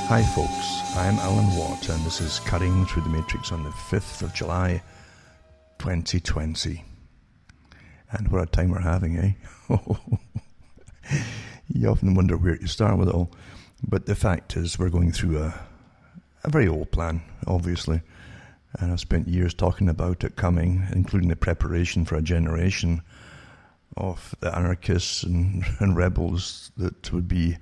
Hi folks, I'm Alan Watt and this is Cutting Through the Matrix on the 5th of July 2020. And what a time we're having, eh? You often wonder where to start with it all. But the fact is we're going through a very old plan, obviously. And I've spent years talking about it coming, including the preparation for a generation of the anarchists and rebels that would be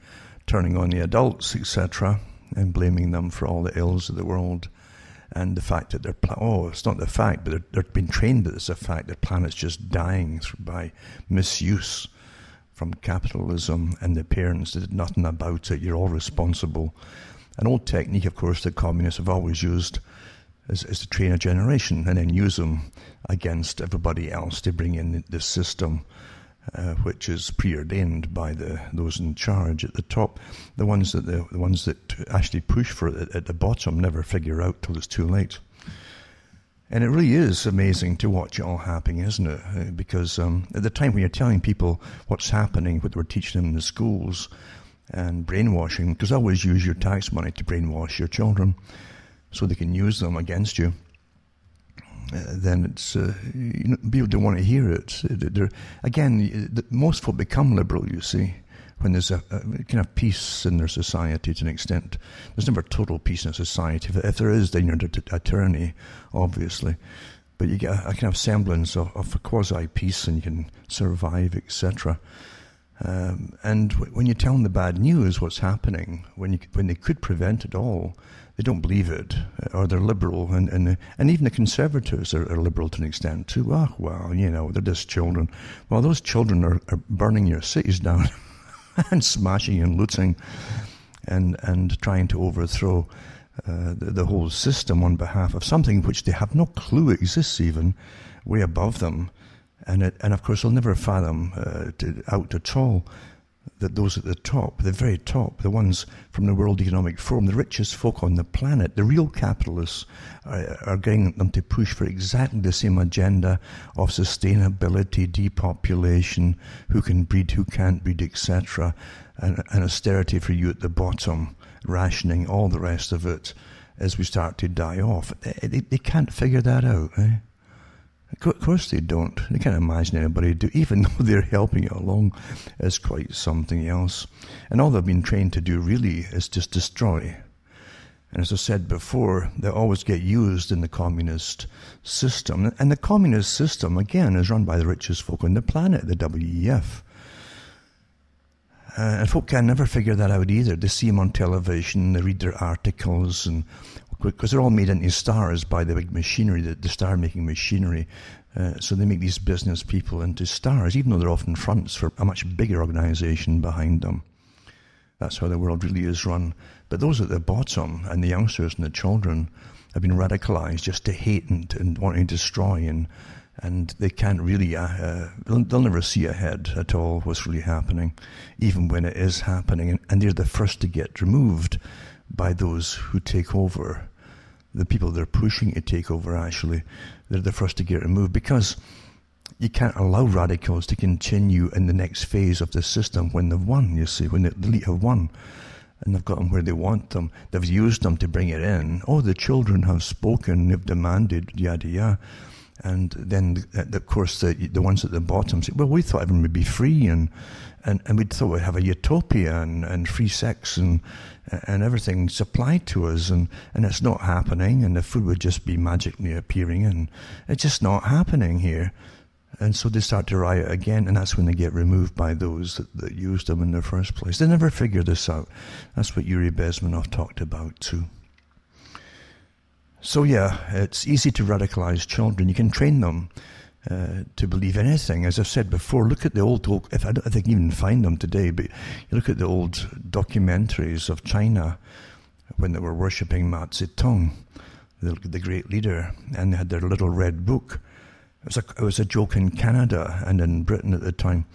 turning on the adults, etc., and blaming them for all the ills of the world. And the fact that it's not the fact, but they're being trained that it's a fact that planet's just dying by misuse from capitalism, and the parents did nothing about it. You're all responsible. An old technique, of course, that communists have always used is to train a generation and then use them against everybody else to bring in the system, which is preordained by those in charge at the top. The ones that actually push for it at the bottom never figure out till it's too late. And it really is amazing to watch it all happening, isn't it? Because at the time when you're telling people what's happening, what we're teaching them in the schools, and brainwashing, because always use your tax money to brainwash your children so they can use them against you. Then it's people don't want to hear it. Most folk become liberal, you see, when there's a kind of peace in their society to an extent. There's never total peace in a society. If there is, then you're a tyranny, obviously. But you get a kind of semblance of a quasi-peace, and you can survive, etc. And when you tell them the bad news, what's happening, when they could prevent it all, they don't believe it, or they're liberal, and even the conservatives are liberal to an extent too. They're just children. Well, those children are burning your cities down and smashing and looting and trying to overthrow the whole system on behalf of something which they have no clue exists even, way above them. And of course they'll never fathom out at all that those at the top, the very top, the ones from the World Economic Forum, the richest folk on the planet, the real capitalists, are getting them to push for exactly the same agenda of sustainability, depopulation, who can breed, who can't breed, etc., and austerity for you at the bottom, rationing, all the rest of it, as we start to die off. They can't figure that out, eh? Of course they don't. They can't imagine anybody do, even though they're helping it along, is quite something else. And all they've been trained to do really is just destroy. And as I said before, they always get used in the communist system. And the communist system, again, is run by the richest folk on the planet, the WEF. And folk can never figure that out either. They see them on television, they read their articles, and because they're all made into stars by the big machinery, the star-making machinery. So they make these business people into stars, even though they're often fronts for a much bigger organization behind them. That's how the world really is run. But those at the bottom, and the youngsters and the children, have been radicalized just to hate and want to destroy, and they can't really, they'll never see ahead at all what's really happening, even when it is happening. And they're the first to get removed by those who take over. The people they're pushing to take over, actually, they're the first to get removed, because you can't allow radicals to continue in the next phase of the system when they've won, you see, when the elite have won and they've got them where they want them. They've used them to bring it in. Oh, the children have spoken, they've demanded, yada, yada. And then, of course, the ones at the bottom say, well, we thought everyone would be free, and we thought we'd have a utopia and free sex and everything supplied to us, and it's not happening, and the food would just be magically appearing, and it's just not happening here. And so they start to riot again, and that's when they get removed by those that used them in the first place. They never figure this out. That's what Yuri Bezmenov talked about too. So yeah, it's easy to radicalize children. You can train them to believe anything. As I've said before, look at the old, if I don't think you can even find them today, but you look at the old documentaries of China when they were worshipping Mao Zedong, the great leader, and they had their little red book. It was a joke in Canada and in Britain at the time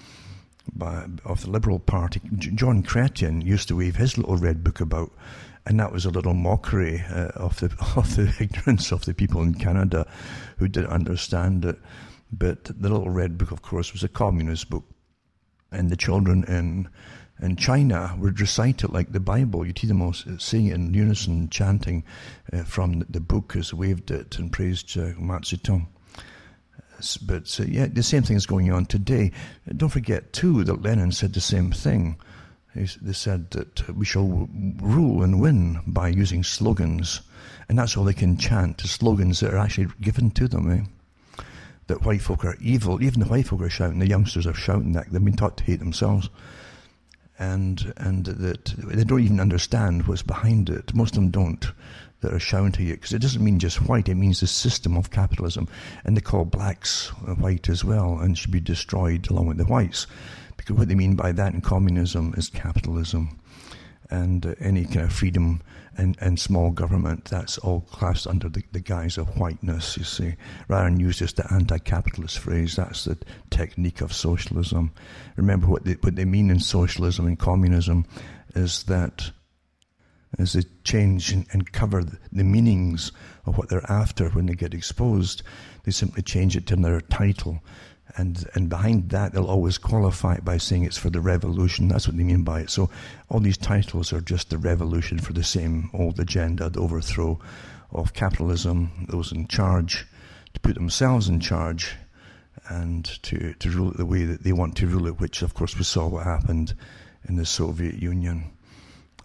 of the Liberal Party. John Chrétien used to wave his little red book about, and that was a little mockery of the ignorance of the people in Canada who didn't understand it. But the little red book, of course, was a communist book, and the children in In China would recite it like the Bible. You'd hear them all saying it in unison, chanting from the book as waved it and praised Mao Zedong. But yeah, the same thing is going on today. Don't forget, too, that Lenin said the same thing. They said that we shall rule and win by using slogans. And that's all they can chant, the slogans that are actually given to them. That white folk are evil. Even the white folk are shouting. The youngsters are shouting that. They've been taught to hate themselves. And that they don't even understand what's behind it. Most of them don't, that are shouting it, because it doesn't mean just white, it means the system of capitalism. And they call blacks white as well, and should be destroyed along with the whites, because what they mean by that in communism is capitalism. And any kind of freedom and small government, that's all classed under the guise of whiteness, you see. Rather than use just the anti-capitalist phrase, that's the technique of socialism. Remember what they mean in socialism and communism is that as they change and cover the meanings of what they're after when they get exposed, they simply change it to another title. And behind that, they'll always qualify it by saying it's for the revolution. That's what they mean by it. So all these titles are just the revolution for the same old agenda, the overthrow of capitalism, those in charge, to put themselves in charge and to rule it the way that they want to rule it, which, of course, we saw what happened in the Soviet Union.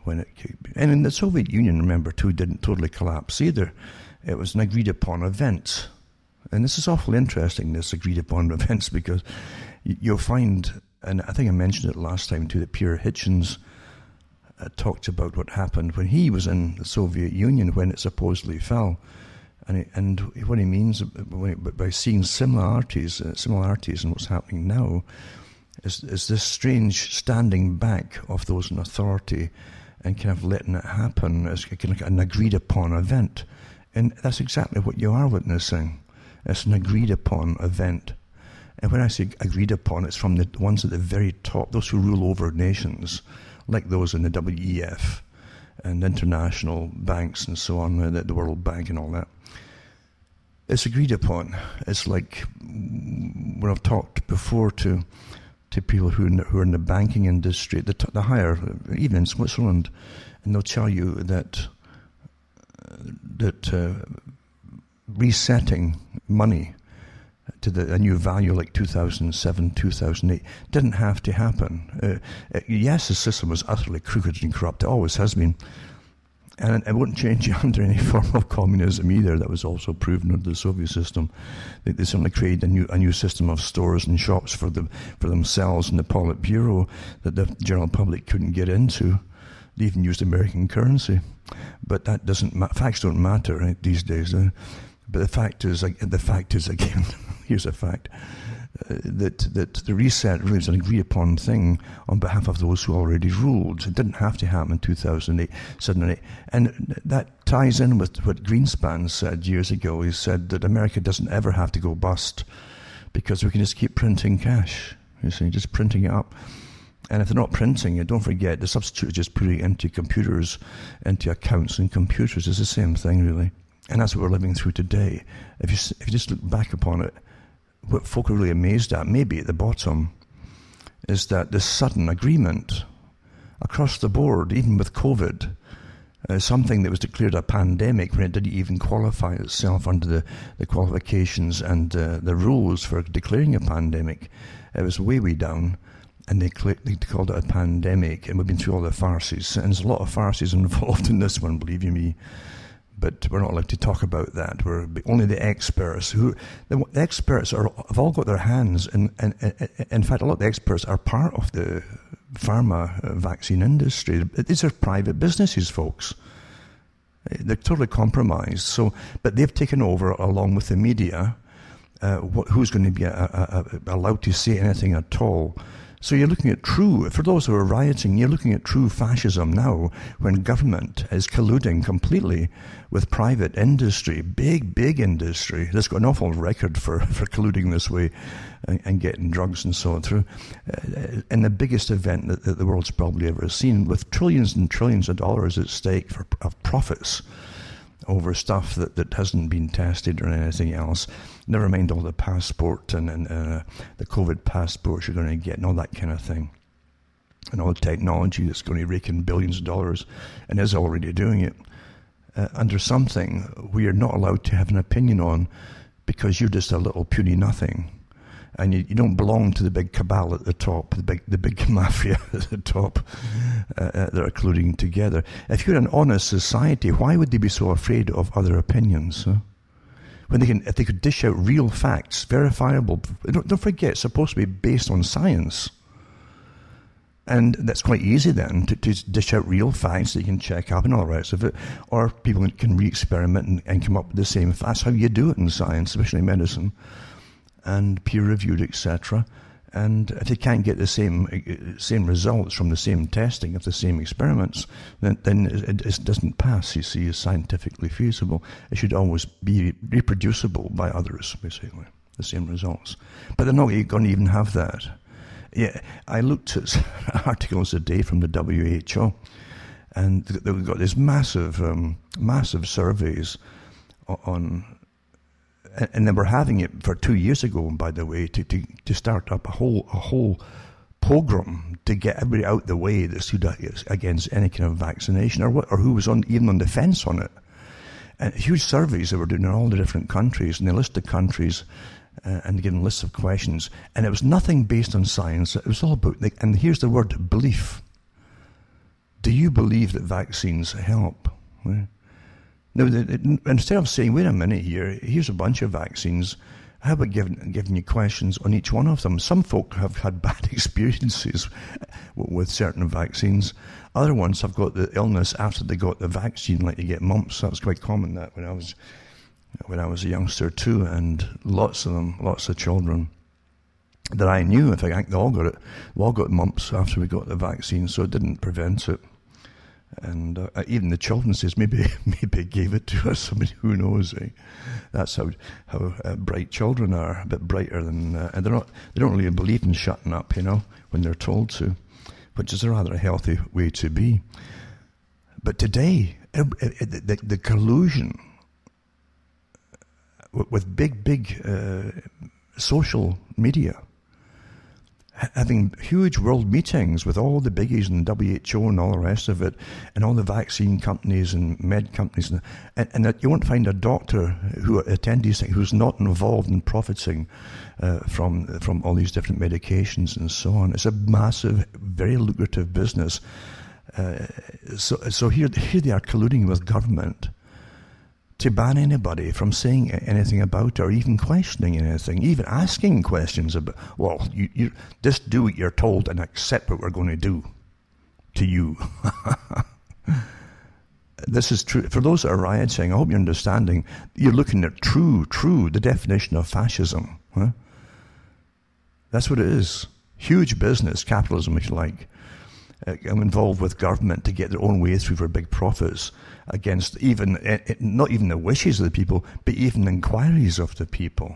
And in the Soviet Union, remember, too, didn't totally collapse either. It was an agreed-upon event. And this is awfully interesting, this agreed-upon events, because you'll find, and I think I mentioned it last time too, that Pierre Hitchens talked about what happened when he was in the Soviet Union, when it supposedly fell. And what he means by seeing similarities in what's happening now is this strange standing back of those in authority and kind of letting it happen as kind of an agreed-upon event. And that's exactly what you are witnessing. It's an agreed-upon event. And when I say agreed upon, it's from the ones at the very top, those who rule over nations, like those in the WEF and international banks and so on, the World Bank and all that. It's agreed upon. It's like when I've talked before to people who are in the banking industry, the higher, even in Switzerland, and they'll tell you that resetting money to a new value like 2007, 2008 didn't have to happen. Yes, the system was utterly crooked and corrupt. It always has been. And it wouldn't change under any form of communism either. That was also proven under the Soviet system. They certainly created a new system of stores and shops for themselves and the Politburo that the general public couldn't get into. They even used American currency. But that facts don't matter these days. But the fact is again, here's a fact, that the reset really is an agreed-upon thing on behalf of those who already ruled. It didn't have to happen in 2008, 2008. And that ties in with what Greenspan said years ago. He said that America doesn't ever have to go bust because we can just keep printing cash, you see, just printing it up. And if they're not printing it, don't forget, the substitute is just putting it into computers, into accounts and computers. It's the same thing, really. And that's what we're living through today. If you just look back upon it, what folk are really amazed at, maybe at the bottom, is that this sudden agreement across the board, even with COVID, something that was declared a pandemic when it didn't even qualify itself under the qualifications and the rules for declaring a pandemic. It was way, way down. And they called it a pandemic, and we've been through all the farces. And there's a lot of farces involved in this one, believe you me. But we're not allowed to talk about that. We're only the experts. The experts have all got their hands, and in fact, a lot of the experts are part of the pharma vaccine industry. These are private businesses, folks. They're totally compromised. So, but they've taken over along with the media. Who's going to be allowed to say anything at all? So you're looking at for those who are rioting, you're looking at true fascism now when government is colluding completely with private industry, big industry. That's got an awful record for colluding this way and getting drugs and so on through. And the biggest event that the world's probably ever seen, with trillions and trillions of dollars at stake of profits over stuff that hasn't been tested or anything else. Never mind all the passport and the COVID passports you're going to get and all that kind of thing. and all the technology that's going to rake in billions of dollars and is already doing it, under something we are not allowed to have an opinion on because you're just a little puny nothing. And you don't belong to the big cabal at the top, the big mafia at the top that are colluding together. If you're an honest society, why would they be so afraid of other opinions? Huh? If they could dish out real facts, verifiable. Don't forget, it's supposed to be based on science. And that's quite easy then, to dish out real facts that you can check up and all the rest of it. Or people can re-experiment and come up with the same. That's how you do it in science, especially medicine. And peer-reviewed, etc. And if they can't get the same results from the same testing of the same experiments, then it doesn't pass, you see, as scientifically feasible. It should always be reproducible by others, basically, the same results. But they're not going to even have that. Yeah, I looked at articles a day from the WHO, and they've got these massive surveys on. And they were having it for 2 years ago, by the way, to start up a whole pogrom to get everybody out the way that stood against any kind of vaccination or who was even on the fence on it. And huge surveys they were doing in all the different countries, and they listed countries and giving lists of questions. And it was nothing based on science. It was all about, and here's the word, belief. Do you believe that vaccines help? Now, instead of saying, wait a minute here's a bunch of vaccines, how about giving you questions on each one of them? Some folk have had bad experiences with certain vaccines. Other ones have got the illness after they got the vaccine, like you get mumps. That was quite common that when I was a youngster too, and lots of children that I knew, in fact, they all got mumps after we got the vaccine, so it didn't prevent it. And even the children says maybe gave it to us. Somebody who knows. That's how bright children are, a bit brighter than and they don't really believe in shutting up, when they're told to, which is a rather healthy way to be. But today, the collusion with big social media, having huge world meetings with all the biggies and WHO and all the rest of it, and all the vaccine companies and med companies, and that you won't find a doctor who attend these things who's not involved in profiting from all these different medications and so on. It's a massive, very lucrative business. So here they are colluding with government to ban anybody from saying anything about it, or even questioning anything, even asking questions about, well, you just do what you're told and accept what we're going to do to you. This is true. For those that are rioting, I hope you're understanding, you're looking at true, the definition of fascism. Huh? That's what it is. Huge business, capitalism, if you like. Involved with government to get their own way through for big profits against not even the wishes of the people, but even inquiries of the people.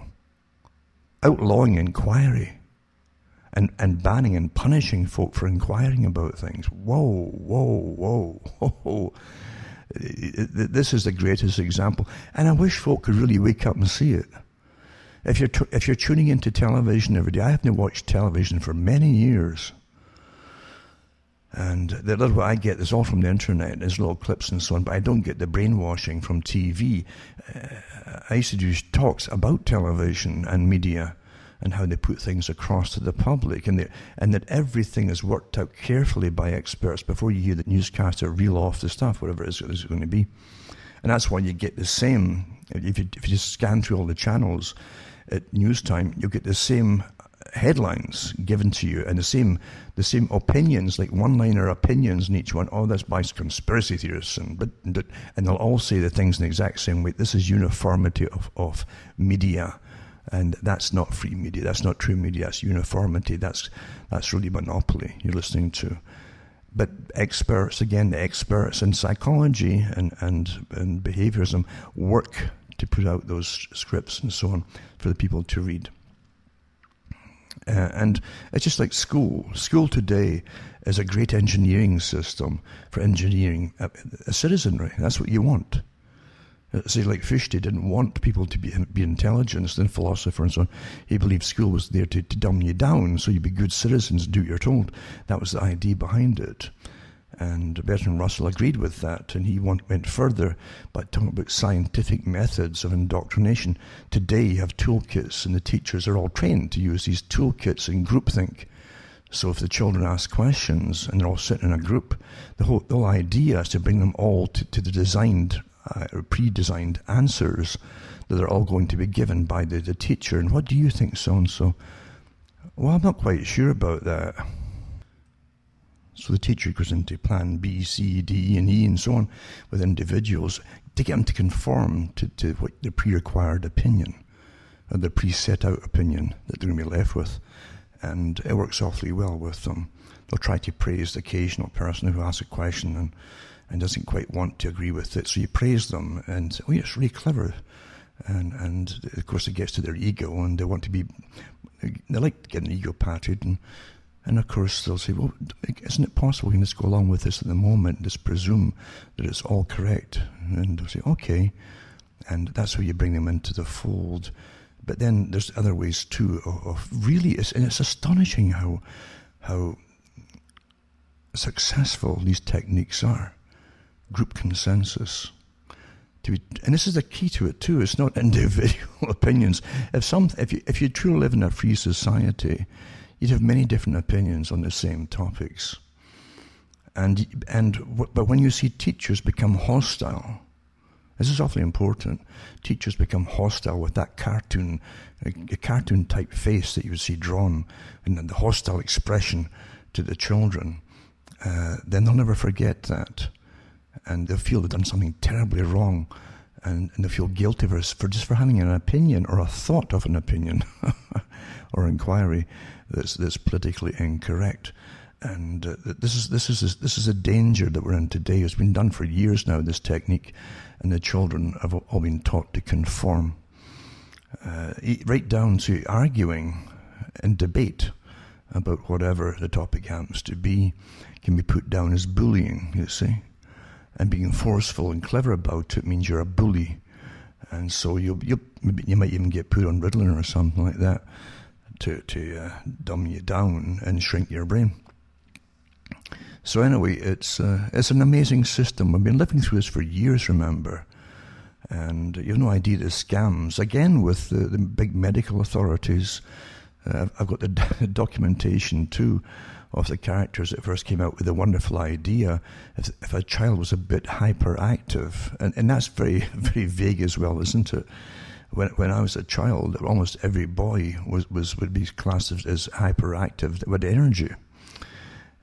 Outlawing inquiry and banning and punishing folk for inquiring about things. Whoa. This is the greatest example. And I wish folk could really wake up and see it. If you're tuning into television every day, I haven't watched television for many years. And the little I get is all from the internet. There's little clips and so on, but I don't get the brainwashing from TV. I used to do talks about television and media and how they put things across to the public, and that everything is worked out carefully by experts before you hear the newscaster reel off the stuff, whatever it is going to be. And that's why you get the same, if you just scan through all the channels at news time, you'll get the same headlines given to you and the same opinions, like one-liner opinions in each one. Oh, that's by conspiracy theorists, and they'll all say the things in the exact same way. This is uniformity of media, and that's not free media. That's not true media. That's uniformity. That's really monopoly you're listening to. But experts, again, the experts in psychology and behaviorism work to put out those scripts and so on for the people to read. And it's just like school. School today is a great engineering system for engineering a citizenry. That's what you want. Say, like Fichte didn't want people to be intelligent and philosopher and so on. He believed school was there to dumb you down so you'd be good citizens and do what you're told. That was the idea behind it. And Bertrand Russell agreed with that, and he went further by talking about scientific methods of indoctrination. Today you have toolkits, and the teachers are all trained to use these toolkits in groupthink. So if the children ask questions and they're all sitting in a group, the whole idea is to bring them all to the designed or pre-designed answers that are all going to be given by the teacher. And what do you think, so-and-so? Well, I'm not quite sure about that. So the teacher goes into plan B, C, D, and E, and so on with individuals to get them to conform to what the pre-required opinion, or the pre-set out opinion that they're going to be left with. And it works awfully well with them. They'll try to praise the occasional person who asks a question and doesn't quite want to agree with it. So you praise them and say, oh, it's really clever. And of course it gets to their ego, and they want to be, they like getting ego patted. And of course they'll say, well, isn't it possible we can just go along with this at the moment, just presume that it's all correct? And they'll say, okay. And that's how you bring them into the fold. But then there's other ways too of really, and it's astonishing how successful these techniques are. Group consensus. And this is the key to it too. It's not individual opinions. If you truly live in a free society, you'd have many different opinions on the same topics. But when you see teachers become hostile, this is awfully important. Teachers become hostile with that cartoon type face that you would see drawn, and the hostile expression to the children. Then they'll never forget that, and they'll feel they've done something terribly wrong, and they'll feel guilty for having an opinion or a thought of an opinion or inquiry that's politically incorrect. And this is a danger that we're in today. It's been done for years now, this technique, and the children have all been taught to conform, right down to arguing and debate about whatever the topic happens to be can be put down as bullying, you see. And being forceful and clever about it means you're a bully, and so you might even get put on Ritalin or something like that to dumb you down and shrink your brain. So anyway, it's an amazing system. We've been living through this for years, remember, and you have no idea the scams. Again, with the big medical authorities, I've got the documentation too of the characters that first came out with the wonderful idea if a child was a bit hyperactive, and that's very, very vague as well, isn't it? When I was a child, almost every boy would be classed as hyperactive with energy.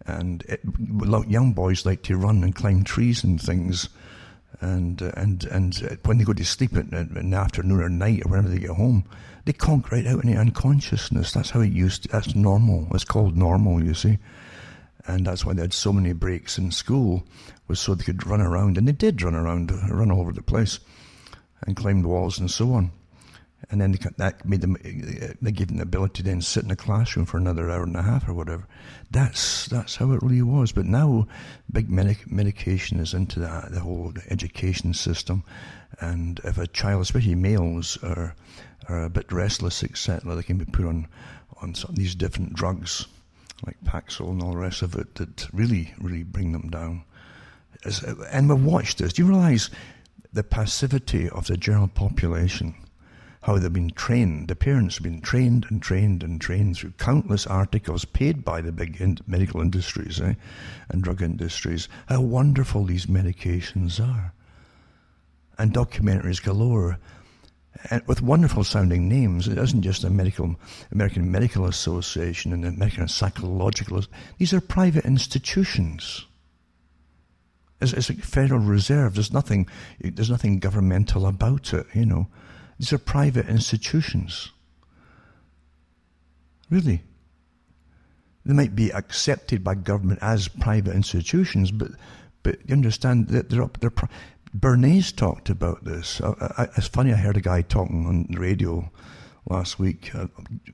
And young boys like to run and climb trees and things, and when they go to sleep in the afternoon or night or whenever they get home, they conk right out into unconsciousness. That's how it used to. That's normal. It's called normal, you see. And that's why they had so many breaks in school, was so they could run around. And they did run around, run all over the place, and climb the walls and so on. And then that made them, they gave them the ability to then sit in a classroom for another hour and a half or whatever. That's how it really was. But now, big medication is into that, the whole education system. And if a child, especially males, are a bit restless, etc., they can be put on some of these different drugs, like Paxil and all the rest of it, that really, really bring them down. And we've watched this. Do you realize the passivity of the general population? How they've been trained. The parents have been trained and trained and trained through countless articles paid by the big medical industries and drug industries. How wonderful these medications are. And documentaries galore. And with wonderful sounding names. It isn't just the American Medical Association and the American Psychological. These are private institutions. It's like Federal Reserve. There's nothing governmental about it, you know. These are private institutions. Really. They might be accepted by government as private institutions, but you understand that they're Bernays talked about this. It's funny, I heard a guy talking on the radio last week.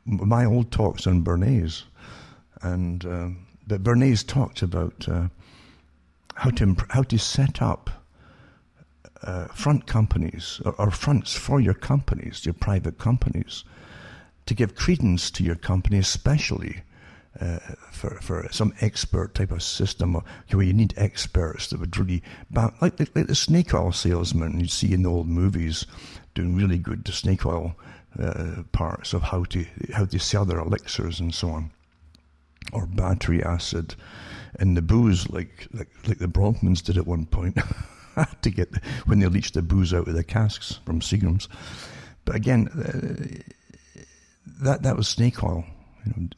My old talks on Bernays. But Bernays talked about how to set up front companies, or fronts for your companies, your private companies, to give credence to your company, especially for some expert type of system, where you need experts that would really, like the snake oil salesman you see in the old movies, doing really good snake oil parts of how to sell their elixirs and so on, or battery acid, and the booze, like the Bronfmans did at one point, to get when they leached the booze out of the casks from Seagrams. But again, that was snake oil,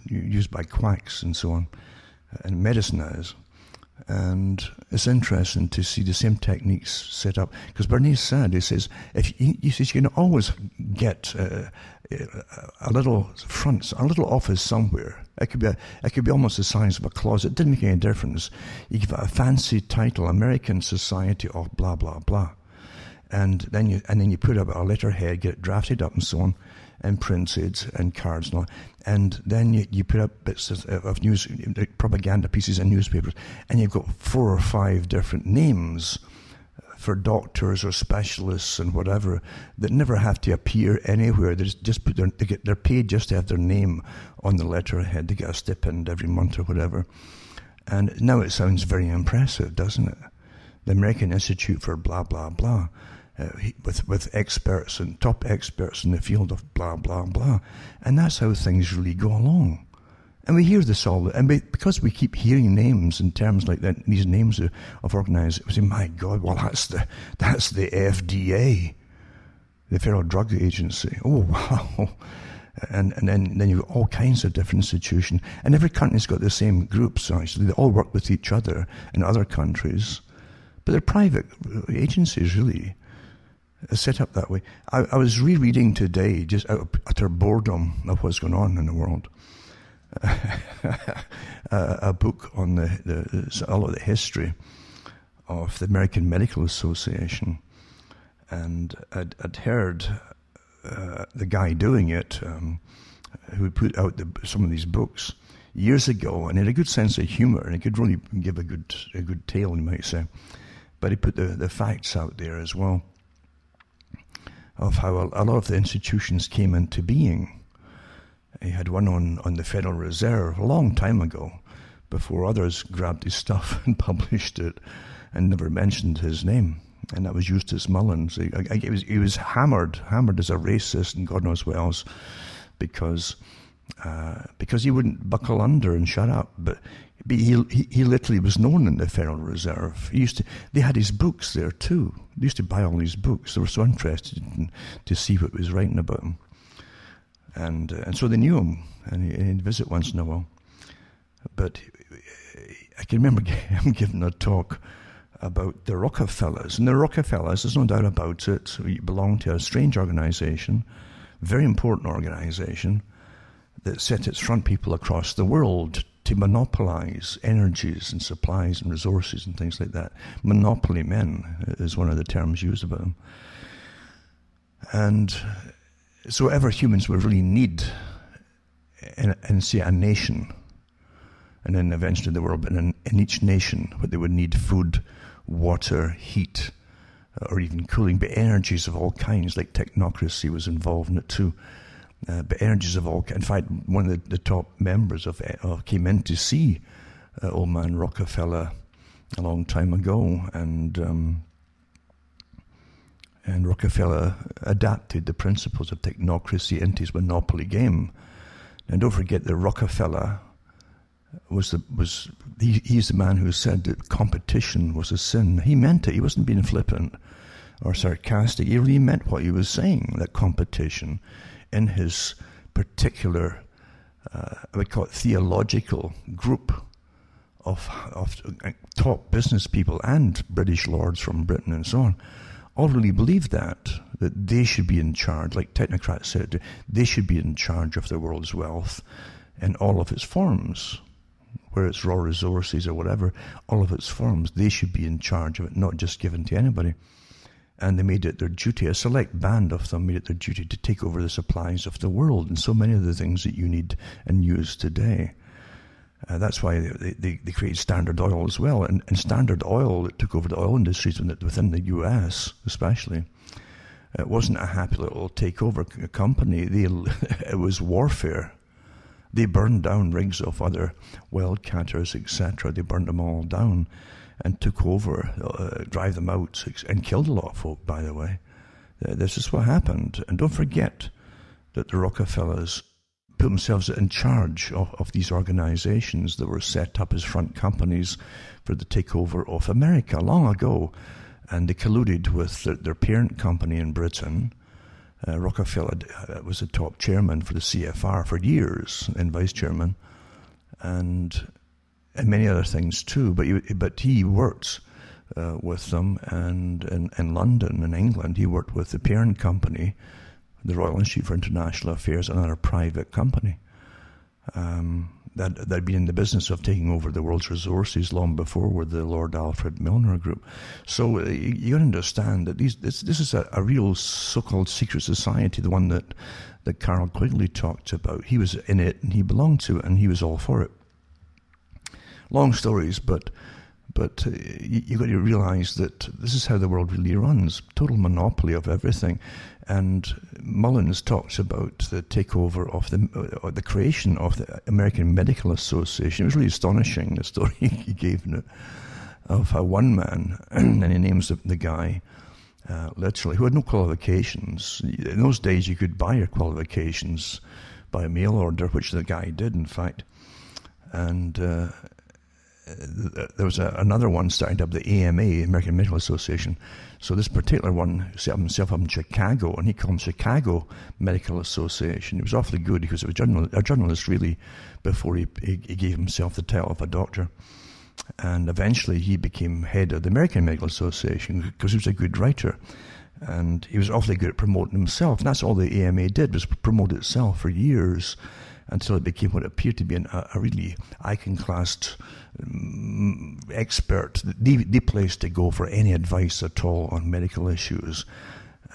used by quacks and so on, and medicine is. And it's interesting to see the same techniques set up, because Bernays said, he says, you can always get a little front, a little office somewhere. It could be almost the size of a closet. It didn't make any difference. You give it a fancy title, American Society of blah blah blah, and then you put up a letterhead, get it drafted up and so on, and printed, and cards and all. And then you put up bits of news, propaganda pieces in newspapers, and you've got 4 or 5 different names for doctors or specialists and whatever that never have to appear anywhere. They just they're paid just to have their name on the letterhead. They get a stipend every month or whatever. And now it sounds very impressive, doesn't it? The American Institute for blah blah blah. With experts and top experts in the field of blah, blah, blah. And that's how things really go along. And we hear this all, and because we keep hearing names in terms like that, these names of organizations, we say, my God, well, that's the FDA, the Federal Drug Agency. Oh, wow. And then you've got all kinds of different institutions. And every country's got the same groups, actually. They all work with each other in other countries. But they're private agencies, really. Set up that way. I was rereading today, just out of utter boredom of what's going on in the world, a book on all of the history of the American Medical Association, and I'd heard the guy doing it, who put out some of these books years ago, and he had a good sense of humor, and he could really give a good tale, you might say. But he put the facts out there as well, of how a lot of the institutions came into being. He had one on the Federal Reserve a long time ago, before others grabbed his stuff and published it, and never mentioned his name. And that was Eustace Mullins. He was hammered as a racist and God knows what else, because he wouldn't buckle under and shut up. But he literally was known in the Federal Reserve. They had his books there too. They used to buy all these books. They were so interested to see what was writing about him. And so they knew him, and he'd visit once in a while. But I can remember him giving a talk about the Rockefellers. And the Rockefellers, there's no doubt about it, belonged to a strange organization, very important organization, that set its front people across the world to monopolize energies and supplies and resources and things like that. Monopoly men is one of the terms used about them. And so whatever humans would really need in say, a nation, and then eventually the world, but in each nation, what they would need: food, water, heat, or even cooling, but energies of all kinds, like technocracy was involved in it too. But energies of all kinds. In fact, one of the top members came in to see old man Rockefeller a long time ago, and Rockefeller adapted the principles of technocracy into his monopoly game. And don't forget that Rockefeller he's the man who said that competition was a sin. He meant it. He wasn't being flippant or sarcastic. He really meant what he was saying, that competition in his particular, I would call it theological group of top business people and British lords from Britain and so on, all really believed that they should be in charge, like technocrats said, they should be in charge of the world's wealth in all of its forms, where it's raw resources or whatever, all of its forms, they should be in charge of it, not just given to anybody. And they made it their duty, a select band of them made it their duty to take over the supplies of the world and so many of the things that you need and use today. That's why they created Standard Oil as well. And Standard Oil, that took over the oil industries within the US especially, it wasn't a happy little takeover company. It was warfare. They burned down rigs of other wildcatters, etc. They burned them all down and took over, drive them out, and killed a lot of folk, by the way. This is what happened. And don't forget that the Rockefellers put themselves in charge of these organizations that were set up as front companies for the takeover of America long ago. And they colluded with their parent company in Britain. Rockefeller was the top chairman for the CFR for years, and vice chairman, and many other things too. But he worked with them, and in London, in England, he worked with the parent company, the Royal Institute for International Affairs, another private company that had been in the business of taking over the world's resources long before, with the Lord Alfred Milner Group. So you understand that this is a real so-called secret society, the one that Carroll Quigley talked about. He was in it, and he belonged to it, and he was all for it. Long stories, but you got to realize that this is how the world really runs. Total monopoly of everything. And Mullins talks about the takeover of the creation of the American Medical Association. It was really astonishing, the story he gave of how one man, and he names the guy, literally, who had no qualifications. In those days, you could buy your qualifications by mail order, which the guy did, in fact. And there was another one started up, the AMA, American Medical Association. So this particular one set himself up in Chicago, and he called him Chicago Medical Association. It was awfully good because it was a journalist really, before he gave himself the title of a doctor. And eventually he became head of the American Medical Association because he was a good writer. And he was awfully good at promoting himself. And that's all the AMA did, was promote itself for years, until it became what appeared to be a really iconoclast expert, the place to go for any advice at all on medical issues.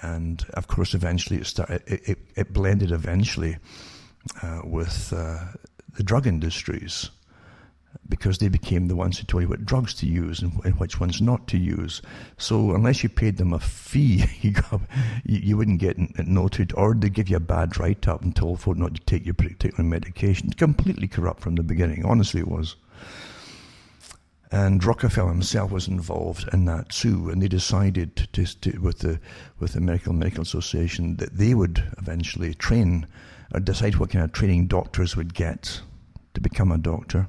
And of course, eventually it blended eventually with the drug industries, because they became the ones who told you what drugs to use and which ones not to use. So unless you paid them a fee, you wouldn't get noted, or they'd give you a bad write-up and told folk not to take your particular medication. Completely corrupt from the beginning. Honestly, it was. And Rockefeller himself was involved in that too, and they decided with the American Medical Association that they would eventually train, or decide what kind of training doctors would get to become a doctor.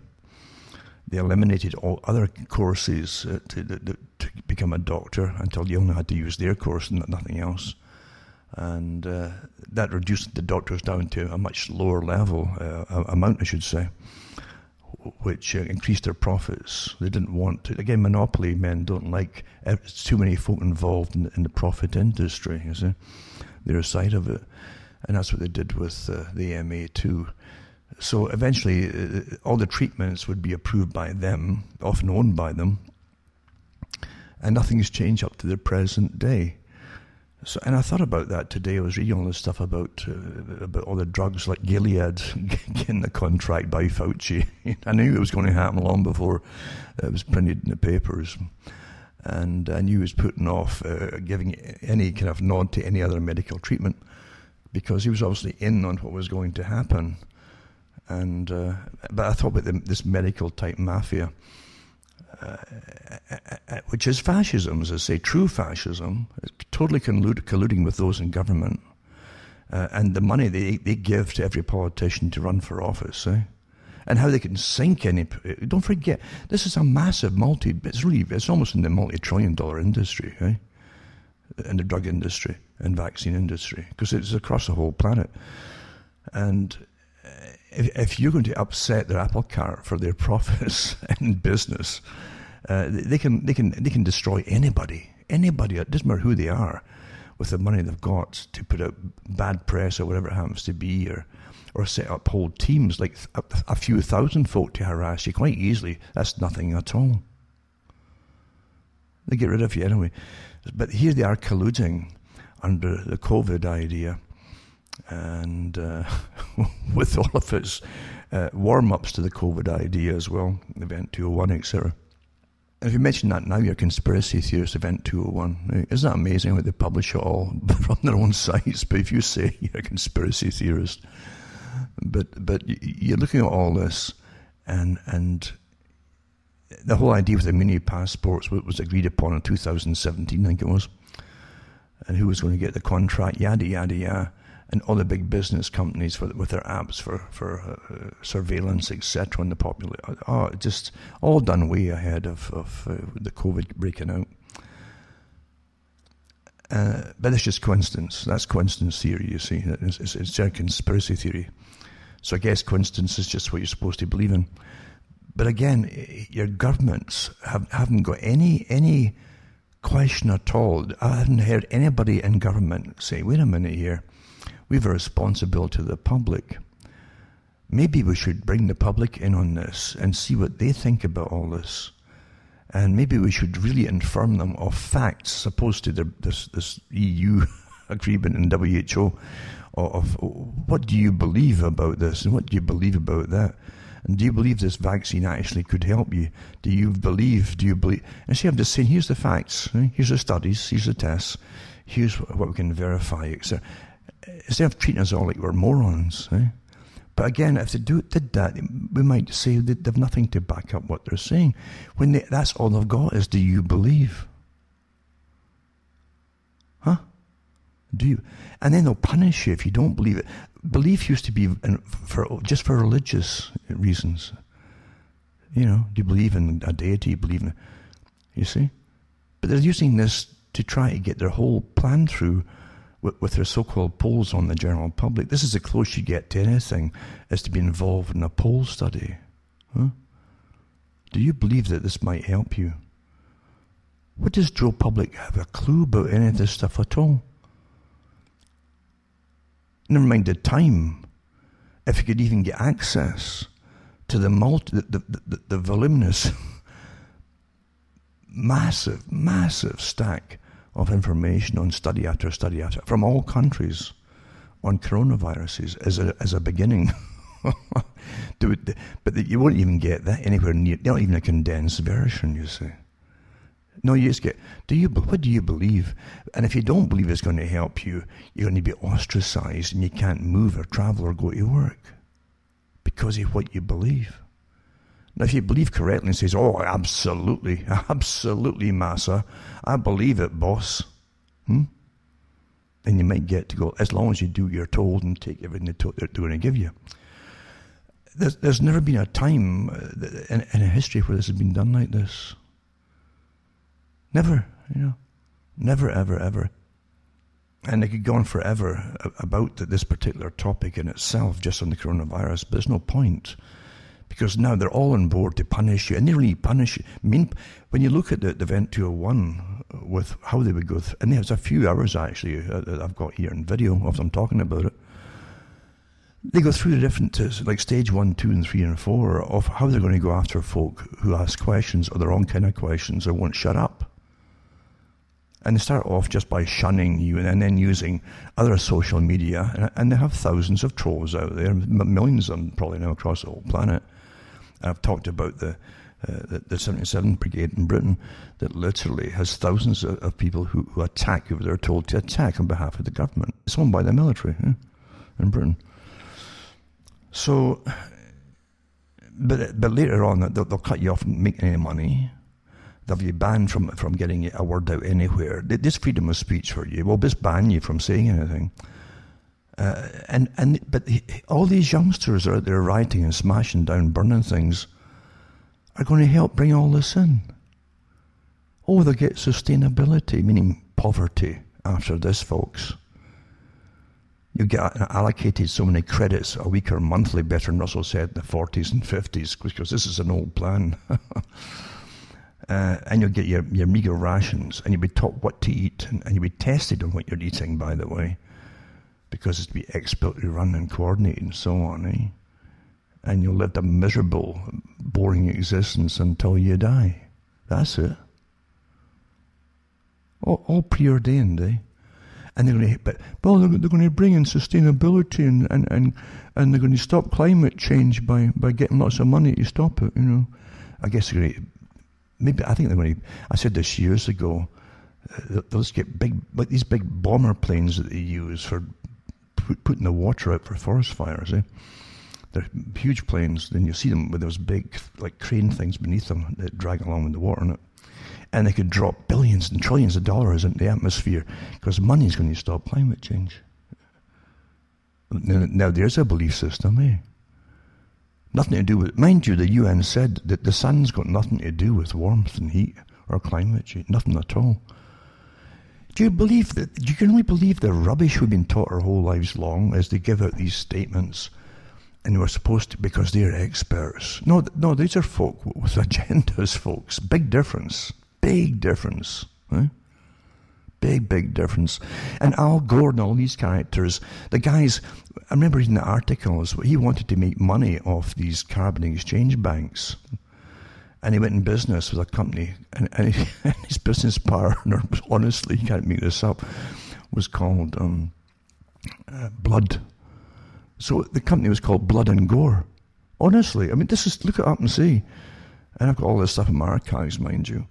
They eliminated all other courses to become a doctor, until you only had to use their course and nothing else. And that reduced the doctors down to a much lower level, amount I should say, which increased their profits. They didn't want to. Again, monopoly men don't like too many folk involved in the profit industry, you see, their side of it. And that's what they did with the AMA too. So eventually, all the treatments would be approved by them, often owned by them, and nothing has changed up to the present day. So, and I thought about that today. I was reading all this stuff about all the drugs, like Gilead getting the contract by Fauci. I knew it was going to happen long before it was printed in the papers, and I knew he was putting off giving any kind of nod to any other medical treatment, because he was obviously in on what was going to happen. And but I thought about this medical type mafia, which is fascism, as I say, true fascism, totally colluding with those in government, and the money they give to every politician to run for office, and how they can sink any. Don't forget, this is a massive it's almost in the multi-trillion-dollar industry, in the drug industry and vaccine industry, because it's across the whole planet. And if you're going to upset their apple cart for their profits in business, they can destroy anybody. It doesn't matter who they are, with the money they've got to put out bad press or whatever it happens to be, or set up whole teams, like a few thousand folk to harass you quite easily. That's nothing at all. They get rid of you anyway. But here they are colluding under the COVID idea. And with all of its warm-ups to the COVID idea as well, Event 201, etc. And if you mention that now, you're a conspiracy theorist, Event 201. Right? Isn't that amazing how they publish it all from their own sites? But if you say you're a conspiracy theorist, but you're looking at all this, and the whole idea with the mini passports was agreed upon in 2017, I think it was, and who was going to get the contract, yada, yada, yada. And all the big business companies with their apps for surveillance, etc., on the population. Oh, just all done way ahead of the COVID breaking out. But it's just coincidence. That's coincidence theory, you see. It's a conspiracy theory. So I guess coincidence is just what you're supposed to believe in. But again, your governments haven't got any question at all. I haven't heard anybody in government say, wait a minute here, we have a responsibility to the public. Maybe we should bring the public in on this and see what they think about all this. And maybe we should really inform them of facts, opposed to this EU agreement and WHO, of what do you believe about this and what do you believe about that? And do you believe this vaccine actually could help you? Do you believe? And see, I'm just saying, here's the facts. Right? Here's the studies. Here's the tests. Here's what we can verify, etc. Instead of treating us all like we're morons. Eh? But again, if they did that, we might say that they've nothing to back up what they're saying. When that's all they've got is, do you believe? Huh? Do you? And then they'll punish you if you don't believe it. Belief used to be just for religious reasons. You know, do you believe in a deity? You see? But they're using this to try to get their whole plan through with their so-called polls on the general public. This is the closest you get to anything, is to be involved in a poll study. Huh? Do you believe that this might help you? What does Joe Public have a clue about any of this stuff at all? Never mind the time. If you could even get access to the voluminous, massive stack of information on study after study from all countries on coronaviruses as a beginning. But you won't even get that anywhere near, not even a condensed version, you see. No, you just get, what do you believe? And if you don't believe it's going to help you, you're going to be ostracized and you can't move or travel or go to work because of what you believe. Now, if you believe correctly and says, oh, absolutely, massa, I believe it, boss, then you might get to go, as long as you do what you're told and take everything they're going to give you. There's never been a time in history where this has been done like this. Never, never, ever. And it could go on forever about this particular topic in itself, just on the coronavirus, but there's no point. Because now they're all on board to punish you, and they really punish you. I mean, when you look at the Event 201 with how they would go through, and there's a few hours actually that I've got here in video of them talking about it. They go through the different, like stage 1, 2, and 3, and 4 of how they're going to go after folk who ask questions or the wrong kind of questions or won't shut up. And they start off just by shunning you and then using other social media. And they have thousands of trolls out there, millions of them probably now across the whole planet. I've talked about the 77 Brigade in Britain that literally has thousands of people who attack, who they're told to attack on behalf of the government. It's owned by the military in Britain. So, but later on, they'll cut you off from making any money. They'll be banned from getting a word out anywhere. This freedom of speech for you will just ban you from saying anything. But all these youngsters are out there rioting and smashing down, burning things, are going to help bring all this in. Oh, they'll get sustainability, meaning poverty, after this, folks. You get allocated so many credits a week or monthly, Bertrand Russell said in the 40s and 50s, because this is an old plan. And you'll get your meager rations, and you'll be taught what to eat, and you'll be tested on what you're eating, by the way, because it's to be expertly run and coordinated and so on, eh? And you'll live a miserable, boring existence until you die. That's it. All preordained, eh? And they're going to, they're going to bring in sustainability and they're going to stop climate change by getting lots of money to stop it. I guess they're going to. Maybe I think they're going to. I said this years ago. They'll just get these big bomber planes that they use for putting the water out for forest fires. They're huge planes. Then you see them with those big crane things beneath them that drag along with the water in it. And they could drop billions and trillions of dollars into the atmosphere because money is going to stop climate change. Now there's a belief system, Nothing to do with, mind you, the UN said that the sun's got nothing to do with warmth and heat or climate change, nothing at all. Do you believe that? Do you can only believe the rubbish we've been taught our whole lives long as they give out these statements, and we're supposed to, because they're experts? No, these are folk with agendas, folks. Big difference. Big difference. Big difference. And Al Gore and all these characters, the guys, I remember reading the articles, he wanted to make money off these carbon exchange banks. And he went in business with a company, and his business partner, honestly, you can't make this up, was called Blood. So the company was called Blood and Gore. Honestly, I mean, look it up and see. And I've got all this stuff in my archives, mind you.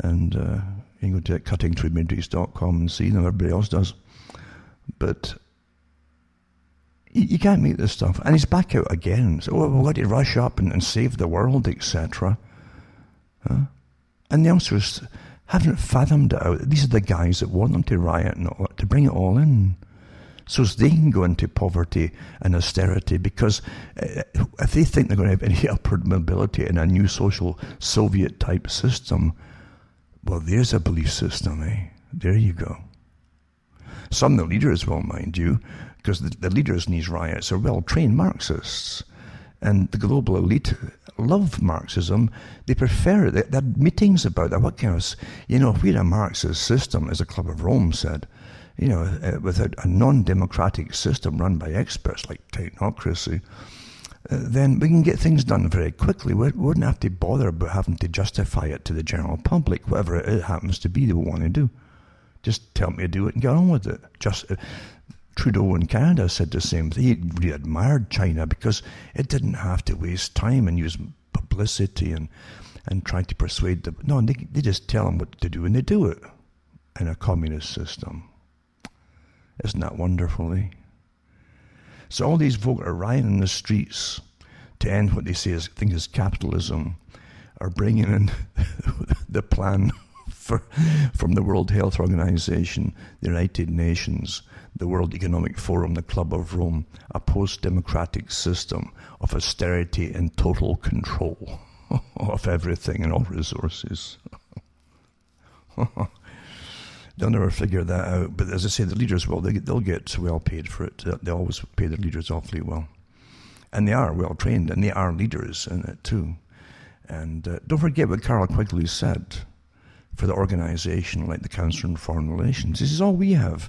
And you can go to cuttingthroughthematrix.com and see them, everybody else does. But you can't make this stuff. And he's back out again. So we've got to rush up and save the world, etc. And the youngsters haven't fathomed it out. These are the guys that want them to riot and to bring it all in, so as they can go into poverty and austerity. Because if they think they're going to have any upward mobility in a new social Soviet type system, well, there's a belief system, There you go. Some of the leaders will, mind you, because the leaders in these riots are well-trained Marxists. And the global elite love Marxism. They prefer it. They had meetings about that. What kind of, if we had a Marxist system, as the Club of Rome said, without a non-democratic system run by experts like technocracy, then we can get things done very quickly. We wouldn't have to bother about having to justify it to the general public, whatever it happens to be they want to do. Just tell me to do it and get on with it. Trudeau in Canada said the same thing. He really admired China because it didn't have to waste time and use publicity and try to persuade them. No, they just tell them what to do and they do it in a communist system. Isn't that wonderful, So all these folk are rioting in the streets to end what they think is capitalism, are bringing in the plan from the World Health Organization, the United Nations, the World Economic Forum, the Club of Rome, a post-democratic system of austerity and total control of everything and all resources. They'll never figure that out. But as I say, the leaders will. They'll get well paid for it. They always pay their leaders awfully well. And they are well trained, and they are leaders in it too. And don't forget what Carol Quigley said for the organization like the Council on Foreign Relations. This is all we have.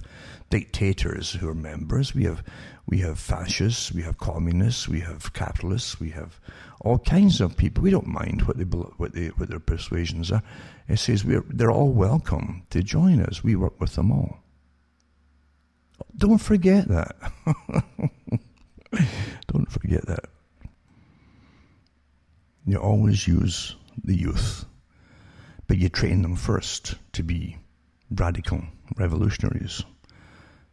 Dictators who are members. We have fascists. We have communists. We have capitalists. We have all kinds of people. We don't mind what their persuasions are. It says they're all welcome to join us. We work with them all. Don't forget that. Don't forget that. You always use the youth, but you train them first to be radical revolutionaries.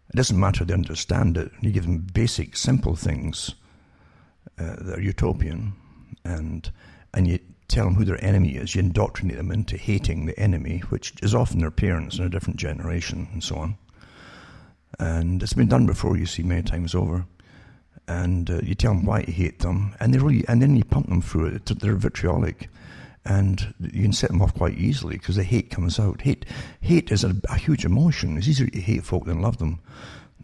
It doesn't matter they understand it. You give them basic, simple things that are utopian, and you tell them who their enemy is. You indoctrinate them into hating the enemy, which is often their parents in a different generation, and so on. And it's been done before, you see, many times over. And you tell them why you hate them, and then you pump them through it. They're vitriolic. And you can set them off quite easily because the hate comes out. Hate is a huge emotion. It's easier to hate folk than love them.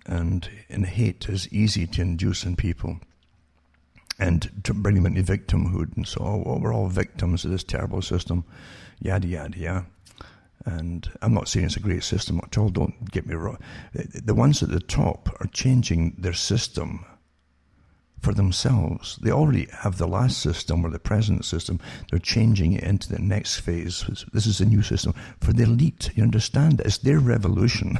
And hate is easy to induce in people and to bring them into victimhood. And so, we're all victims of this terrible system. Yada, yada, yada. And I'm not saying it's a great system at all. Don't get me wrong. The ones at the top are changing their system for themselves. They already have the last system or the present system. They're changing it into the next phase. This is a new system for the elite. You understand? It's their revolution.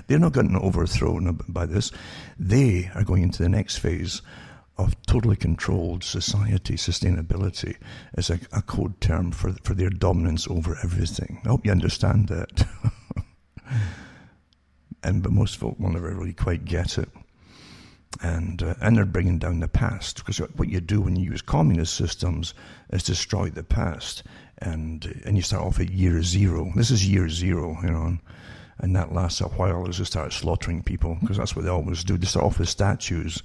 They're not getting overthrown by this. They are going into the next phase of totally controlled society. Sustainability is a code term for their dominance over everything. I hope you understand that. But most folk will never really quite get it. And they're bringing down the past, because what you do when you use communist systems is destroy the past, and you start off at year zero. This is year zero, and that lasts a while as they start slaughtering people, because that's what they always do. They start off with statues,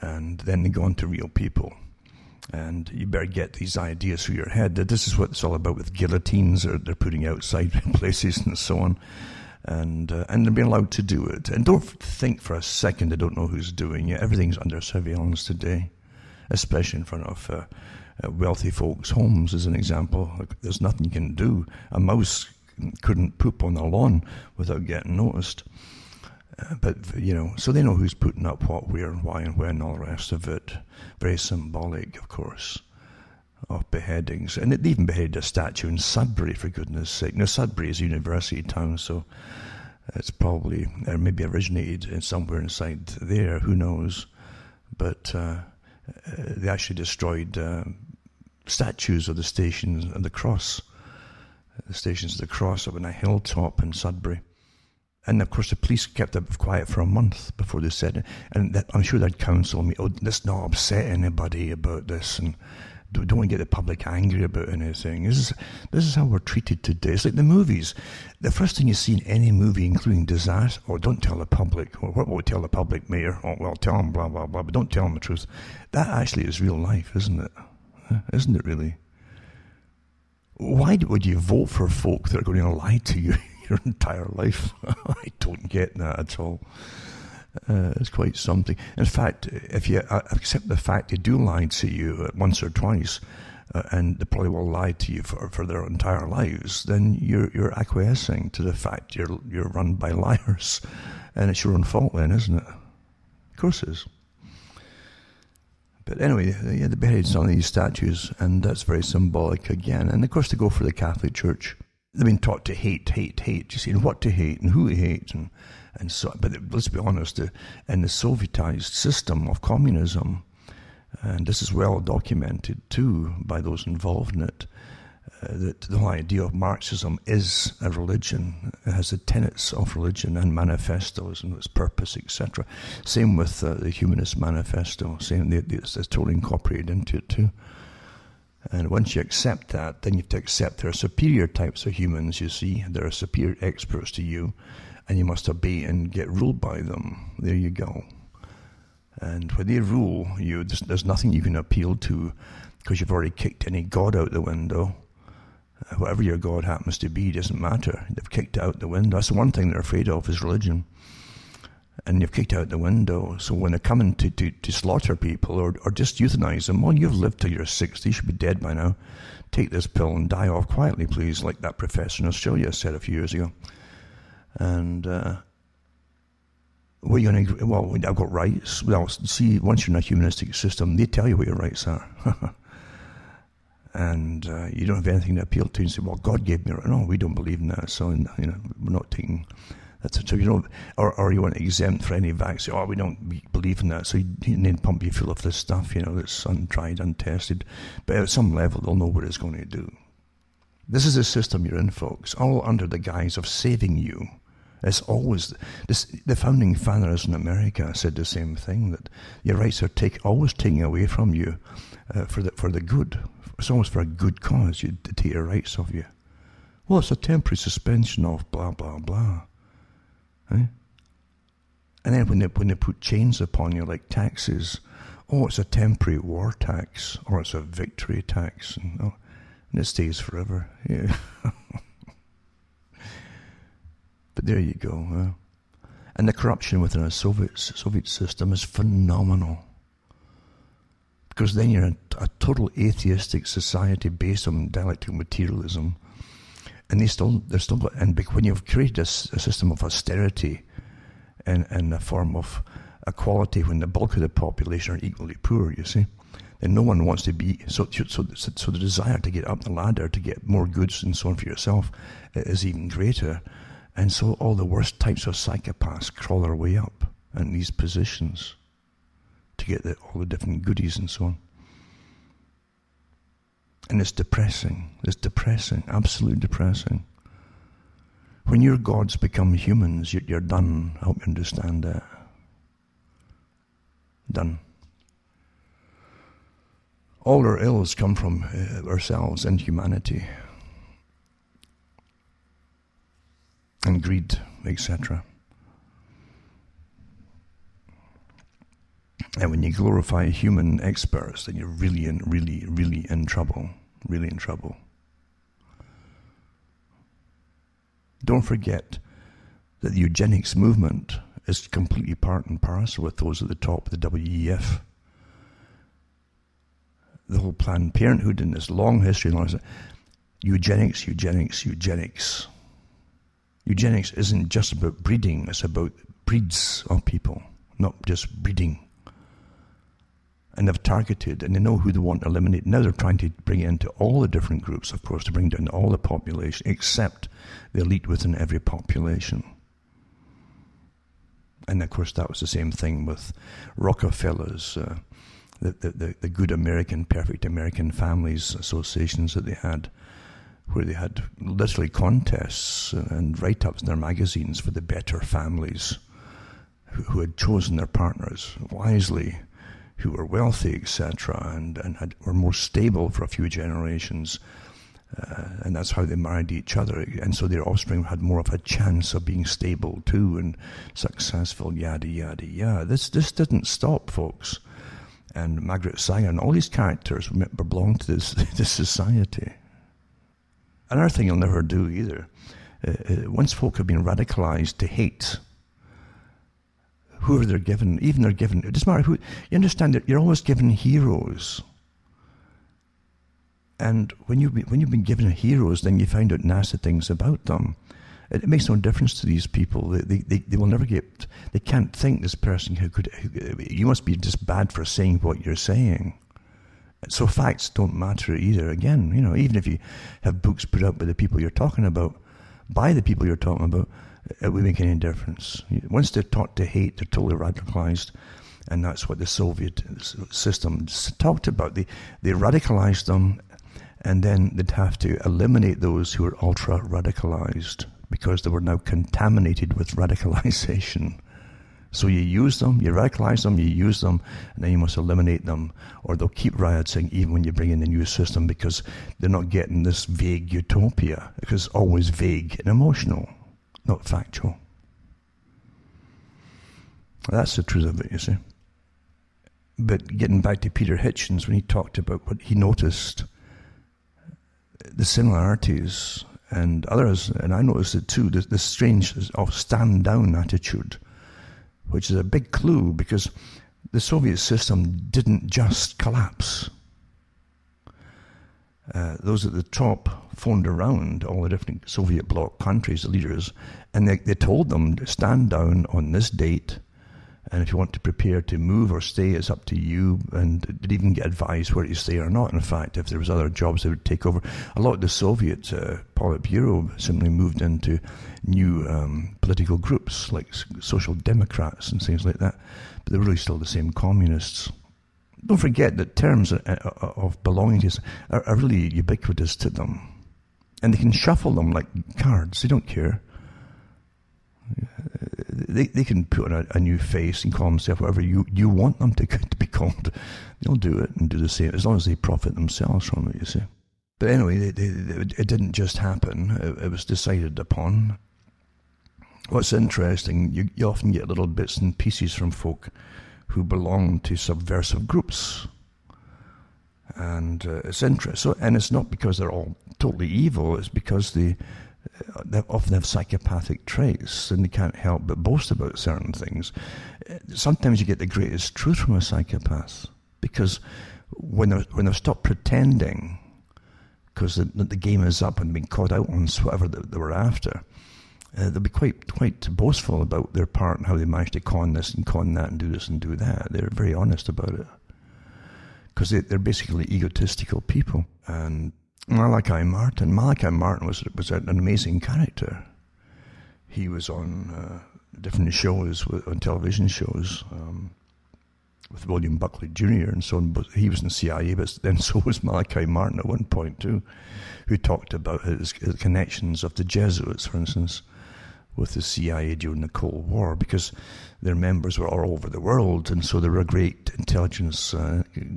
and then they go on to real people. And you better get these ideas through your head that this is what it's all about with guillotines they're putting outside places and so on. And they're being allowed to do it. And don't think for a second they don't know who's doing it. Everything's under surveillance today, especially in front of wealthy folks' homes, as an example. There's nothing you can do. A mouse couldn't poop on the lawn without getting noticed. So they know who's putting up what, where, why, and when, all the rest of it. Very symbolic, of course, of beheadings. And they even beheaded a statue in Sudbury, for goodness sake. Now, Sudbury is a university town, so it's probably, or maybe originated somewhere inside there, who knows. But they actually destroyed statues of the Stations of the Cross. The Stations of the Cross up on a hilltop in Sudbury. And of course the police kept it quiet for a month before they said it. And I'm sure they'd counsel me, let's not upset anybody about this, and don't want to get the public angry about anything. This is how we're treated today. It's like the movies. The first thing you see in any movie, including disaster, don't tell the public. Or what will we tell the public, Mayor? Tell them blah, blah, blah, but don't tell them the truth. That actually is real life, isn't it? Isn't it really? Why would you vote for folk that are going to lie to you your entire life? I don't get that at all. It's quite something. In fact, if you accept the fact they do lie to you once or twice, and they probably will lie to you for their entire lives, then you're acquiescing to the fact you're run by liars, and it's your own fault then, isn't it? Of course it is. But anyway, they beheaded some of these statues, and that's very symbolic again. And of course, they go for the Catholic Church. They've been taught to hate, you see, and what to hate, and who to hate, and so. But let's be honest, in the Sovietized system of communism, and this is well documented too by those involved in it, that the whole idea of Marxism is a religion. It has the tenets of religion and manifestos and its purpose, etc. Same with the Humanist Manifesto. It's totally incorporated into it too. And once you accept that, then you have to accept there are superior types of humans, you see. There are superior experts to you, and you must obey and get ruled by them. There you go. And when they rule you, there's nothing you can appeal to, because you've already kicked any God out the window. Whatever your God happens to be, doesn't matter. They've kicked it out the window. That's the one thing they're afraid of, is religion. And you've kicked out the window. So when they're coming to slaughter people or just euthanize them, well, you've lived till you're 60, you should be dead by now. Take this pill and die off quietly, please, like that professor in Australia said a few years ago. And what are you going to? Well, I've got rights. Well, see, once you're in a humanistic system, they tell you what your rights are. And you don't have anything to appeal to and say, well, God gave me right. No, we don't believe in that, so we're not taking that. So or you want to exempt for any vaccine. Oh, we don't believe in that, so you then pump you full of this stuff, that's untried, untested. But at some level, they'll know what it's going to do. This is the system you're in, folks, all under the guise of saving you. It's always this. The founding fathers in America said the same thing, that your rights are always taken away from you for the good. It's always for a good cause. You take your rights off you. Well, it's a temporary suspension of blah blah blah. Eh? And then when they put chains upon you like taxes, it's a temporary war tax, or it's a victory tax, and it stays forever. Yeah. But there you go. And the corruption within a Soviet system is phenomenal. Because then you're a total atheistic society based on dialectical materialism. And they're still got, and when you've created a system of austerity and a form of equality when the bulk of the population are equally poor, you see. And no one wants to be, so the desire to get up the ladder, to get more goods and so on for yourself is even greater. And so all the worst types of psychopaths crawl their way up in these positions to get all the different goodies and so on. And it's depressing, absolutely depressing. When your gods become humans, you're done. I hope you understand that. Done. All our ills come from ourselves and humanity. And greed, etc. And when you glorify human experts, then you're really in trouble. Really in trouble. Don't forget that the eugenics movement is completely part and parcel with those at the top of the WEF. The whole Planned Parenthood in this long history, eugenics. Eugenics isn't just about breeding, it's about breeds of people, not just breeding. And they've targeted, and they know who they want to eliminate. Now they're trying to bring it into all the different groups, of course, to bring down all the population, except the elite within every population. And of course that was the same thing with Rockefellers, the good American, perfect American families associations that they had, where they had literally contests and write-ups in their magazines for the better families who had chosen their partners wisely, who were wealthy, etc., and were more stable for a few generations. And that's how they married each other. And so their offspring had more of a chance of being stable too and successful, yada, yada, yada. This didn't stop, folks. And Margaret Sanger and all these characters belong to this society. Another thing you'll never do either, once folk have been radicalized to hate, whoever they're given, it doesn't matter who, you understand that you're always given heroes. And when you've been given heroes, then you find out nasty things about them. It makes no difference to these people. They will never get, they can't think this person you must be just bad for saying what you're saying. So facts don't matter either. Again, even if you have books put out by the people you're talking about, it would make any difference. Once they're taught to hate, they're totally radicalized. And that's what the Soviet system talked about. They radicalized them, and then they'd have to eliminate those who were ultra-radicalized because they were now contaminated with radicalization. So you use them, you radicalize them, you use them, and then you must eliminate them, or they'll keep rioting even when you bring in the new system because they're not getting this vague utopia, because it's always vague and emotional, not factual. That's the truth of it, you see. But getting back to Peter Hitchens, when he talked about what he noticed, the similarities, and others, and I noticed it too, this strange stand-down attitude, which is a big clue because the Soviet system didn't just collapse. Those at the top phoned around all the different Soviet bloc countries, the leaders, and they told them to stand down on this date, and if you want to prepare to move or stay, it's up to you, and didn't even get advice where to stay or not. In fact, if there was other jobs, they would take over. A lot of the Soviet Politburo simply moved into new political groups, like Social Democrats and things like that, but they're really still the same communists. Don't forget that terms of belonging to are really ubiquitous to them, and they can shuffle them like cards. They don't care. They can put on a new face and call themselves whatever you want them to be called. They'll do it and do the same, as long as they profit themselves from it, you see. But anyway, it didn't just happen. It was decided upon. What's interesting, you often get little bits and pieces from folk who belong to subversive groups. And it's interesting. And it's not because they're all totally evil, it's because they often have psychopathic traits and they can't help but boast about certain things. Sometimes you get the greatest truth from a psychopath because when they've stopped pretending, because the game is up and being caught out on whatever they were after, they'll be quite boastful about their part and how they managed to con this and con that and do this and do that. They're very honest about it. Because they're basically egotistical people. And Malachi Martin was an amazing character. He was on different shows, on television shows, with William Buckley Jr. and so on. But he was in the CIA, but then so was Malachi Martin at one point too, who talked about his connections of the Jesuits, for instance, with the CIA during the Cold War, because their members were all over the world, and so they were a great intelligence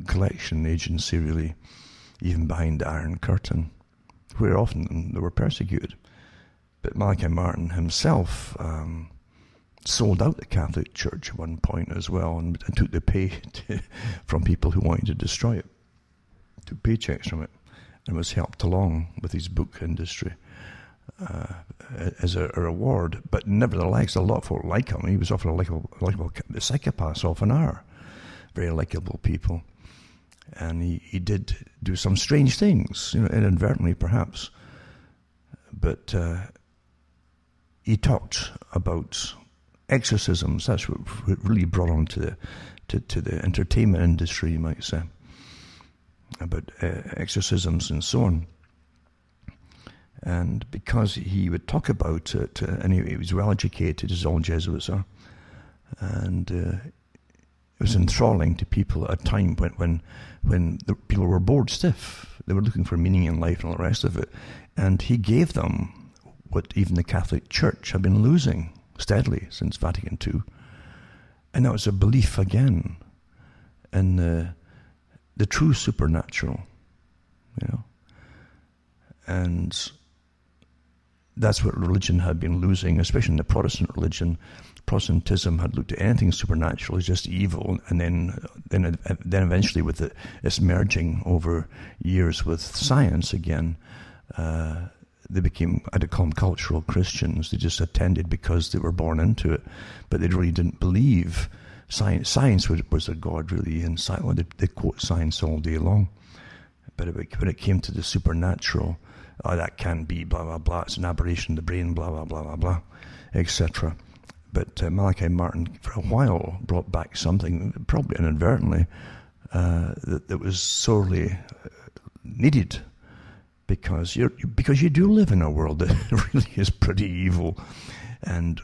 collection agency, really, even behind the Iron Curtain, where often they were persecuted. But Malachi Martin himself sold out the Catholic Church at one point as well, and took the pay from people who wanted to destroy it, took paychecks from it, and was helped along with his book industry as a reward. But nevertheless, a lot of folk like him. He was often a likable the psychopaths often are very likable people, and he did do some strange things, inadvertently perhaps, but he talked about exorcisms. That's what really brought on to the entertainment industry, you might say, about exorcisms and so on. And because he would talk about it, and he was well educated, as all Jesuits are, and it was enthralling to people at a time when the people were bored stiff. They were looking for meaning in life and all the rest of it. And he gave them what even the Catholic Church had been losing steadily since Vatican II. And that was a belief again in the true supernatural, And that's what religion had been losing, especially in the Protestant religion. Protestantism had looked at anything supernatural as just evil, and then eventually with its merging over years with science again, they became, I'd call them cultural Christians. They just attended because they were born into it, but they really didn't believe science. Science was their God, really, and they quote science all day long. But when it came to the supernatural, that can't be, blah, blah, blah, it's an aberration of the brain, blah, blah, blah, blah, blah, etc. But Malachi Martin, for a while, brought back something, probably inadvertently, that was sorely needed, because you do live in a world that really is pretty evil. And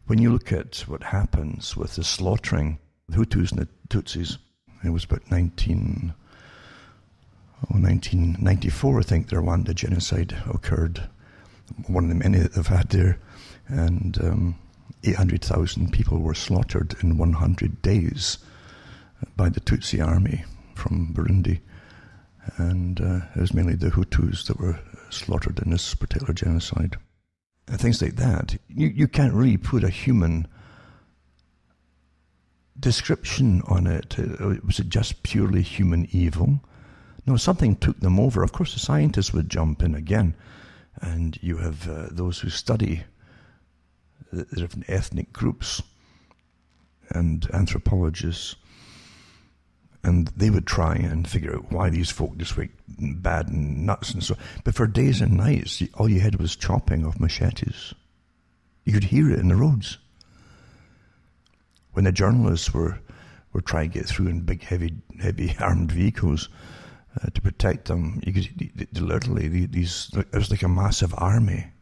when you look at what happens with the slaughtering, the Hutus and the Tutsis, it was about 1994, I think, the Rwanda genocide occurred, one of the many that they've had there, and 800,000 people were slaughtered in 100 days by the Tutsi army from Burundi, and it was mainly the Hutus that were slaughtered in this particular genocide. And things like that, you can't really put a human description on it. Was it just purely human evil? No, something took them over. Of course, the scientists would jump in again, and you have those who study the different ethnic groups and anthropologists, and they would try and figure out why these folk just went bad and nuts and so. But for days and nights, all you had was chopping of machetes. You could hear it in the roads. When the journalists were trying to get through in big, heavy armed vehicles to protect them, you could literally it was like a massive army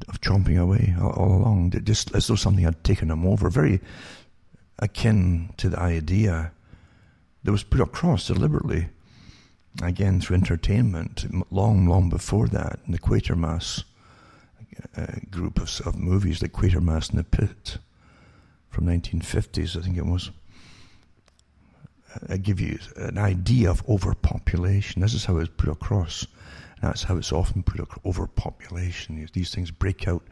of chomping away all along, just as though something had taken them over. Very akin to the idea that was put across deliberately, again through entertainment, long before that, in the Quatermass group of movies, like Quatermass in the Pit from 1950s, I think it was. I give you an idea of overpopulation. This is how it's put across. That's how it's often put across, overpopulation. These things break out,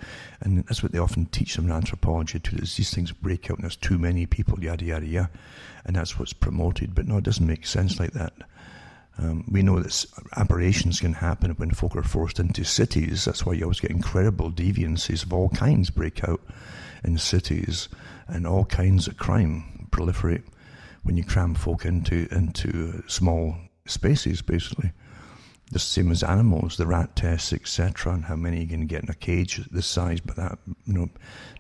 and that's what they often teach them in anthropology too. These things break out, and there's too many people, yada yada yada, and that's what's promoted. But no, it doesn't make sense like that. We know that aberrations can happen when folk are forced into cities. That's why you always get incredible deviancies of all kinds break out in cities, and all kinds of crime proliferate when you cram folk into small spaces, basically. The same as animals, the rat tests, etc., and how many you can get in a cage this size, but that,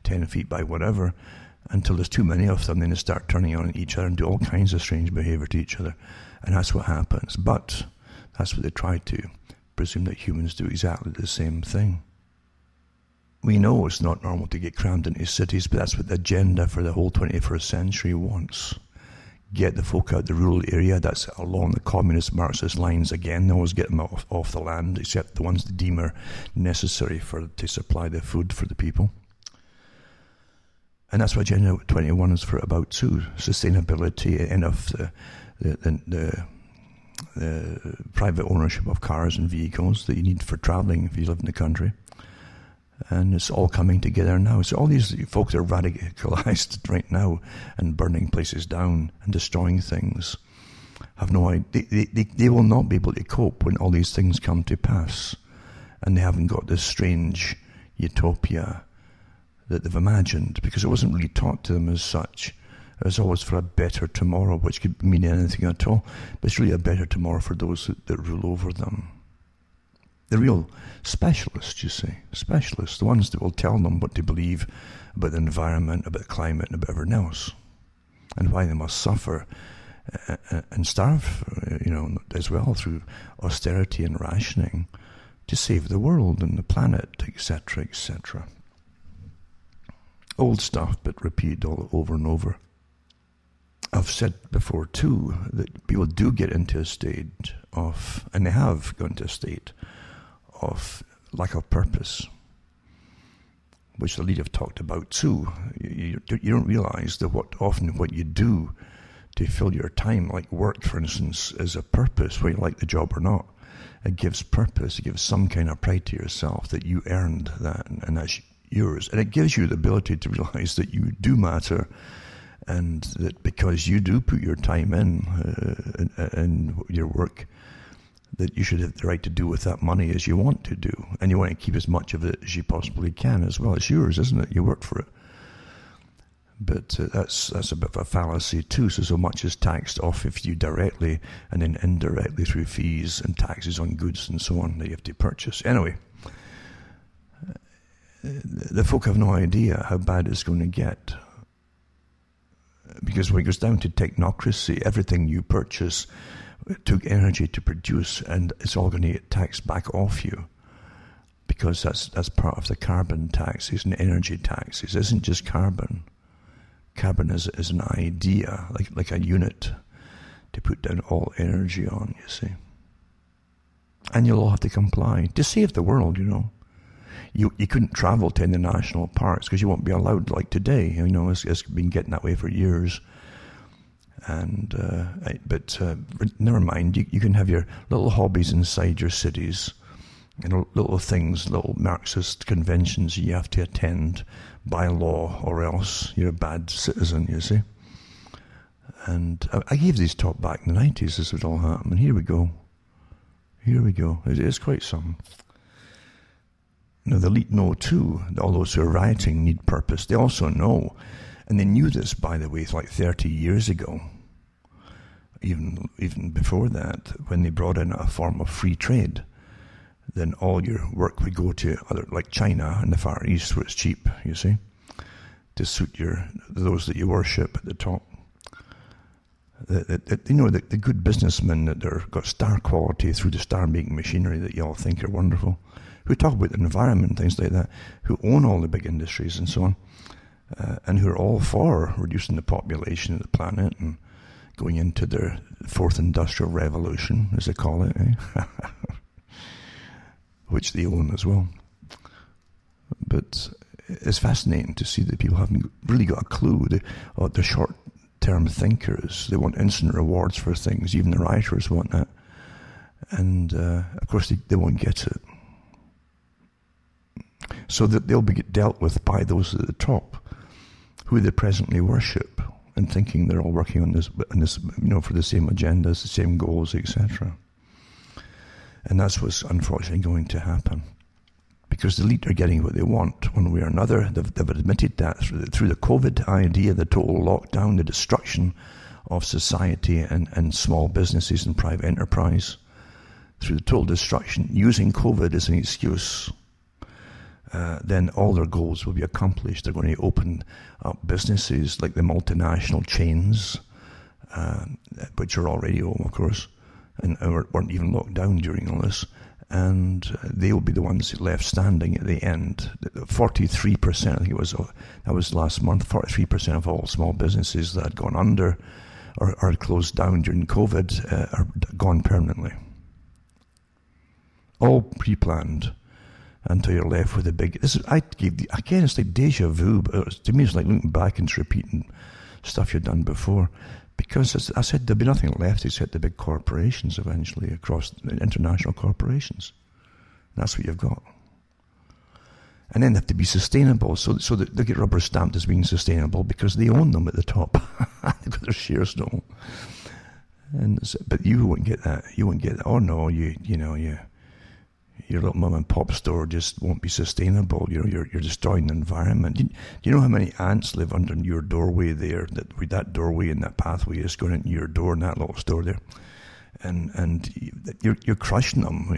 10 feet by whatever, until there's too many of them, then they start turning on each other and do all kinds of strange behavior to each other. And that's what happens. But that's what they try to presume, that humans do exactly the same thing. We know it's not normal to get crammed into cities, but that's what the agenda for the whole 21st century wants. Get the folk out the rural area. That's along the communist Marxist lines again. They always get them off the land, except the ones they deem are necessary to supply the food for the people. And that's what Agenda 21 is about too. Sustainability, end of the private ownership of cars and vehicles that you need for traveling if you live in the country. And it's all coming together now. So all these folks are radicalized right now and burning places down and destroying things. Have no idea. They will not be able to cope when all these things come to pass. And they haven't got this strange utopia that they've imagined, because it wasn't really taught to them as such. It was always for a better tomorrow, which could mean anything at all. But it's really a better tomorrow for those that rule over them. The real specialists, you see, specialists, the ones that will tell them what to believe about the environment, about climate, and about everything else, and why they must suffer and starve, as well, through austerity and rationing to save the world and the planet, etc., etc. Old stuff, but repeated all over and over. I've said before, too, that people do get into a state of, and they have gone to a state of lack of purpose, which the lead have talked about too. You don't realize that what you do to fill your time, like work, for instance, is a purpose, whether you like the job or not. It gives purpose. It gives some kind of pride to yourself that you earned that, and that's yours. And it gives you the ability to realize that you do matter, and that because you do put your time in your work, that you should have the right to do with that money as you want to do. And you want to keep as much of it as you possibly can as well. It's yours, isn't it? You worked for it. But that's a bit of a fallacy too. So much is taxed off of you directly, and then indirectly through fees and taxes on goods and so on that you have to purchase. Anyway, the folk have no idea how bad it's going to get. Because when it goes down to technocracy, everything you purchase, it took energy to produce, and it's all going to get taxed back off you, because that's part of the carbon taxes and energy taxes. It isn't just carbon. Carbon is an idea, like a unit to put down all energy on, you see. And you'll all have to comply to save the world, You couldn't travel to any national parks because you won't be allowed like today. It's been getting that way for years. And but never mind. You can have your little hobbies inside your cities, little things, little Marxist conventions you have to attend by law, or else you're a bad citizen. You see. And I gave these talk back in the 90s. This would all happen, and here we go. It is quite something. The elite know too that all those who are rioting need purpose. They also know, and they knew this, by the way, like 30 years ago, even before that, when they brought in a form of free trade. Then all your work would go to like China and the Far East, where it's cheap, you see, to suit those that you worship at the top. The good businessmen that are got star quality through the star-making machinery that you all think are wonderful, who talk about the environment and things like that, who own all the big industries and so on, and who are all for reducing the population of the planet and going into their fourth industrial revolution, as they call it, which they own as well. But it's fascinating to see that people haven't really got a clue. They're short-term thinkers. They want instant rewards for things. Even the rioters want that. And, of course, they won't get it. So that they'll be dealt with by those at the top, who they presently worship, and thinking they're all working on this, for the same agendas, the same goals, etc. And that's what's unfortunately going to happen, because the elite are getting what they want one way or another. They've admitted that through the COVID idea, the total lockdown, the destruction of society and small businesses and private enterprise, through the total destruction, using COVID as an excuse, then all their goals will be accomplished. They're going to open up businesses like the multinational chains, which are already home, of course, and weren't even locked down during all this. And they will be the ones left standing at the end. 43%, I think that was last month, 43% of all small businesses that had gone under or are closed down during COVID are gone permanently. All pre-planned until you're left with a big... Again, it's like deja vu, but to me it's like looking back and repeating stuff you've done before. Because, as I said, there'll be nothing left except the big corporations eventually, across international corporations. That's what you've got. And then they have to be sustainable, so that they get rubber stamped as being sustainable because they own them at the top. They've got their shares and all. But you won't get that. You won't get that. Oh no, your little mum and pop store just won't be sustainable. You're destroying the environment. Do you know how many ants live under your doorway there? That doorway and that pathway is going into your door in that little store there, and you're crushing them.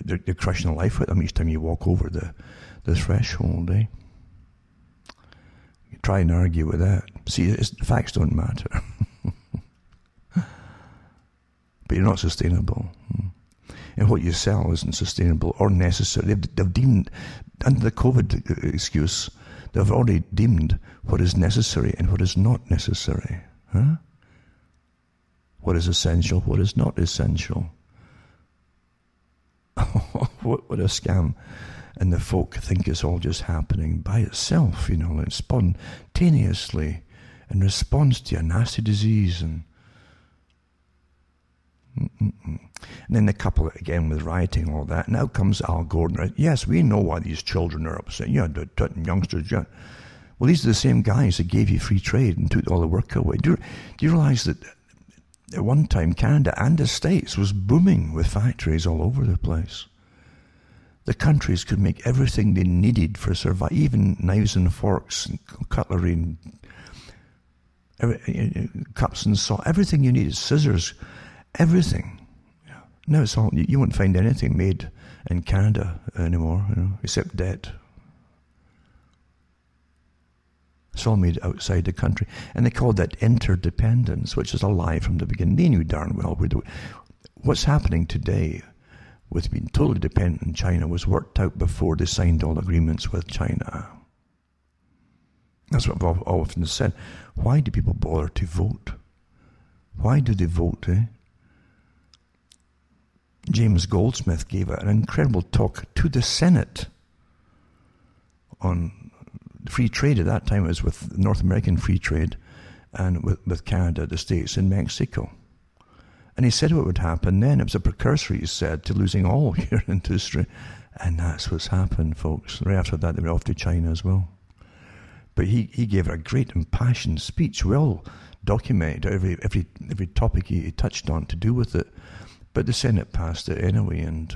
You're crushing life with them each time you walk over the threshold. You try and argue with that. See, facts don't matter, but you're not sustainable. And what you sell isn't sustainable or necessary. They've deemed, under the COVID excuse, they've already deemed what is necessary and what is not necessary. Huh? What is essential, what is not essential. What a scam. And the folk think it's all just happening by itself, like spontaneously in response to a nasty disease and And then the couple again with rioting and all that. Now comes Al Gore. Yes, we know why these children are upset. The youngsters. Yeah. Well, these are the same guys that gave you free trade and took all the work away. Do you realize that at one time Canada and the States was booming with factories all over the place? The countries could make everything they needed for survival, even knives and forks and cutlery and cups and salt, everything you needed, scissors, everything. Now it's all, you won't find anything made in Canada anymore, except debt. It's all made outside the country. And they called that interdependence, which is a lie from the beginning. They knew darn well what's happening today with being totally dependent on China was worked out before they signed all agreements with China. That's what I've often said. Why do people bother to vote? Why do they vote, James Goldsmith gave an incredible talk to the Senate on free trade. At that time it was with North American free trade and with Canada, the States, and Mexico. And he said what would happen then. It was a precursor, he said, to losing all your industry. And that's what's happened, folks. Right after that, they went off to China as well. But he gave a great impassioned speech, well documented, every topic he touched on to do with it. But the Senate passed it anyway, and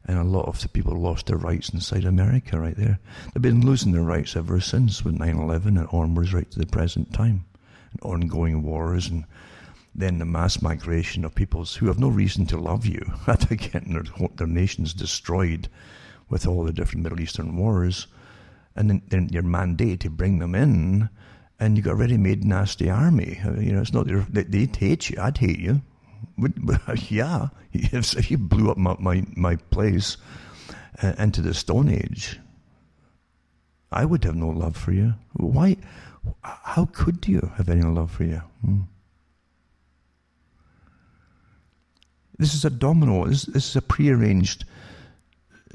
a lot of the people lost their rights inside America right there. They've been losing their rights ever since with 9/11 and onwards right to the present time. And ongoing wars, and then the mass migration of peoples who have no reason to love you after getting their nations destroyed with all the different Middle Eastern wars. And then you're mandated to bring them in, and you got a ready-made nasty army. It's not they'd hate you. I'd hate you. Yeah, if you blew up my place into the Stone Age, I would have no love for you. Why? How could you have any love for you? This is a domino. This is a prearranged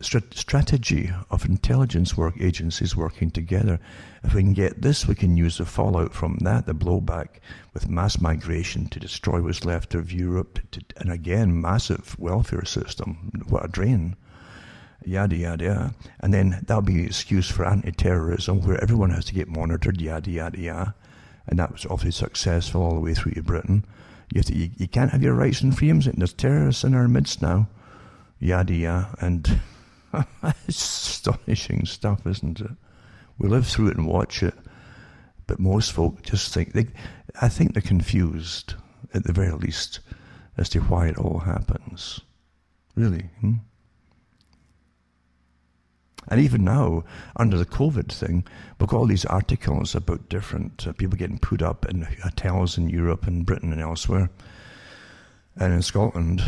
strategy of intelligence agencies working together. If we can get this, we can use the fallout from that, the blowback, with mass migration to destroy what's left of Europe, and again, massive welfare system. What a drain. Yada, yada, yada. And then that'll be the excuse for anti-terrorism, where everyone has to get monitored, yada, yada, yada. And that was obviously successful all the way through to Britain. You can't have your rights and freedoms, and there's terrorists in our midst now. Yada, yada. And it's astonishing stuff, isn't it? We live through it and watch it, but most folk just think, I think they're confused, at the very least, as to why it all happens. Really. And even now, under the COVID thing, we've got all these articles about different people getting put up in hotels in Europe and Britain and elsewhere, and in Scotland.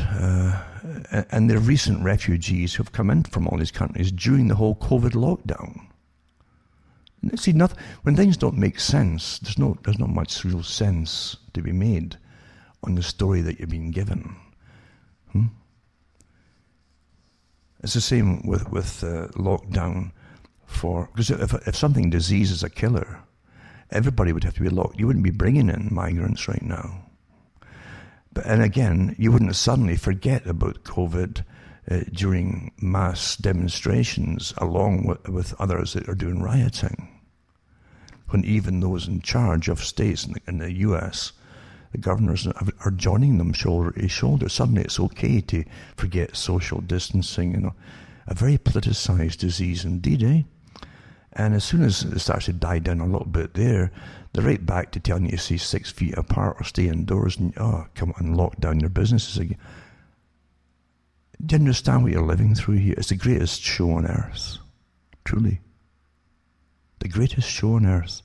And they're recent refugees who have come in from all these countries during the whole COVID lockdown. See, when things don't make sense, there's not much real sense to be made on the story that you've been given. It's the same with lockdown because if something disease is a killer, everybody would have to be locked. You wouldn't be bringing in migrants right now. And again, you wouldn't suddenly forget about COVID during mass demonstrations along with others that are doing rioting. When even those in charge of states in the US, the governors are joining them shoulder to shoulder. Suddenly it's okay to forget social distancing. A very politicized disease indeed, eh? And as soon as it starts to die down a little bit there, they're right back to telling you to stay 6 feet apart or stay indoors and, come on, lock down your businesses again. Do you understand what you're living through here? It's the greatest show on earth. Truly. The greatest show on earth.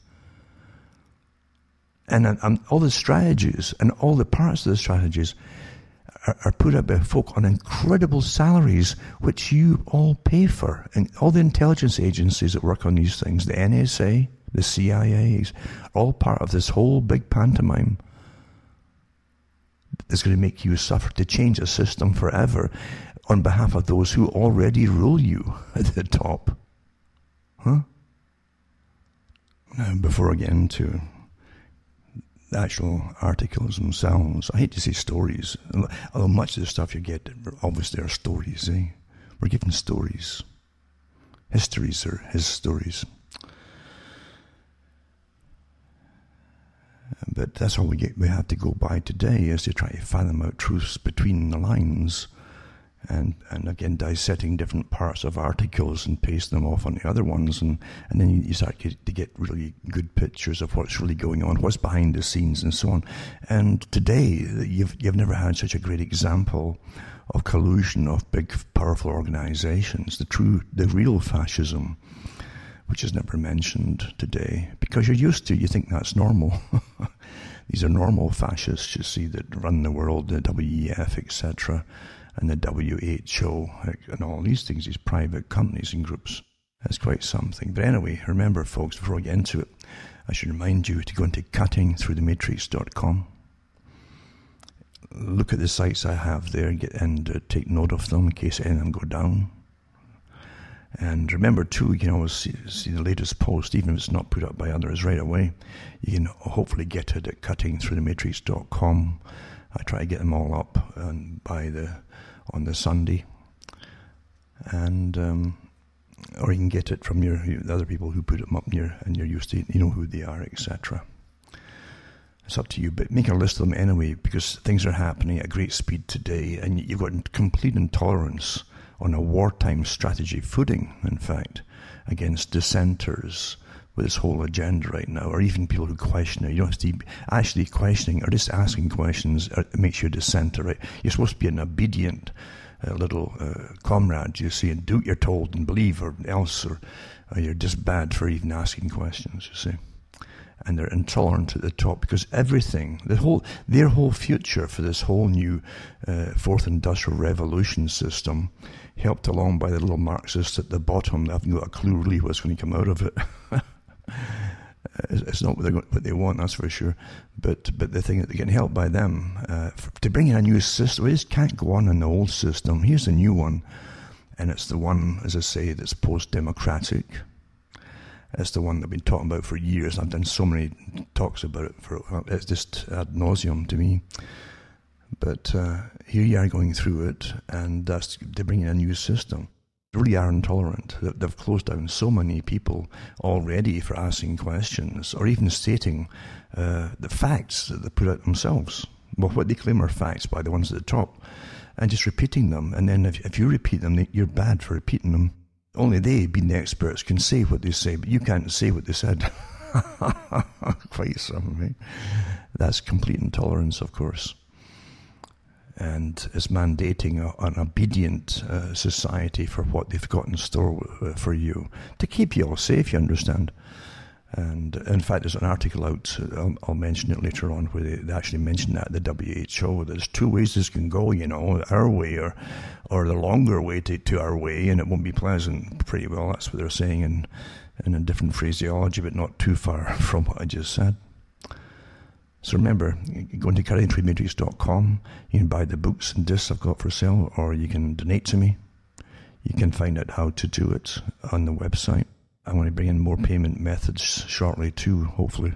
And all the strategies and all the parts of the strategies are put up by folk on incredible salaries, which you all pay for. And all the intelligence agencies that work on these things, the NSA, the CIA, are all part of this whole big pantomime that's going to make you suffer, to change the system forever on behalf of those who already rule you at the top. Now, before I get into the actual articles themselves, I hate to say stories, although much of the stuff you get obviously are stories, eh? We're given stories. Histories are his stories. But that's all we have to go by today, is to try to fathom out truths between the lines, and again dissecting different parts of articles and paste them off on the other ones, and then you start to get really good pictures of what's really going on, what's behind the scenes and so on. And today you've never had such a great example of collusion of big powerful organizations, the real fascism, which is never mentioned today because you think that's normal. These are normal fascists, you see, that run the world, the WEF, etc., and the WHO, and all these things, these private companies and groups. That's quite something. But anyway, remember, folks, before I get into it, I should remind you to go into cuttingthroughthematrix.com. Look at the sites I have there and take note of them in case any of them go down. And remember, too, you can always see the latest post, even if it's not put up by others right away. You can hopefully get it at cuttingthroughthematrix.com. I try to get them all up on the Sunday, and or you can get it from the other people who put them up and you're used to, you know who they are, etc. It's up to you, but make a list of them anyway, because things are happening at great speed today, and you've got complete intolerance on a wartime strategy footing, in fact, against dissenters with this whole agenda right now, or even people who question it. You don't have to be actually questioning or just asking questions. It makes you a dissenter, right? You're supposed to be an obedient little comrade, you see, and do what you're told and believe, or else, or you're just bad for even asking questions, you see. And they're intolerant at the top because everything, their whole future for this whole new fourth industrial revolution system, helped along by the little Marxists at the bottom, they haven't got a clue really what's going to come out of it. It's not what they want, that's for sure. But the thing that they're getting helped by them to bring in a new system. We just can't go on in the old system. Here's a new one, and it's the one, as I say, that's post-democratic. It's the one that I've been talking about for years. I've done so many talks about it. It's just ad nauseum to me. But here you are going through it, and they're bringing a new system. They really are intolerant. They've closed down so many people already for asking questions, or even stating the facts that they put out themselves. Well, what they claim are facts by the ones at the top, and just repeating them. And then if you repeat them, you're bad for repeating them. Only they, being the experts, can say what they say, but you can't say what they said. Quite something, right? That's complete intolerance, of course. and is mandating an obedient society for what they've got in store for you, to keep you all safe, you understand. And in fact, there's an article out, I'll mention it later on, where they actually mention that, the WHO, there's two ways this can go, our way or the longer way to our way, and it won't be pleasant. Pretty well, that's what they're saying in a different phraseology, but not too far from what I just said. So remember, go into CurryandTradeMatrix.com, you can buy the books and discs I've got for sale, or you can donate to me. You can find out how to do it on the website. I'm going to bring in more payment methods shortly too, hopefully.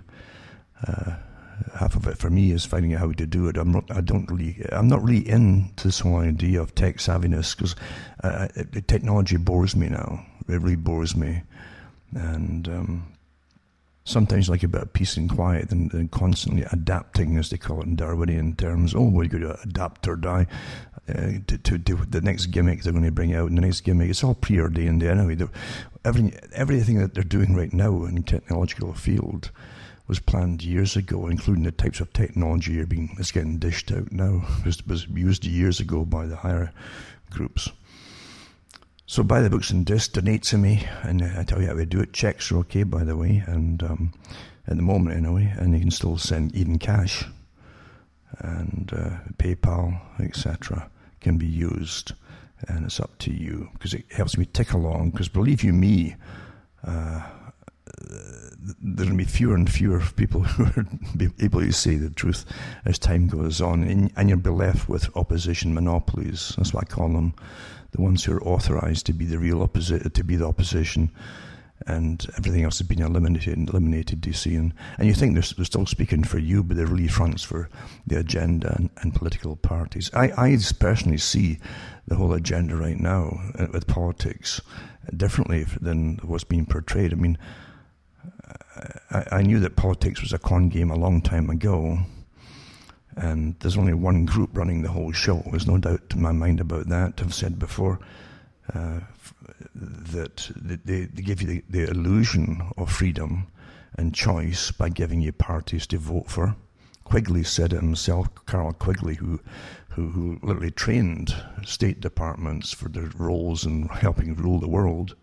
Half of it for me is finding out how to do it. I'm not really into this whole idea of tech savviness, because the technology bores me now. It really bores me. And sometimes like a bit of peace and quiet than constantly adapting, as they call it in Darwinian terms. Oh, we're going to adapt or die to the next gimmick they're going to bring out. And the next gimmick, it's all preordained anyway. Everything that they're doing right now in the technological field was planned years ago, including the types of technology that's getting dished out now. It was used years ago by the higher groups. So buy the books and discs, donate to me, and I tell you how to do it. Checks are okay, by the way, and at the moment anyway, and you can still send even cash, and PayPal, etc. can be used, and it's up to you, because it helps me tick along, because believe you me, there's going to be fewer and fewer people who are able to say the truth as time goes on, and you'll be left with opposition monopolies. That's what I call them, the ones who are authorized to be the real to be the opposition, and everything else has been eliminated, you see. And you think they're still speaking for you, but they're really fronts for the agenda and political parties. I personally see the whole agenda right now with politics differently than what's being portrayed. I mean, I knew that politics was a con game a long time ago, and there's only one group running the whole show. There's no doubt in my mind about that. I've said before that they give you the illusion of freedom and choice by giving you parties to vote for. Quigley said it himself, Carl Quigley, who literally trained state departments for their roles in helping rule the world.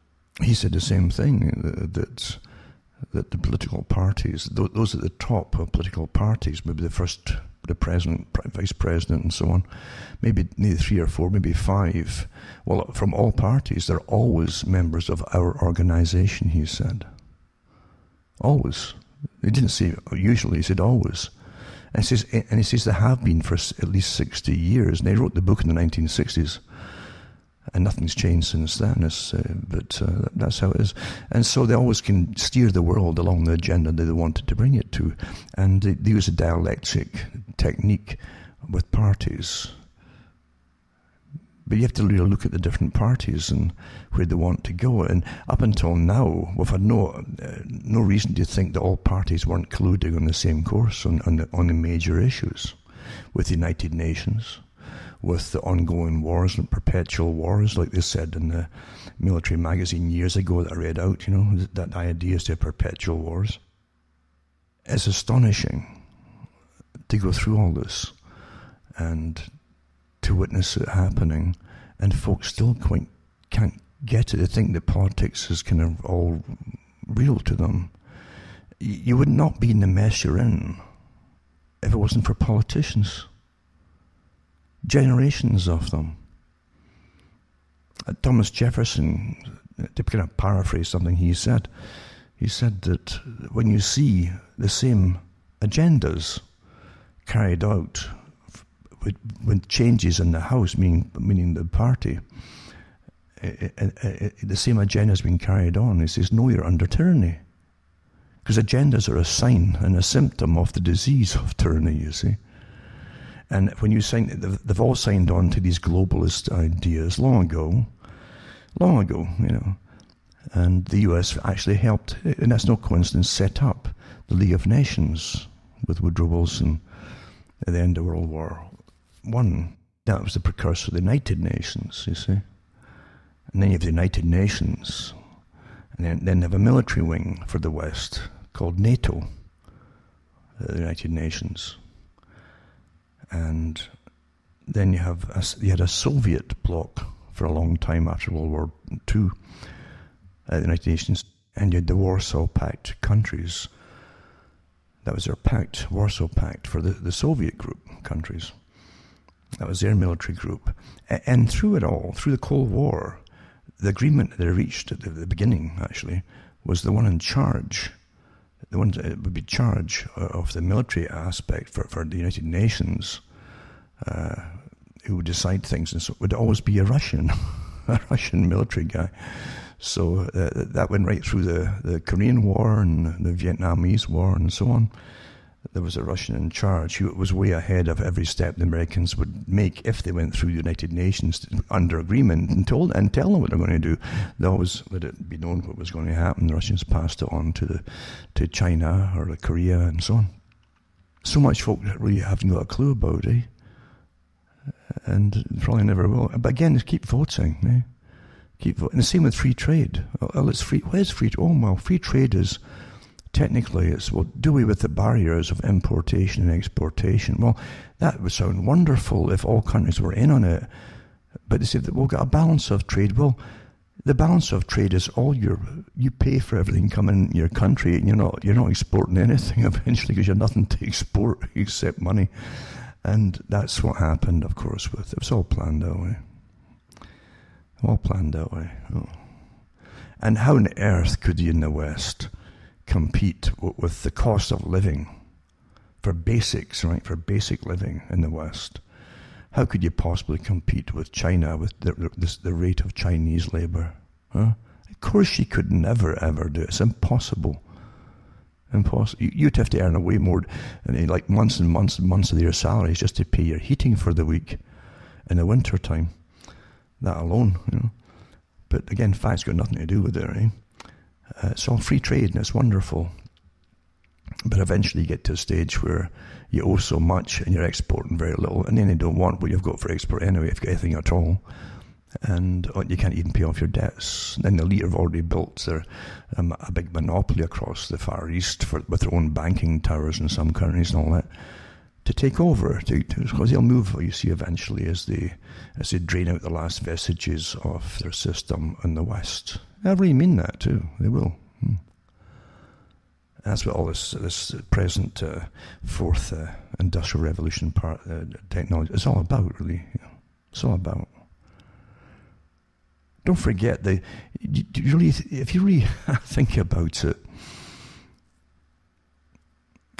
He said the same thing, that the political parties, those at the top of political parties, maybe the president, vice president, and so on, maybe 3 or 4, maybe 5, well, from all parties, they're always members of our organization, he said. Always. He didn't say usually, he said always. And he says they have been for at least 60 years. And they wrote the book in the 1960s. And nothing's changed since then, but that's how it is. And so they always can steer the world along the agenda that they wanted to bring it to. And they use a dialectic technique with parties. But you have to really look at the different parties and where they want to go. And up until now, we've had no reason to think that all parties weren't colluding on the same course on the major issues with the United Nations, with the ongoing wars and perpetual wars, like they said in the military magazine years ago that I read out, that idea is to perpetual wars. It's astonishing to go through all this and to witness it happening, and folks still can't get it. They think that politics is kind of all real to them. You would not be in the mess you're in if it wasn't for politicians. Generations of them. Thomas Jefferson, to kind of paraphrase something he said that when you see the same agendas carried out with changes in the House, meaning the party, the same agenda has been carried on, he says, no, you're under tyranny. Because agendas are a sign and a symptom of the disease of tyranny, you see. And when you sign, they've all signed on to these globalist ideas long ago, And the US actually helped, and that's no coincidence, set up the League of Nations with Woodrow Wilson at the end of World War I. That was the precursor of the United Nations, you see. And then you have the United Nations, and then they have a military wing for the West called NATO, the United Nations. And then you had a Soviet bloc for a long time after World War II at the United Nations, and you had the Warsaw Pact countries. That was their pact, Warsaw Pact, for the Soviet group countries. That was their military group. And through it all, through the Cold War, the agreement they reached at the beginning, actually, was the one in charge, the one that would be charge of the military aspect for the United Nations, who would decide things, and so it would always be a Russian, a Russian military guy. So that went right through the Korean War and the Vietnamese War and so on. There was a Russian in charge who was way ahead of every step the Americans would make if they went through the United Nations under agreement and tell them what they're going to do. They always let it be known what was going to happen. The Russians passed it on to China or Korea and so on. So much folk really haven't got a clue about it, and probably never will. But again, just keep voting. Eh? Keep voting. And the same with free trade. Well, it's free. What is free trade? Oh, well, free trade is... Technically, it's what do away with the barriers of importation and exportation. Well, that would sound wonderful if all countries were in on it. But they say that we'll get a balance of trade. Well, the balance of trade is all you pay for everything coming in your country, and you're not exporting anything eventually because you have nothing to export except money. And that's what happened, of course. It was all planned that way. All planned that way. Oh. And how on earth could you in the West compete with the cost of living for basics, right? For basic living in the West. How could you possibly compete with China with the rate of Chinese labor? Huh? Of course you could never ever do it. It's impossible. Impossible. You'd have to earn a way more, like months and months and months of your salaries just to pay your heating for the week in the winter time. That alone, But again, fact's got nothing to do with it, right? It's all free trade and it's wonderful. But eventually you get to a stage where you owe so much and you're exporting very little, and then they don't want what you've got for export anyway, if you've got anything at all. And you can't even pay off your debts. Then the elite have already built a big monopoly across the Far East with their own banking towers in some countries and all that, to take over, because they'll move, you see, eventually as they drain out the last vestiges of their system in the West. I really mean that too. They will. That's what all this present fourth industrial revolution technology is all about, really. It's all about. Don't forget, if you really think about it,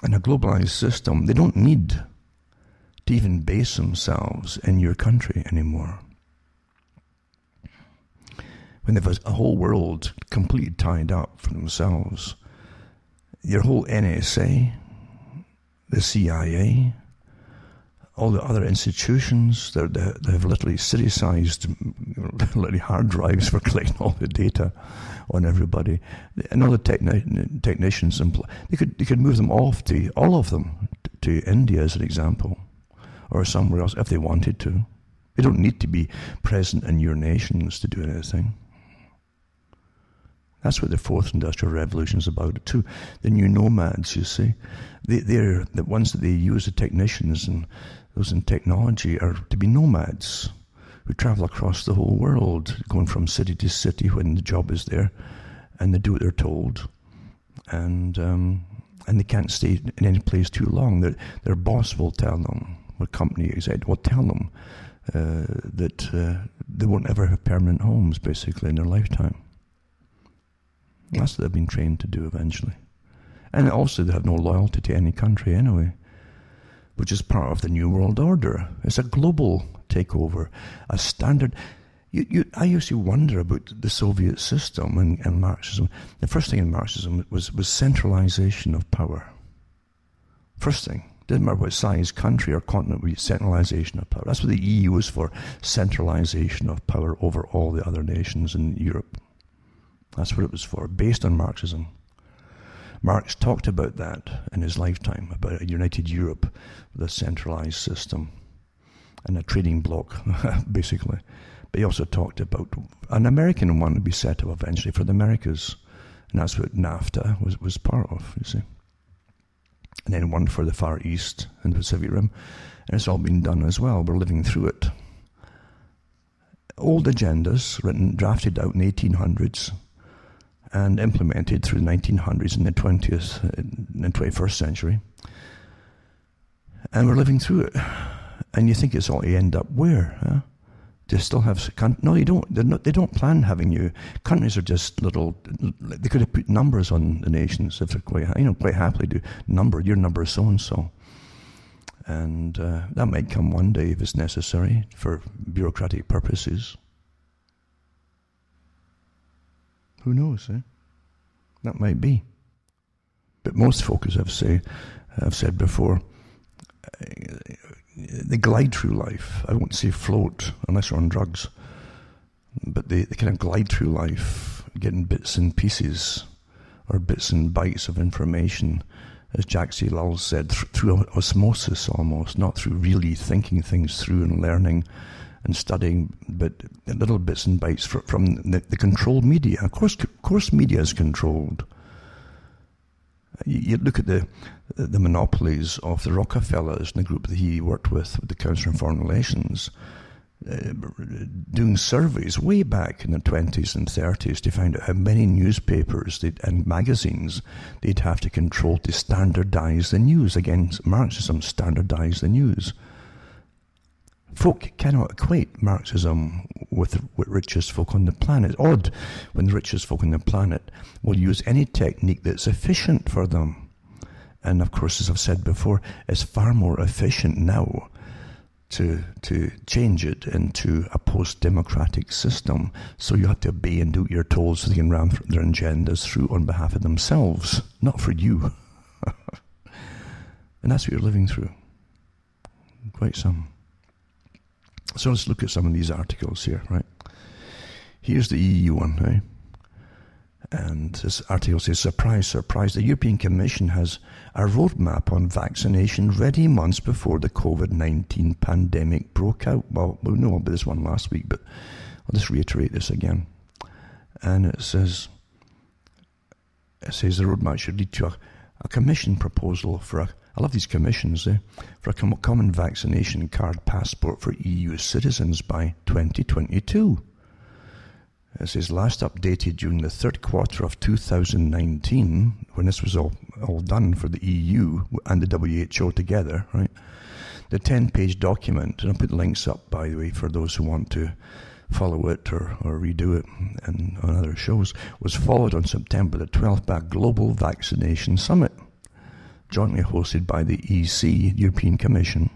in a globalized system, they don't need to even base themselves in your country anymore. When they've a whole world completely tied up for themselves, your whole NSA, the CIA, all the other institutions, they have literally city-sized literally hard drives for collecting all the data on everybody. And all the technicians, they could move them off all of them to India as an example, or somewhere else if they wanted to. They don't need to be present in your nations to do anything. That's what the fourth industrial revolution is about too. The new nomads, you see, they're the ones that they use, the technicians and those in technology, are to be nomads who travel across the whole world, going from city to city when the job is there, and they do what they're told, and they can't stay in any place too long. Their boss will tell them, or company exec will tell them that they won't ever have permanent homes, basically, in their lifetime. That's what they've been trained to do eventually. And also they have no loyalty to any country anyway, which is part of the New World Order. It's a global takeover, a standard. I used to wonder about the Soviet system and Marxism. The first thing in Marxism was centralization of power. First thing. Didn't matter what size country or continent, we centralization of power. That's what the EU was for, centralization of power over all the other nations in Europe. That's what it was for, based on Marxism. Marx talked about that in his lifetime, about a united Europe with a centralized system and a trading bloc, basically. But he also talked about an American one to be set up eventually for the Americas. And that's what NAFTA was part of, you see. And then one for the Far East and the Pacific Rim. And it's all been done as well. We're living through it. Old agendas written, drafted out in the 1800s and implemented through the 1900s and the 21st century. And we're living through it. And you think it's all to end up where? Huh? They still have... No, they don't. They don't plan having you. Countries are just little... They could have put numbers on the nations if they're quite happily do. Your number is so-and-so. And that might come one day if it's necessary for bureaucratic purposes. Who knows, eh? That might be. But most folk, as I've said before, they glide through life. I won't say float unless you're on drugs, but they kind of glide through life, getting bits and pieces or bits and bites of information, as Jack C. Lull said, through osmosis almost, not through really thinking things through and learning and studying, but little bits and bites from the controlled media. Of course media is controlled. You look at the monopolies of the Rockefellers and the group that he worked with the Council on Foreign Relations, doing surveys way back in the 20s and 30s to find out how many newspapers and magazines they'd have to control to standardize the news. Again, Marxism standardized the news. Folk cannot equate Marxism with the richest folk on the planet. It's odd when the richest folk on the planet will use any technique that's efficient for them. And of course, as I've said before, it's far more efficient now to change it into a post-democratic system. So you have to obey and do what you're told so they can ram their agendas through on behalf of themselves, not for you. And that's what you're living through. Quite some. So let's look at some of these articles here, right? Here's the EU one, right? And this article says, surprise, surprise, the European Commission has a roadmap on vaccination ready months before the COVID-19 pandemic broke out. Well, we know about this one last week, but I'll just reiterate this again. And it says the roadmap should lead to a commission proposal for I love these commissions, for a common vaccination card passport for EU citizens by 2022. It says last updated during the third quarter of 2019, when this was all done for the EU and the WHO together, right? The 10-page document, and I'll put links up, by the way, for those who want to follow it or redo it and on other shows, was followed on September the 12th by a Global Vaccination Summit, jointly hosted by the EC, European Commission,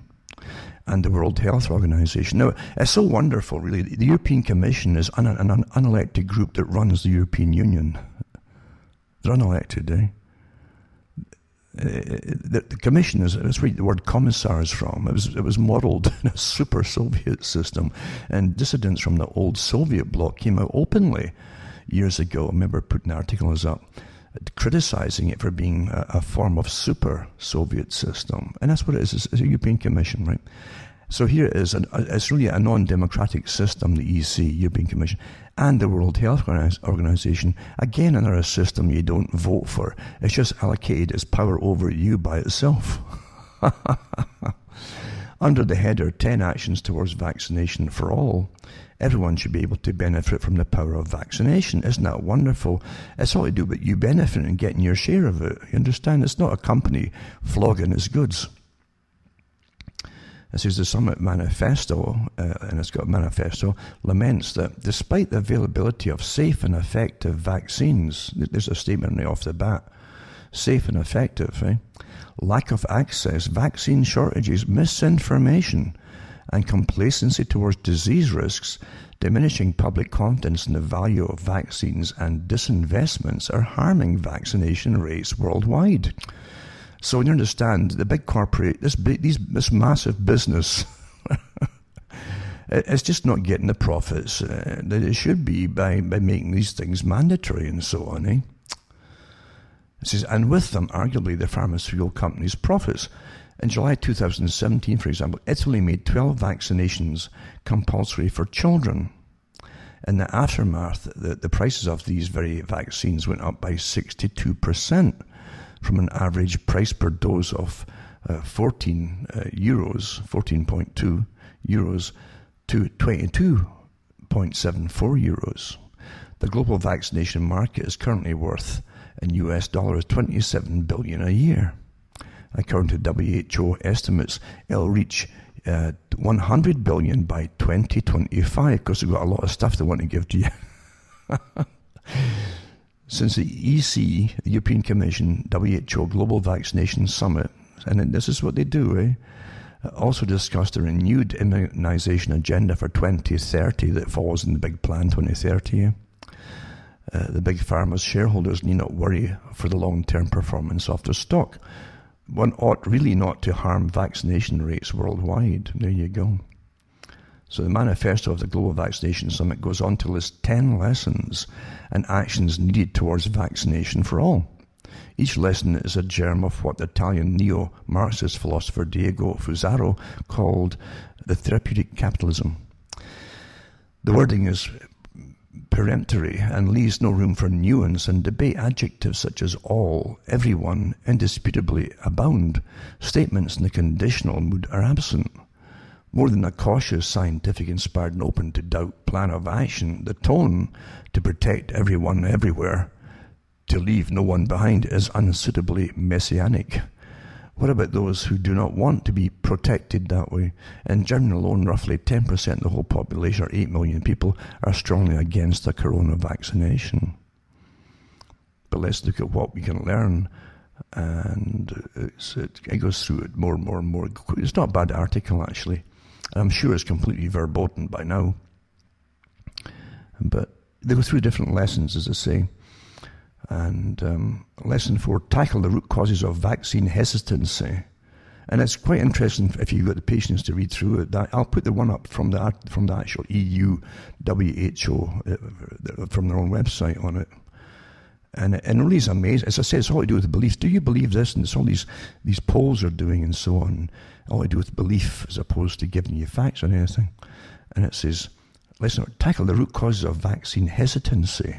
and the World Health Organization. Now, it's so wonderful, really. The European Commission is an unelected group that runs the European Union. They're unelected, eh? The Commission that's where the word commissar is from. It was modelled in a super Soviet system, and dissidents from the old Soviet bloc came out openly years ago. I remember putting articles up criticizing it for being a form of super Soviet system. And that's what it is. It's a European Commission, right? So here it is. It's really a non-democratic system, the EC, European Commission, and the World Health Organization. Again, another system you don't vote for. It's just allocated its power over you by itself. Under the header, 10 actions towards vaccination for all, everyone should be able to benefit from the power of vaccination. Isn't that wonderful? It's all to do with you benefiting and getting your share of it. You understand? It's not a company flogging its goods. It says the Summit Manifesto, and it's got a manifesto, laments that despite the availability of safe and effective vaccines, there's a statement right off the bat, safe and effective, eh? Lack of access, vaccine shortages, misinformation, and complacency towards disease risks, diminishing public confidence in the value of vaccines and disinvestments are harming vaccination rates worldwide. So you understand, the big corporate, this massive business, it's just not getting the profits that it should be by making these things mandatory and so on, eh? It says, and with them, arguably, the pharmaceutical companies' profits. In July 2017, for example, Italy made 12 vaccinations compulsory for children. In the aftermath, the prices of these very vaccines went up by 62%, from an average price per dose of 14.2 euros to 22.74 euros. The global vaccination market is currently worth in US dollars 27 billion a year. According to WHO estimates, it'll reach 100 billion by 2025, because they've got a lot of stuff they want to give to you. Since the EC, the European Commission, WHO Global Vaccination Summit, and this is what they do, also discussed a renewed immunization agenda for 2030 that falls in the big plan 2030. The big pharma's shareholders need not worry for the long-term performance of their stock. One ought really not to harm vaccination rates worldwide. There you go. So the manifesto of the Global Vaccination Summit goes on to list 10 lessons and actions needed towards vaccination for all. Each lesson is a germ of what the Italian neo-Marxist philosopher Diego Fusaro called the therapeutic capitalism. The wording is peremptory and leaves no room for nuance and debate. Adjectives such as all, everyone, indisputably abound. Statements in the conditional mood are absent. More than a cautious, scientific, inspired and open to doubt plan of action, the tone to protect everyone everywhere, to leave no one behind, is unsuitably messianic. What about those who do not want to be protected that way? In Germany alone, roughly 10% of the whole population, or 8 million people, are strongly against the corona vaccination. But let's look at what we can learn. And it goes through it more and more and more. It's not a bad article, actually. I'm sure it's completely verboten by now. But they go through different lessons, as I say. And lesson 4, tackle the root causes of vaccine hesitancy. And it's quite interesting if you've got the patience to read through it. I'll put the one up from the actual EU WHO from their own website on it. And it really is amazing. As I say, it's all to do with belief. Do you believe this? And it's all these polls are doing and so on. All to do with belief as opposed to giving you facts on anything. And it says, listen, tackle the root causes of vaccine hesitancy.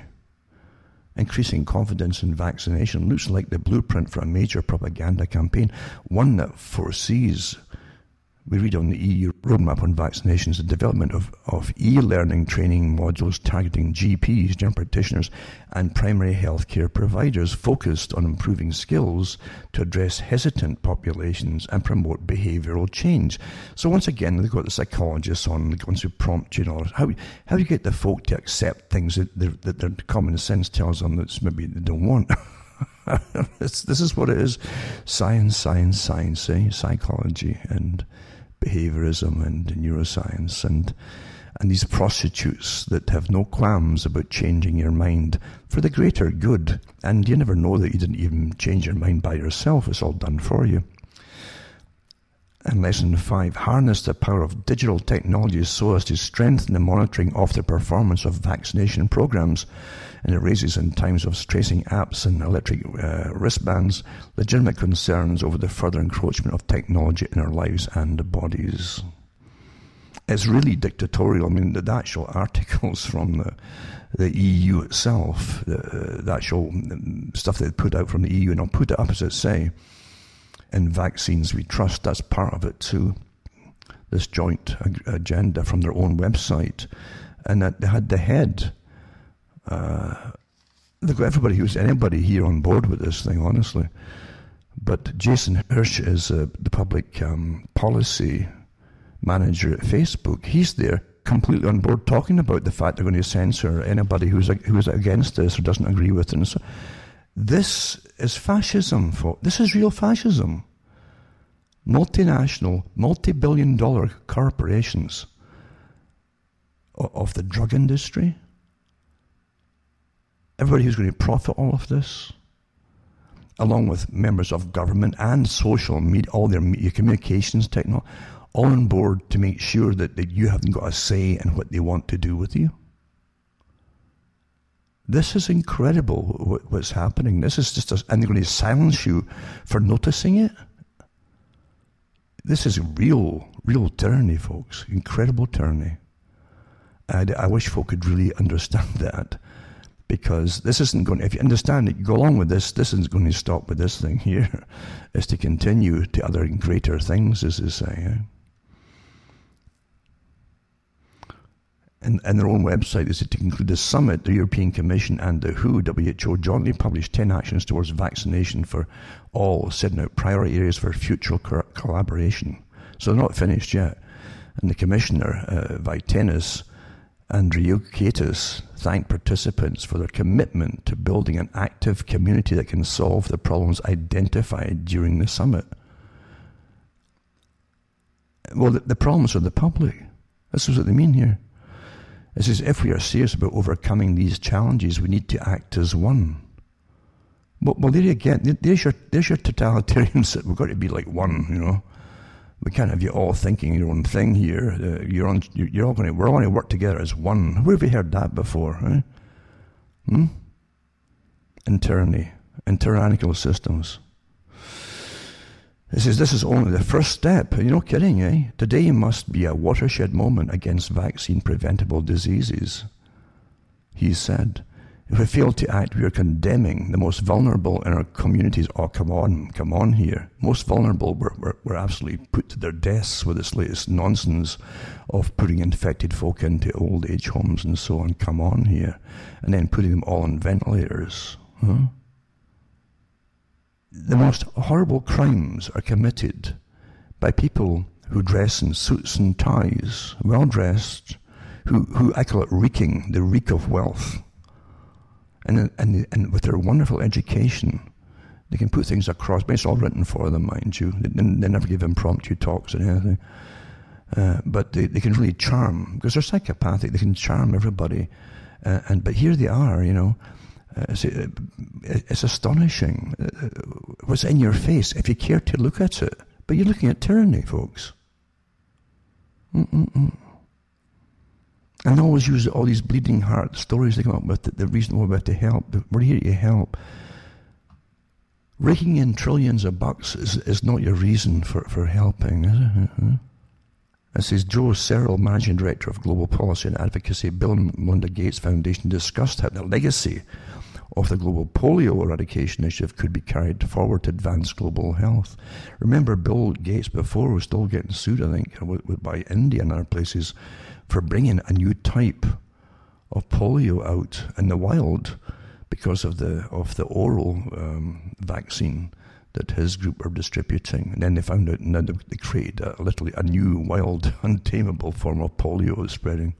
Increasing confidence in vaccination looks like the blueprint for a major propaganda campaign, one that foresees, we read on the EU roadmap on vaccinations, the development of e-learning training modules targeting GPs, general practitioners, and primary healthcare providers, focused on improving skills to address hesitant populations and promote behavioural change. So once again, they've got the psychologists on, the ones who prompt you, how do you get the folk to accept things that their common sense tells them that maybe they don't want? This is what it is. Science, psychology and behaviorism and neuroscience and these prostitutes that have no qualms about changing your mind for the greater good. And you never know that you didn't even change your mind by yourself. It's all done for you. And lesson 5, harness the power of digital technology so as to strengthen the monitoring of the performance of vaccination programs. And it raises, in times of tracing apps and electric wristbands, legitimate concerns over the further encroachment of technology in our lives and bodies. It's really dictatorial. I mean, the actual articles from the EU itself, the actual stuff they put out from the EU, and I'll put it up as it say, in Vaccines We Trust, that's part of it too, this joint agenda from their own website. And that they had the head, they've got anybody here on board with this thing, honestly. But Jason Hirsch is the public policy manager at Facebook. He's there completely on board talking about the fact they're going to censor anybody who's against this or doesn't agree with it. And so, this is fascism, folks. This is real fascism. Multinational, multi-billion-dollar corporations of the drug industry. Everybody who's going to profit all of this, along with members of government and social media, all their media communications technology, all on board to make sure that you haven't got a say in what they want to do with you. This is incredible what's happening. This is just, and they're going to silence you for noticing it. This is real tyranny, folks. Incredible tyranny. I wish folk could really understand that. because this isn't going to, if you understand it, you go along with this isn't going to stop with this thing here. It's to continue to other greater things, as they say. And their own website is to conclude the summit, the European Commission and the WHO jointly published 10 actions towards vaccination for all, setting out priority areas for future collaboration. So they're not finished yet. And the Commissioner, Vitenis Andriukaitis, thanked participants for their commitment to building an active community that can solve the problems identified during the summit. Well, the problems are the public. This is what they mean here. It says, if we are serious about overcoming these challenges, we need to act as one. Well, there you get, there's your totalitarian sit. We've got to be like one, you know. We can't have you all thinking your own thing here. We're all going to work together as one. Where have you heard that before? In tyranny, in tyrannical systems. It says this is only the first step. You're not kidding, eh? Today must be a watershed moment against vaccine-preventable diseases. He said, if we fail to act, we are condemning the most vulnerable in our communities. Oh, come on here. Most vulnerable were absolutely put to their deaths with this latest nonsense of putting infected folk into old age homes and so on. Come on here. And then putting them all on ventilators. Huh? The most horrible crimes are committed by people who dress in suits and ties, well-dressed, who I call it reeking, the reek of wealth. And with their wonderful education, they can put things across. But it's all written for them, mind you. They never give impromptu talks or anything. But they can really charm, because they're psychopathic. They can charm everybody. But here they are, you know. It's astonishing what's in your face if you care to look at it. But you're looking at tyranny, folks. And always use all these bleeding heart stories they come up with, the reason we're about to help. We're here to help. Raking in trillions of bucks is not your reason for helping, is it? It says Joe Searle, Managing Director of Global Policy and Advocacy, Bill and Melinda Gates Foundation, discussed how the legacy of the global polio eradication initiative could be carried forward to advance global health. Remember, Bill Gates before was still getting sued, I think, by India and other places for bringing a new type of polio out in the wild because of the oral vaccine that his group were distributing. And then they found out, and then they created literally a new, wild, untamable form of polio was spreading.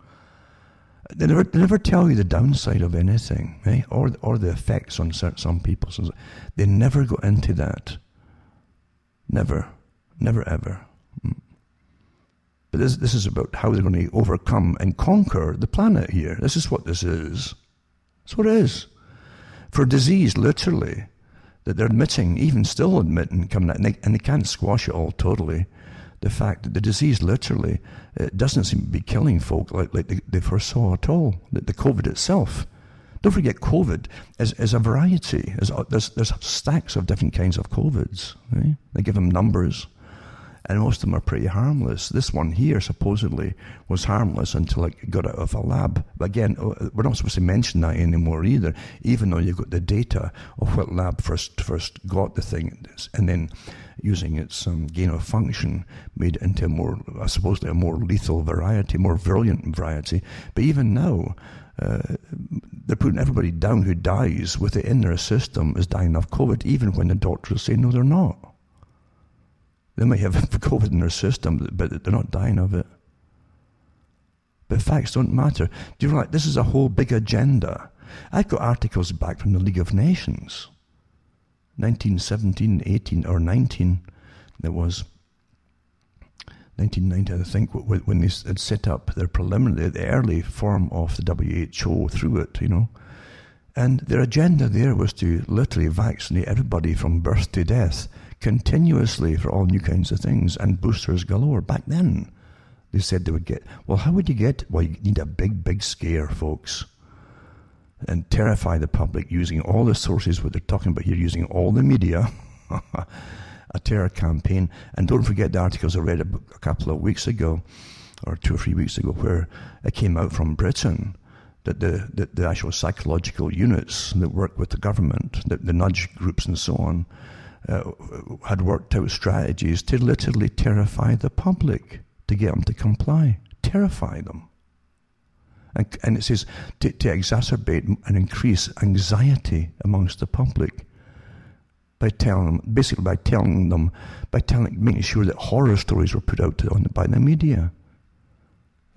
They never tell you the downside of anything, eh? or the effects on some people. They never go into that. Never ever. But this is about how they're going to overcome and conquer the planet here. This is what this is. That's what it is. For disease, literally, that they're admitting, even still admitting, coming out, and they can't squash it all totally. The fact that the disease literally doesn't seem to be killing folk like they foresaw at all. The COVID itself. Don't forget, COVID is a variety. There's stacks of different kinds of COVIDs. Right? They give them numbers, and most of them are pretty harmless. This one here supposedly was harmless until it got out of a lab. But again, we're not supposed to mention that anymore either, even though you've got the data of what lab first got the thing, and then using its gain of function made it into supposedly a more lethal variety, more virulent variety. But even now, they're putting everybody down who dies with it in their system as dying of COVID, even when the doctors say no, they're not. They might have COVID in their system, but they're not dying of it. But facts don't matter. Do you realize this is a whole big agenda? I've got articles back from the League of Nations, 1917, 18, or 19, it was 1990, I think, when they had set up their preliminary, the early form of the WHO through it, you know. And their agenda there was to literally vaccinate everybody from birth to death, continuously for all new kinds of things, and boosters galore. Back then, they said they would get, well, how would you get, well, you need a big scare, folks, and terrify the public using all the sources, what they're talking about here, using all the media, a terror campaign. And don't forget the articles I read a couple of weeks ago, or 2 or 3 weeks ago, where it came out from Britain that the actual psychological units that work with the government, the nudge groups and so on, had worked out strategies to literally terrify the public, to get them to comply, terrify them. And it says to exacerbate and increase anxiety amongst the public by making sure that horror stories were put out by the media.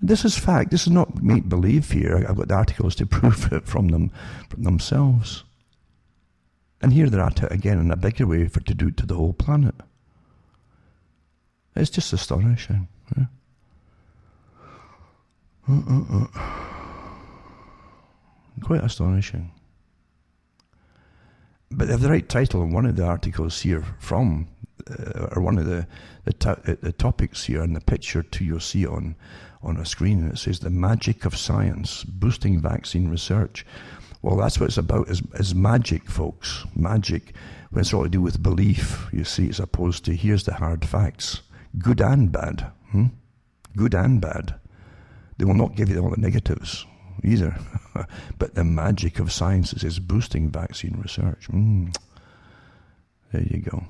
This is fact. This is not make-believe here. I've got the articles to prove it from themselves. And here they're at it again in a bigger way to do it to the whole planet. It's just astonishing. Yeah? Quite astonishing. But they have the right title on one of the articles here or one of the topics here, and the picture too, you'll see on a screen, and it says the magic of science, boosting vaccine research. Well, that's what it's about, is magic, folks. Magic, when it's all to do with belief, you see, as opposed to here's the hard facts. Good and bad. Good and bad. They will not give you all the negatives either. But the magic of science is boosting vaccine research. There you go.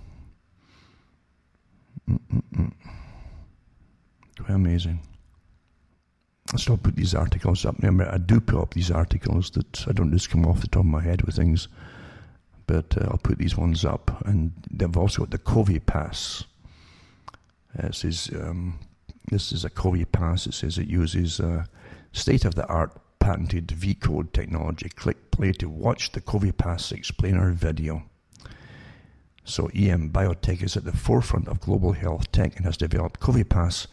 Quite amazing. So I'll put these articles up. I do put up these articles that I don't just come off the top of my head with things, but I'll put these ones up. And they've also got the COVID pass. It says, this is a COVID pass. It says it uses state-of-the-art patented V-code technology. Click play to watch the COVID pass explainer video. So EM Biotech is at the forefront of global health tech and has developed COVID pass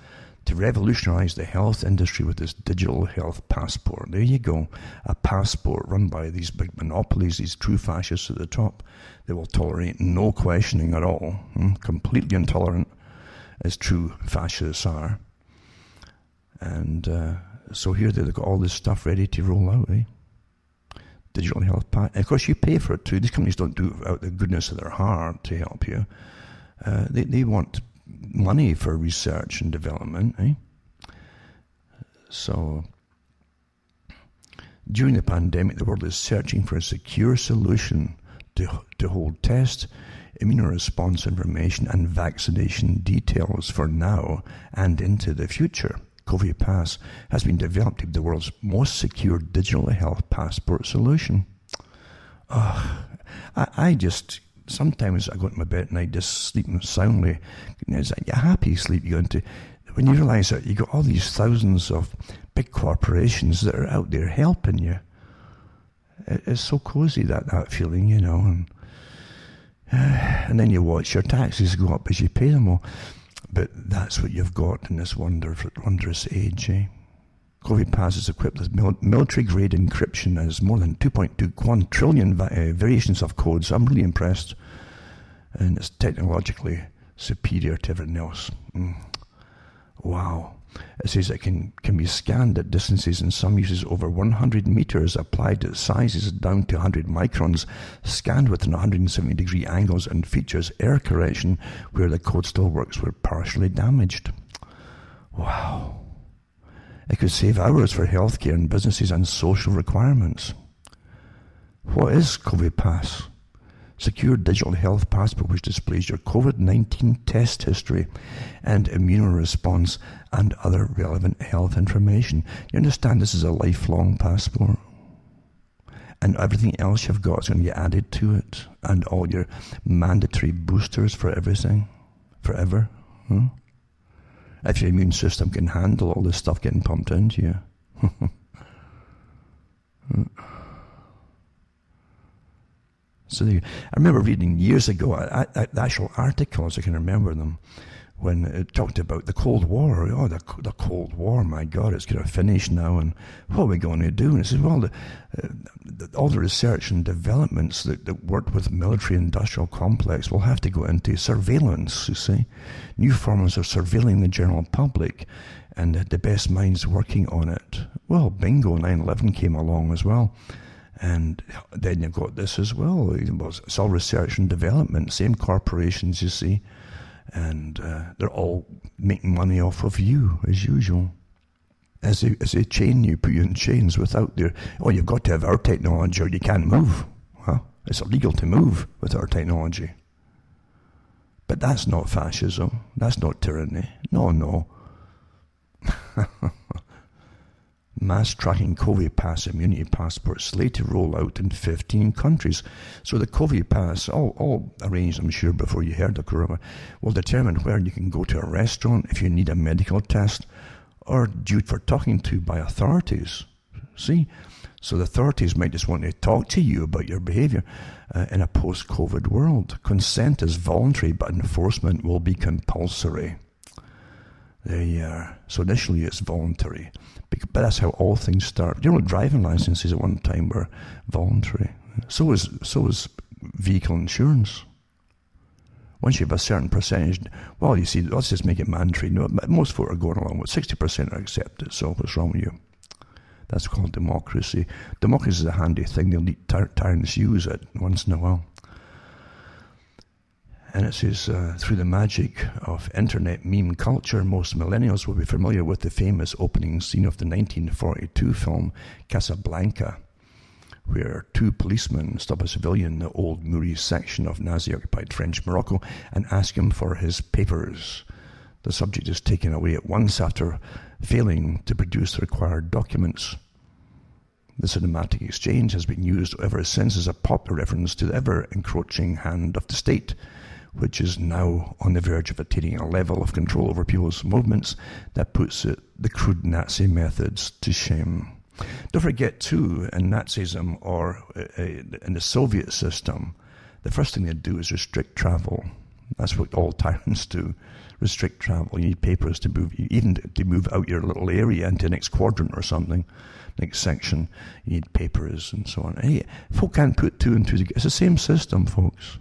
to revolutionize the health industry with this digital health passport. There you go, a passport run by these big monopolies, these true fascists at the top. They will tolerate no questioning at all, completely intolerant, as true fascists are. And so here they've got all this stuff ready to roll out, Digital health pass. Of course, you pay for it too. These companies don't do it out the goodness of their heart to help you. They want money for research and development, So, during the pandemic, the world is searching for a secure solution to hold test, immunoresponse information, and vaccination details for now and into the future. COVID Pass has been developed to be the world's most secure digital health passport solution. I just... Sometimes I go to my bed and I just sleeping soundly. It's like a happy sleep you go into when you realise that you got all these thousands of big corporations that are out there helping you. It's so cozy, that feeling, and then you watch your taxes go up as you pay them all. But that's what you've got in this wondrous age, COVID Pass is equipped with military-grade encryption and has more than 2.21 trillion variations of codes. I'm really impressed. And it's technologically superior to everything else. Wow. It says it can be scanned at distances, in some uses over 100 meters, applied at sizes down to 100 microns, scanned within 170-degree angles, and features error correction where the code still works where partially damaged. Wow. It could save hours for healthcare and businesses and social requirements. What is COVID Pass? Secure digital health passport which displays your COVID-19 test history and immunoresponse and other relevant health information. You understand this is a lifelong passport? And everything else you've got is going to get added to it. And all your mandatory boosters for everything. Forever. If your immune system can handle all this stuff getting pumped into you. So I remember reading years ago, the actual articles, I can remember them, when it talked about the Cold War. The Cold War, my God, it's going to finish now, and what are we going to do? And it says, well, all the research and developments that work with military-industrial complex will have to go into surveillance, you see. New forms of surveilling the general public, and the best minds working on it. Well, bingo, 9/11 came along as well. And then you've got this as well. It's all research and development, same corporations, you see. And they're all making money off of you, as usual. As they chain you, put you in chains without their, oh, you've got to have our technology or you can't move. Huh? It's illegal to move with our technology. But that's not fascism. That's not tyranny. No. Mass tracking COVID pass immunity passports slated to roll out in 15 countries. So the COVID pass, all arranged, I'm sure, before you heard of Corona, will determine where you can go to a restaurant if you need a medical test or due for talking to by authorities. See? So the authorities might just want to talk to you about your behaviour in a post-COVID world. Consent is voluntary, but enforcement will be compulsory. There you are. So initially it's voluntary. But that's how all things start. You know, driving licenses at one time were voluntary. So is vehicle insurance. Once you have a certain percentage, well, you see, let's just make it mandatory. No, most folk are going along with 60% are accepted. So what's wrong with you? That's called democracy. Democracy is a handy thing. They'll need tyrants use it once in a while. And it says, through the magic of internet meme culture, most millennials will be familiar with the famous opening scene of the 1942 film Casablanca, where two policemen stop a civilian in the old Muri section of Nazi-occupied French Morocco and ask him for his papers. The subject is taken away at once after failing to produce the required documents. The cinematic exchange has been used ever since as a popular reference to the ever-encroaching hand of the state, which is now on the verge of attaining a level of control over people's movements that puts the crude Nazi methods to shame. Don't forget, too, in Nazism or in the Soviet system, the first thing they do is restrict travel. That's what all tyrants do, restrict travel. You need papers to move, even to move out your little area into the next quadrant or something, next section. You need papers and so on. Hey, folk can't put two and two together. It's the same system, folks.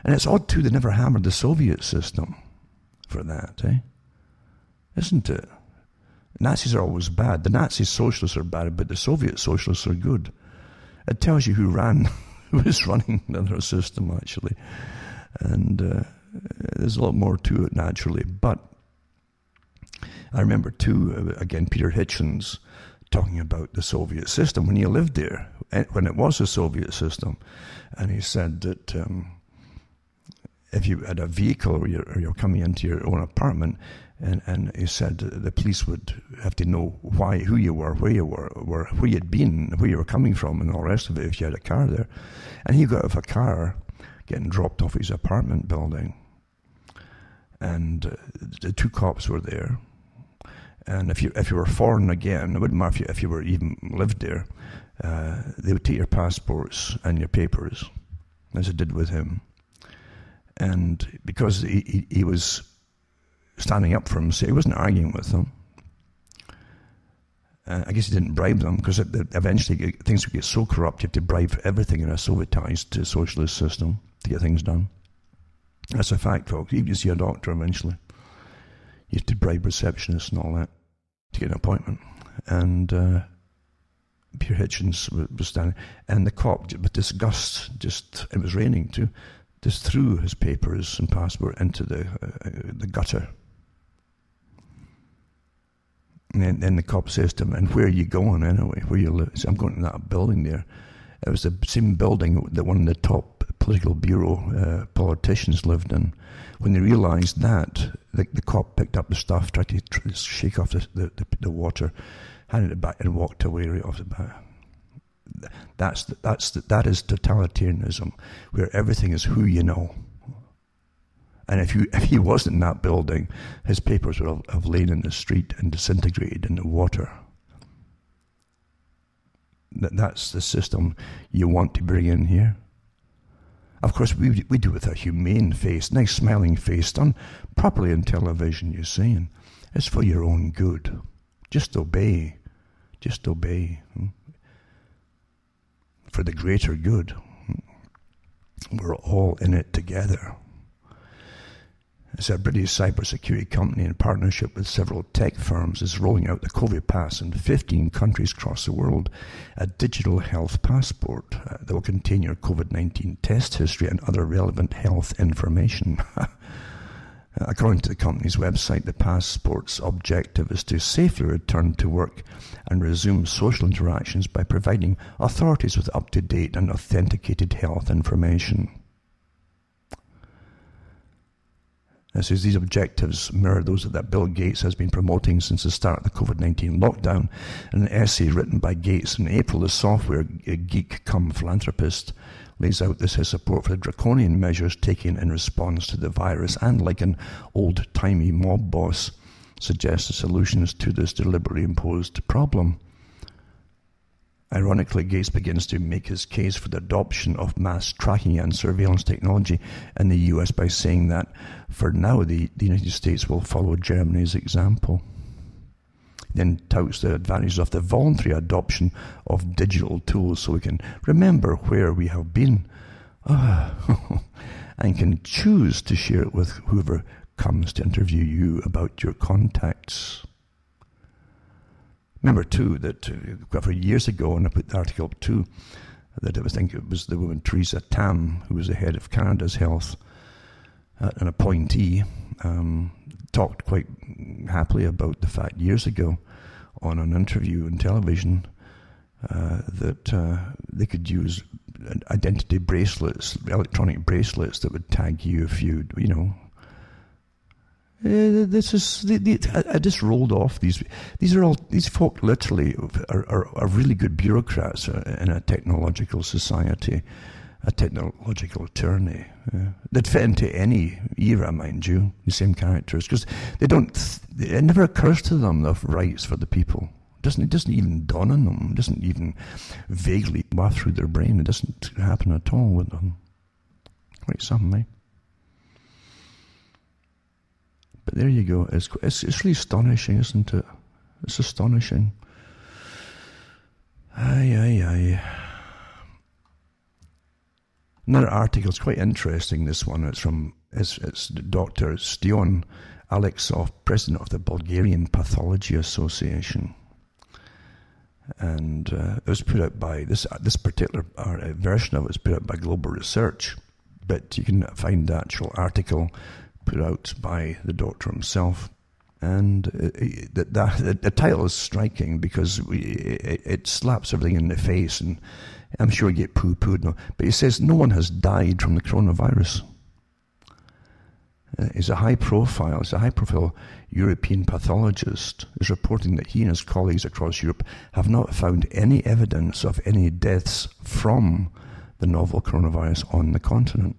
And it's odd, too, they never hammered the Soviet system for that, Isn't it? Nazis are always bad. The Nazi socialists are bad, but the Soviet socialists are good. It tells you who was running another system, actually. And there's a lot more to it, naturally. But I remember, too, again, Peter Hitchens talking about the Soviet system when he lived there, when it was a Soviet system. And he said that if you had a vehicle or you're coming into your own apartment, and he said the police would have to know who you were, where you'd been, where you were coming from, and all the rest of it if you had a car there. And he got out of a car getting dropped off his apartment building. And the two cops were there. And if you were foreign again, it wouldn't matter if you were even lived there, they would take your passports and your papers, as it did with him. And because he was standing up for him, so he wasn't arguing with them. I guess he didn't bribe them, because eventually things would get so corrupt you have to bribe everything in a Sovietized socialist system to get things done. That's a fact, folks. Even if you see a doctor eventually, you have to bribe receptionists and all that to get an appointment. And Peter Hitchens was standing, and the cop, with disgust, it was raining too, just threw his papers and passport into the gutter. And then the cop says to him, "And where are you going anyway? Where you live?" So I'm going to that building there. It was the same building that one of the top political bureau politicians lived in. When they realised that, the cop picked up the stuff, tried to shake off the water, handed it back, and walked away right off the bat. That is totalitarianism, where everything is who you know. And if he wasn't in that building, his papers would have lain in the street and disintegrated in the water. That's the system you want to bring in here. Of course, we do it with a humane face, nice smiling face, done properly on television, you see. And it's for your own good. Just obey. Just obey. For the greater good. We're all in it together. It's a British cybersecurity company in partnership with several tech firms is rolling out the COVID Pass in 15 countries across the world, a digital health passport that will contain your COVID-19 test history and other relevant health information. According to the company's website, the passport's objective is to safely return to work and resume social interactions by providing authorities with up-to-date and authenticated health information. It says these objectives mirror those that Bill Gates has been promoting since the start of the COVID-19 lockdown. In an essay written by Gates in April, the software geek cum philanthropist lays out this his support for the draconian measures taken in response to the virus and, like an old-timey mob boss, suggests the solutions to this deliberately imposed problem. Ironically, Gates begins to make his case for the adoption of mass tracking and surveillance technology in the US by saying that, for now, the United States will follow Germany's example. He then touts the advantages of the voluntary adoption of digital tools so we can remember where we have been and can choose to share it with whoever comes to interview you about your contacts. Remember, too, that for years ago, and I put the article up too, that I think it was the woman Theresa Tam, who was the head of Canada's health, an appointee, talked quite happily about the fact years ago on an interview on television that they could use identity bracelets, electronic bracelets that would tag you if you know. This is I just rolled off these. These folk literally are really good bureaucrats in a technological society, a technological tyranny. They'd fit into any era, mind you. The same characters, because they don't. It never occurs to them of rights for the people. It doesn't even dawn on them. It doesn't even vaguely waft through their brain. It doesn't happen at all with them. Quite something, eh? But there you go. It's really astonishing, isn't it? It's astonishing. Aye. Another article is quite interesting. This one. It's Dr. Stion Alexov, president of the Bulgarian Pathology Association, and it was put out by this particular version of it was put out by Global Research. But you can find the actual article put out by the doctor himself, and the title is striking because it slaps everything in the face, and I'm sure you get poo-pooed. But he says no one has died from the coronavirus. He's a high-profile European pathologist, is reporting that he and his colleagues across Europe have not found any evidence of any deaths from the novel coronavirus on the continent.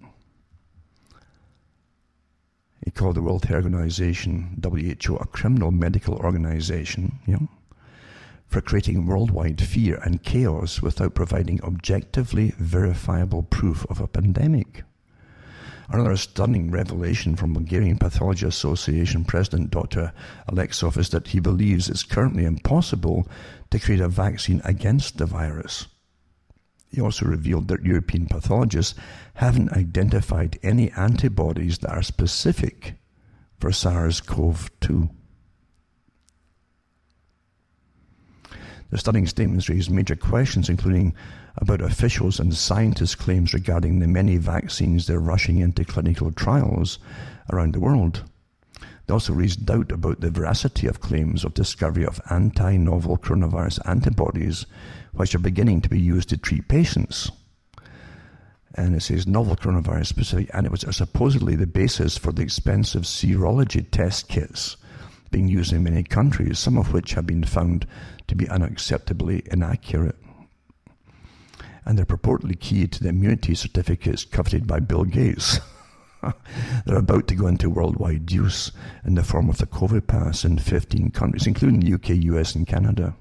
He called the World Health Organization, WHO, a criminal medical organization, for creating worldwide fear and chaos without providing objectively verifiable proof of a pandemic. Another stunning revelation from Bulgarian Pathology Association President Dr. Alexov is that he believes it's currently impossible to create a vaccine against the virus. He also revealed that European pathologists haven't identified any antibodies that are specific for SARS-CoV-2. The stunning statements raised major questions, including about officials' and scientists' claims regarding the many vaccines they're rushing into clinical trials around the world. They also raised doubt about the veracity of claims of discovery of anti-novel coronavirus antibodies, which are beginning to be used to treat patients. And it says novel coronavirus-specific antibodies are supposedly the basis for the expensive serology test kits being used in many countries, some of which have been found to be unacceptably inaccurate. And they're purportedly key to the immunity certificates coveted by Bill Gates. They're about to go into worldwide use in the form of the COVID pass in 15 countries, including the UK, US, and Canada.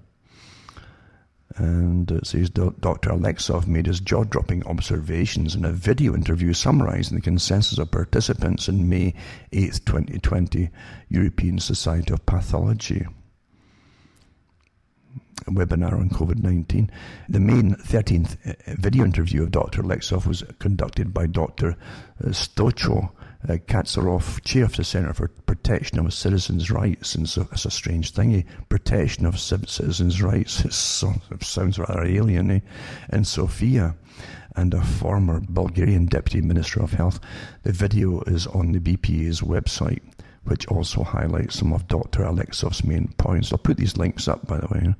And it says Dr. Alexov made his jaw-dropping observations in a video interview summarizing the consensus of participants in May 8th, 2020, European Society of Pathology a webinar on COVID-19. The main 13th video interview of Dr. Alexov was conducted by Dr. Stocho Katsaroff, chair of the Centre for Protection of Citizens' Rights, and so it's a strange thingy, protection of citizens' rights, it sounds rather alien, in Sofia, and a former Bulgarian Deputy Minister of Health. The video is on the BPA's website, which also highlights some of Dr. Alexov's main points. I'll put these links up, by the way.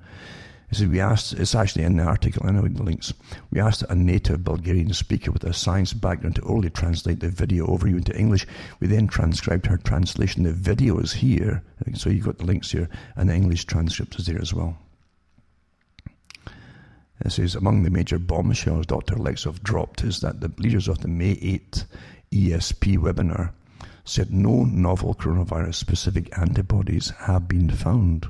It's actually in the article, I know the links. We asked a native Bulgarian speaker with a science background to orally translate the video over into English. We then transcribed her translation. The video is here, so you've got the links here, and the English transcript is there as well. It says, among the major bombshells Dr. Alexov dropped is that the leaders of the May 8th ESP webinar said no novel coronavirus-specific antibodies have been found.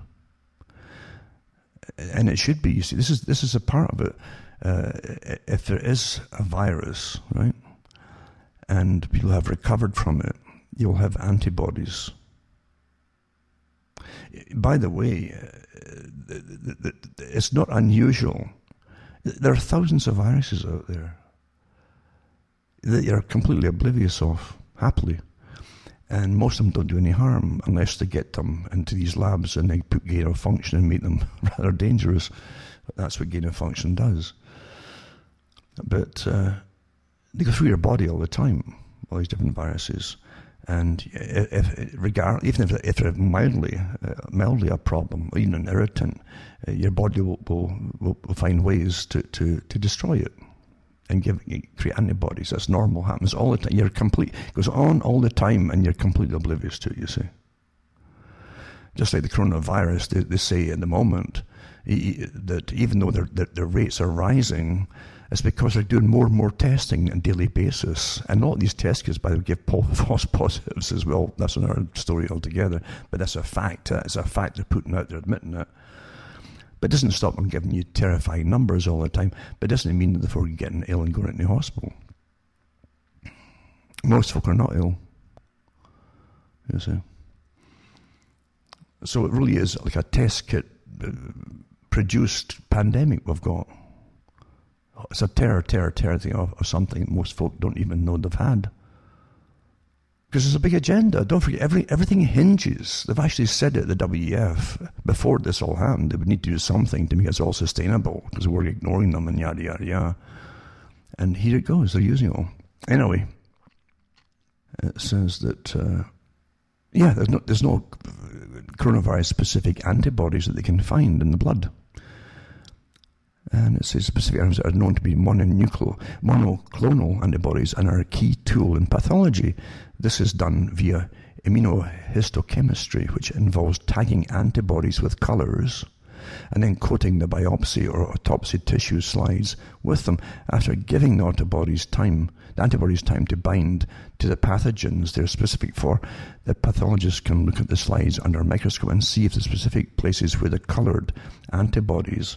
And it should be, you see, this is a part of it. If there is a virus, right, and people have recovered from it, you'll have antibodies. By the way, it's not unusual. There are thousands of viruses out there that you're completely oblivious of, happily. And most of them don't do any harm unless they get them into these labs and they put gain of function and make them rather dangerous. That's what gain of function does. But they go through your body all the time, all these different viruses. And even if they're mildly a problem, or even an irritant, your body will find ways to destroy it and create antibodies. That's normal, happens all the time. It goes on all the time, and you're completely oblivious to it, you see. Just like the coronavirus, they say at the moment that even though their rates are rising, it's because they're doing more and more testing on a daily basis. And a lot of these test kits, by the way, give false positives as well. That's another story altogether. But that's a fact. It's a fact they're putting out, they're admitting it. But it doesn't stop them giving you terrifying numbers all the time. But it doesn't mean that before you're getting ill and going into the hospital. Most folk are not ill. You see. So it really is like a test kit produced pandemic we've got. It's a terror thing of something most folk don't even know they've had. Because there's a big agenda. Don't forget, everything hinges. They've actually said it at the WEF, before this all happened, they would need to do something to make us all sustainable, because we're ignoring them and yada, yada, yada. And here it goes, they're using it all. Anyway, it says that, there's no coronavirus-specific antibodies that they can find in the blood. And it says specific antibodies are known to be monoclonal antibodies and are a key tool in pathology. This is done via immunohistochemistry, which involves tagging antibodies with colors and then coating the biopsy or autopsy tissue slides with them. After giving the antibodies time to bind to the pathogens they're specific for, the pathologist can look at the slides under a microscope and see if the specific places where the colored antibodies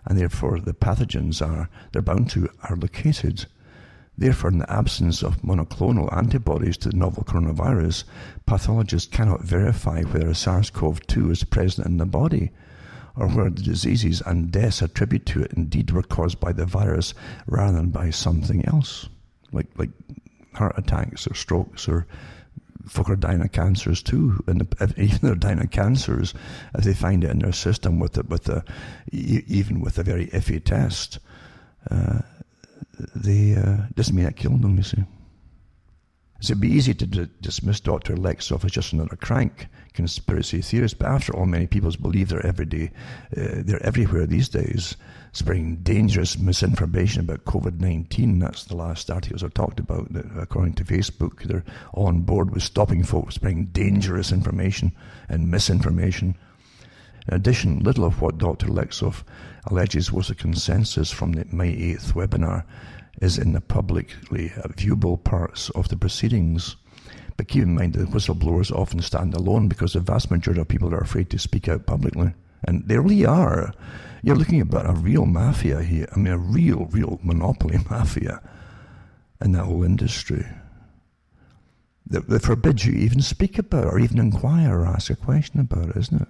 and therefore the pathogens they're bound to are located. Therefore, in the absence of monoclonal antibodies to the novel coronavirus, pathologists cannot verify whether a SARS-CoV-2 is present in the body, or whether the diseases and deaths attributed to it indeed were caused by the virus rather than by something else, like heart attacks or strokes, or folk are dying of cancers too. And even they're dying of cancers, if they find it in their system even with a very iffy test, doesn't mean it killed them, you see. So it'd be easy to dismiss Dr. Alexov as just another crank conspiracy theorist, but after all, many people believe they're everywhere these days, spreading dangerous misinformation about COVID-19. That's the last articles I talked about, that according to Facebook, they're all on board with stopping folks spreading dangerous information and misinformation. In addition, little of what Dr. Alexov alleges was a consensus from the May 8th webinar is in the publicly viewable parts of the proceedings. But keep in mind that whistleblowers often stand alone because the vast majority of people are afraid to speak out publicly. And they really are. You're looking at a real mafia here. I mean, a real monopoly mafia in that whole industry. That forbids you even speak about it, or even inquire or ask a question about it, isn't it?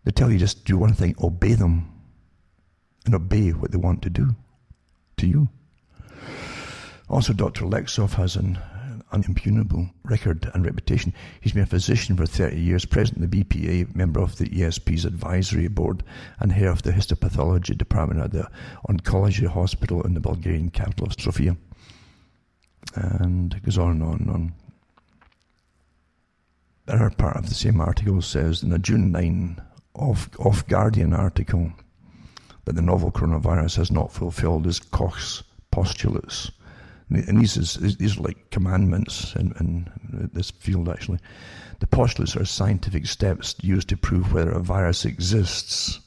They tell you just do one thing, obey them, and obey what they want to do to you. Also, Dr. Alexov has an an impugnable record and reputation. He's been a physician for 30 years, president of the BPA, member of the ESP's advisory board, and head of the histopathology department at the oncology hospital in the Bulgarian capital of Sofia. And it goes on and on and on. Another part of the same article says, in a June 9 off Guardian article, that the novel coronavirus has not fulfilled its Koch's postulates. And these are like commandments in this field, actually. The postulates are scientific steps used to prove whether a virus exists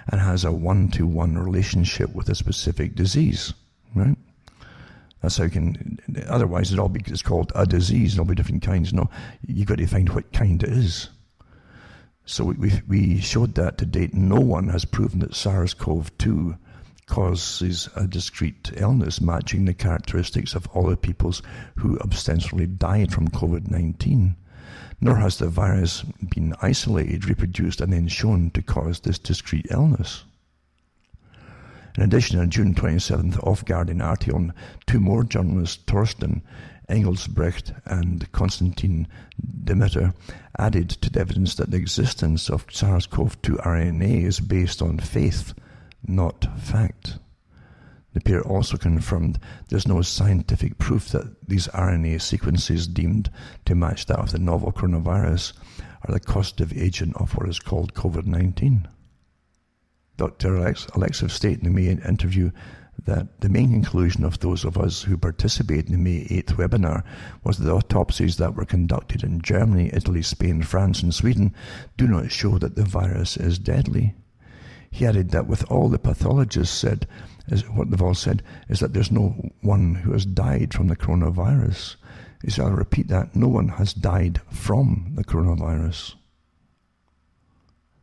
and has a one-to-one relationship with a specific disease, right? That's how you can, otherwise it's called a disease, and there'll be different kinds. No, you've got to find what kind it is. So we showed that to date no one has proven that SARS-CoV-2 causes a discrete illness matching the characteristics of all the peoples who ostensibly died from COVID-19. Nor has the virus been isolated, reproduced, and then shown to cause this discrete illness. In addition, on June 27th, off-Guardian article, two more journalists, Torsten Engelsbrecht and Konstantin Demeter, added to the evidence that the existence of SARS-CoV-2 RNA is based on faith, not fact. The pair also confirmed there's no scientific proof that these RNA sequences deemed to match that of the novel coronavirus are the causative agent of what is called COVID-19. Dr. Alexev stated in the May interview that the main conclusion of those of us who participated in the May 8th webinar was that the autopsies that were conducted in Germany, Italy, Spain, France and Sweden do not show that the virus is deadly. He added that with all the pathologists said, what they've all said, is that there's no one who has died from the coronavirus. He said, I'll repeat that, no one has died from the coronavirus.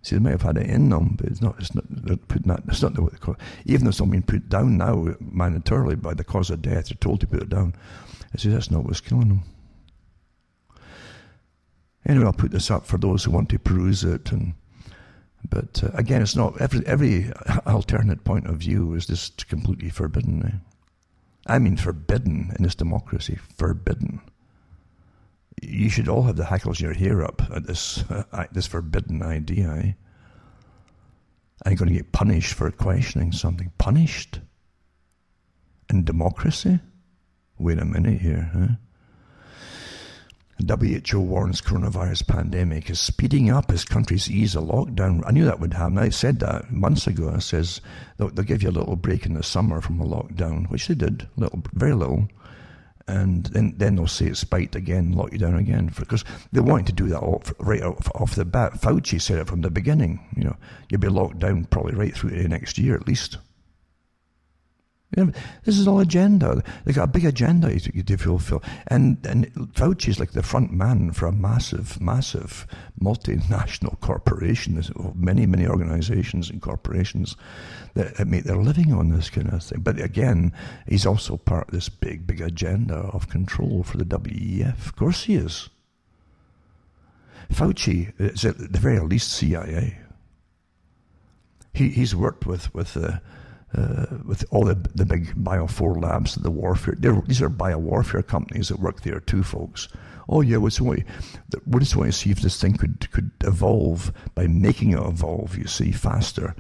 See, they might have had it in them, but it's not putting that, it's not what they call it. Even though it's not being put down now mandatorily by the cause of death, they're told to put it down. I say that's not what's killing them. Anyway, I'll put this up for those who want to peruse it. But again, it's not, every alternate point of view is just completely forbidden. I mean forbidden in this democracy, forbidden. You should all have the hackles in your hair up at this forbidden idea. Are you going to get punished for questioning something? Punished? In democracy? Wait a minute here, huh? WHO warns coronavirus pandemic is speeding up as countries ease a lockdown. I knew that would happen. I said that months ago. It says they'll give you a little break in the summer from a lockdown, which they did, very little. And then they'll say it's spiked again, lock you down again. Because they wanted to do that right off the bat. Fauci said it from the beginning. You'll be locked down probably right through to next year at least. This is all agenda. They got a big agenda to fulfill. And Fauci's like the front man for a massive multinational corporation. There's many, many organizations and corporations that make their living on this kind of thing. But again, he's also part of this big agenda of control for the WEF. Of course he is. Fauci is at the very least CIA. He's worked with all the big Bio4 labs, the warfare. These are biowarfare companies that work there too, folks. Oh yeah, we just want to see if this thing could evolve by making it evolve, you see, faster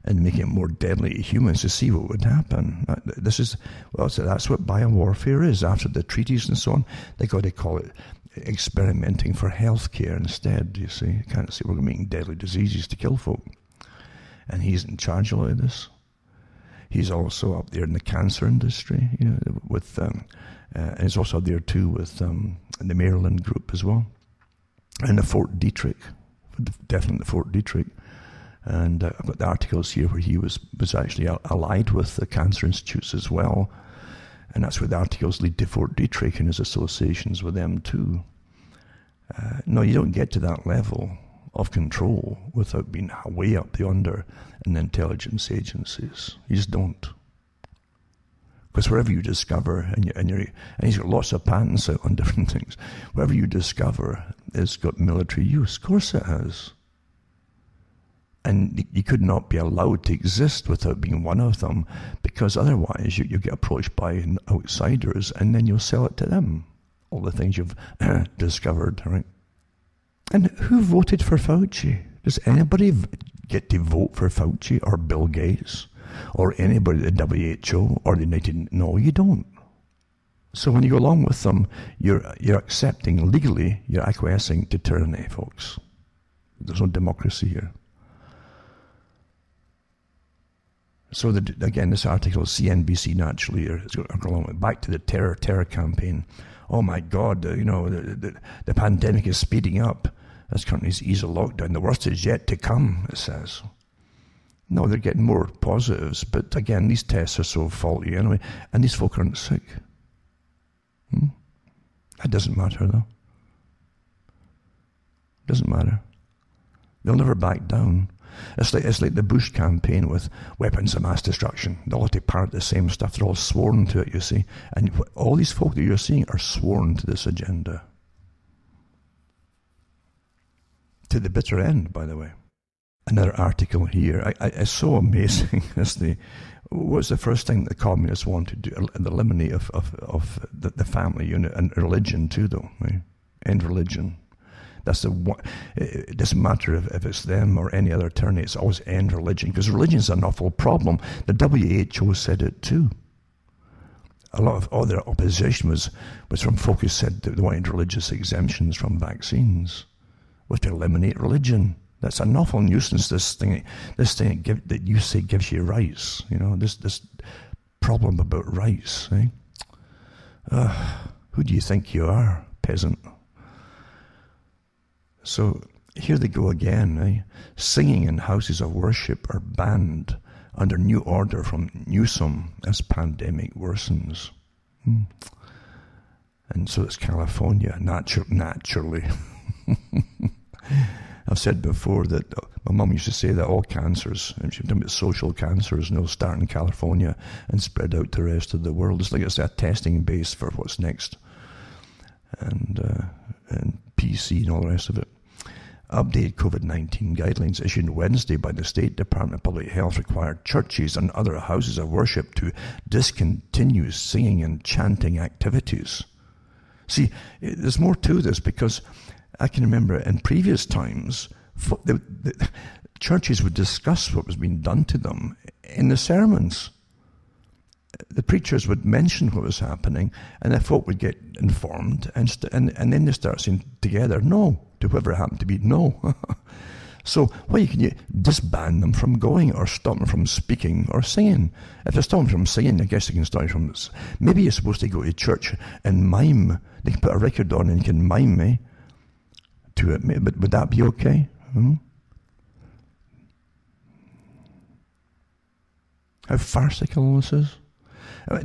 and making it more deadly to humans to see what would happen. So that's what biowarfare is. After the treaties and so on, they got to call it experimenting for healthcare instead, you see. You can't say we're making deadly diseases to kill folk. And he's in charge of all of this. He's also up there in the cancer industry, and he's also up there too with the Maryland group as well, and the Fort Detrick, definitely the Fort Detrick. And I've got the articles here where he was actually allied with the cancer institutes as well, and that's where the articles lead to Fort Detrick and his associations with them too. No, you don't get to that level of control without being way up yonder in the intelligence agencies. You just don't. Because wherever you discover, and he's got lots of patents out on different things, wherever you discover it's got military use. Of course it has. And you could not be allowed to exist without being one of them, because otherwise you get approached by outsiders and then you'll sell it to them. all the things you've discovered, right? And who voted for Fauci? Does anybody get to vote for Fauci or Bill Gates or anybody at the WHO or the United? No, you don't. So when you go along with them, you're accepting legally, you're acquiescing to tyranny, folks. There's no democracy here. So again, this article, CNBC naturally, is going along back to the terror campaign. Oh my God, the pandemic is speeding up as countries ease a lockdown. The worst is yet to come, it says. No, they're getting more positives, but again, these tests are so faulty anyway, and these folk aren't sick. That doesn't matter, though. Doesn't matter. They'll never back down. It's like the Bush campaign with weapons of mass destruction. They all have to parrot the same stuff. They're all sworn to it, you see. And all these folk that you're seeing are sworn to this agenda. To the bitter end, by the way. Another article here. It's so amazing. What's the first thing the communists want to do? Eliminate of the family unit and religion too, though. Right? End religion. That's it doesn't matter if it's them or any other tyranny. It's always end religion, because religion is an awful problem. The WHO said it too. A lot of other opposition was from folk who said that they wanted religious exemptions from vaccines, was to eliminate religion. That's an awful nuisance. This thing that you say gives you rights. This problem about rights. Who do you think you are, peasant? So here they go again. Singing in houses of worship are banned under new order from Newsom as pandemic worsens. And so it's California, naturally. I've said before that my mum used to say that all cancers, and she was talking about social cancers, start in California and spread out to the rest of the world. It's like it's a testing base for what's next. And PC and all the rest of it. Updated COVID-19 guidelines issued Wednesday by the State Department of Public Health required churches and other houses of worship to discontinue singing and chanting activities. See, there's more to this, because I can remember in previous times, the churches would discuss what was being done to them in the sermons. The preachers would mention what was happening, and the folk would get informed, and then they start saying together, no, to whoever it happened to be, no. So, can you disband them from going, or stop them from speaking or singing? If they stop them from singing, I guess they can start from this. Maybe you're supposed to go to church and mime. They can put a record on and you can mime me to it. But would that be okay? How farcical this is.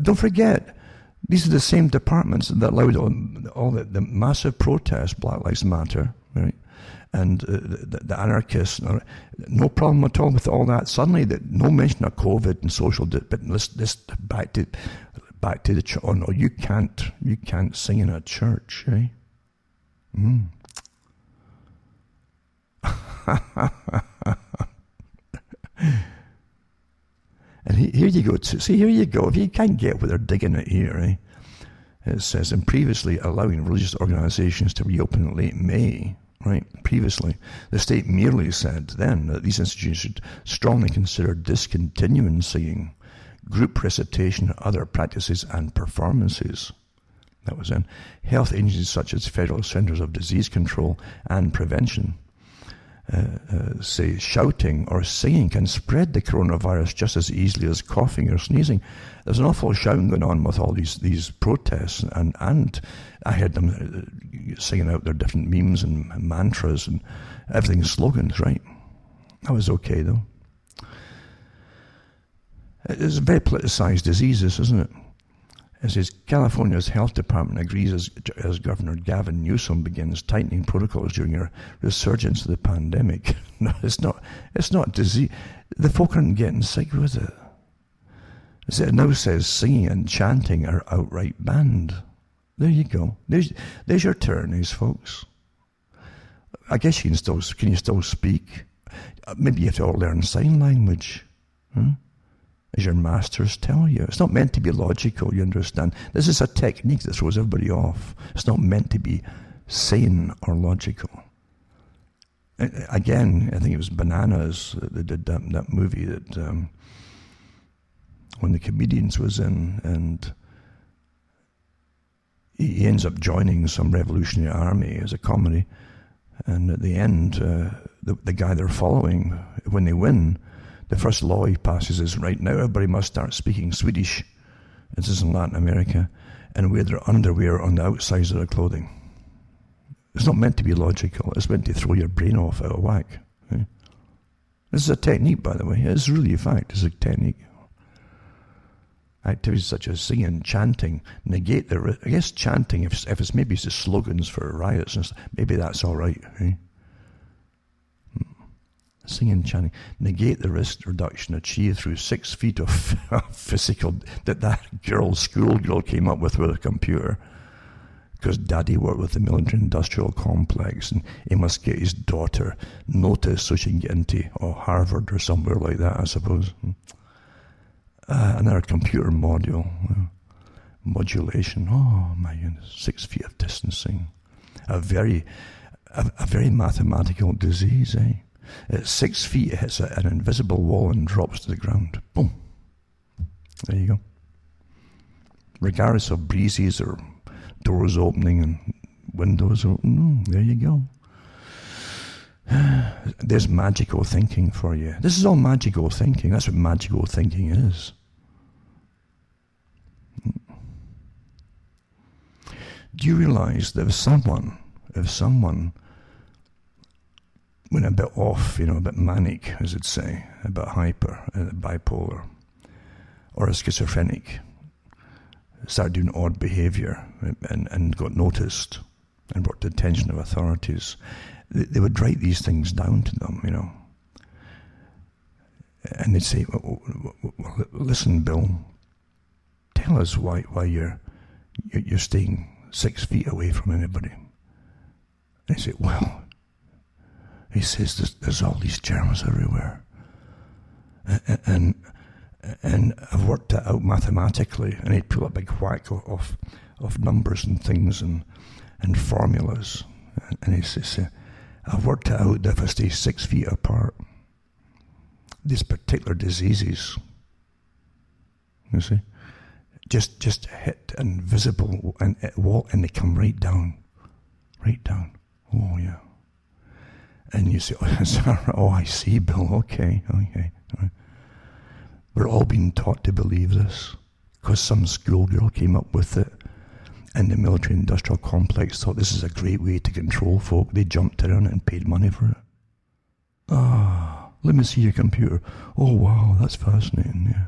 Don't forget, these are the same departments that allowed all the massive protests, Black Lives Matter, right? And the anarchists, no problem at all with all that. Suddenly, no mention of COVID and social, but this back to the church. Oh no, you can't sing in a church, eh? And here you go. See, here you go. If you can't get what they're digging at here, eh? It says, and previously allowing religious organizations to reopen in late May, right? Previously, the state merely said then that these institutions should strongly consider discontinuing singing, group recitation, other practices and performances. That was in. Health agencies such as Federal Centers of Disease Control and Prevention say shouting or singing can spread the coronavirus just as easily as coughing or sneezing. There's an awful shouting going on with all these protests, and I heard them singing out their different memes and mantras and everything, slogans, right? That was okay, though. It's a very politicized disease, this, isn't it? It says California's health department agrees as Governor Gavin Newsom begins tightening protocols during a resurgence of the pandemic. No, it's not disease. The folk aren't getting sick with it. It now says singing and chanting are outright banned. There you go. There's your tyrannies, folks. I guess you can you still speak? Maybe you have to all learn sign language. Huh? as your masters tell you. It's not meant to be logical, you understand. This is a technique that throws everybody off. It's not meant to be sane or logical. Again, I think it was Bananas that did that movie that when the Comedians was in, and he ends up joining some revolutionary army as a comedy, and at the end, the guy they're following, when they win, the first law he passes is, right now everybody must start speaking Swedish. This is in Latin America, and wear their underwear on the outsides of their clothing. It's not meant to be logical. It's meant to throw your brain off out of whack. Okay? This is a technique, by the way. It's really a fact. It's a technique. Activities such as singing, chanting, negate the... I guess chanting, if it's maybe just slogans for riots and stuff, maybe that's all right. Okay? Singing, chanting, negate the risk reduction achieved through 6 feet of physical... That schoolgirl came up with a computer. Because Daddy worked with the military-industrial complex, and he must get his daughter noticed so she can get into Harvard or somewhere like that, I suppose. Another computer modulation. Oh my goodness, 6 feet of distancing. A very mathematical disease, eh? At 6 feet, it hits an invisible wall and drops to the ground. Boom. There you go. Regardless of breezes or doors opening and windows open, there you go. There's magical thinking for you. This is all magical thinking. That's what magical thinking is. Do you realize that if someone went a bit off, a bit manic, as it'd say, a bit hyper, bipolar, or a schizophrenic, started doing odd behavior and got noticed and brought to the attention of authorities, they would write these things down to them, and they'd say, well, listen, Bill, tell us why you're staying 6 feet away from anybody. And he said, well, he says there's all these germs everywhere, and I've worked it out mathematically, and he'd pull a big whack of numbers and things and formulas, and he says, I've worked it out that if I stay 6 feet apart, these particular diseases, you see, just hit an invisible wall, and they come right down. Oh yeah. And you say, oh, I see, Bill. Okay. Right. We're all being taught to believe this because some schoolgirl came up with it, and the military-industrial complex thought this is a great way to control folk. They jumped around it and paid money for it. Let me see your computer. Oh, wow, that's fascinating, yeah.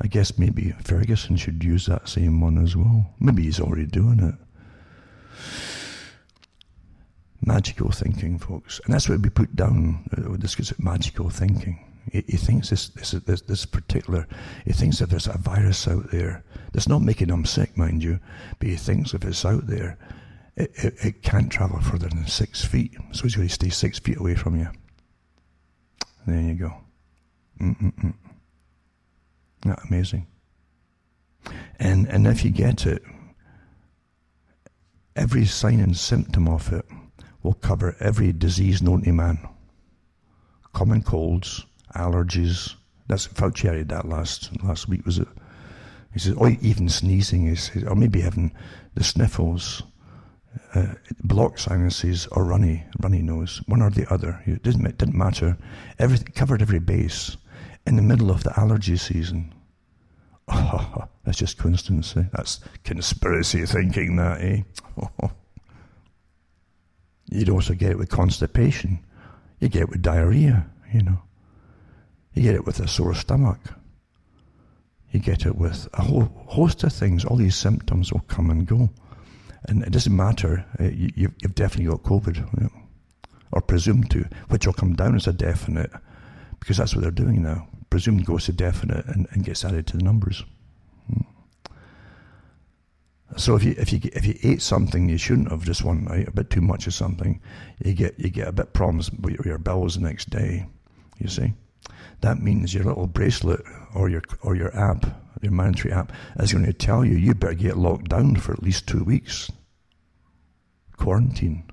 I guess maybe Ferguson should use that same one as well. Maybe he's already doing it. Magical thinking, folks. And that's what we put down with this magical thinking. He thinks this particular, he thinks if there's a virus out there, that's not making him sick, mind you, but he thinks if it's out there, it can't travel further than 6 feet. So he's going to stay 6 feet away from you. There you go. Not amazing. And if you get it, every sign and symptom of it will cover every disease known to man. Common colds, allergies. That's Fauci had that last week, was it? He says, even sneezing is, or maybe having the sniffles, blocked sinuses, or runny nose, one or the other. It didn't matter. Everything covered every base in the middle of the allergy season. Oh, that's just coincidence. Eh? That's conspiracy thinking, that, eh? You'd also get it with constipation. You get it with diarrhea, You get it with a sore stomach. You get it with a whole host of things. All these symptoms will come and go. And it doesn't matter. You've definitely got COVID, or presumed to, which will come down as a definite, because that's what they're doing now. Presumed goes to definite and gets added to the numbers. So if you ate something you shouldn't have just one night, a bit too much of something, you get a bit problems with your bowels the next day. You see, That means your little bracelet or your app, your mandatory app, is going to tell you you better get locked down for at least 2 weeks. Quarantine.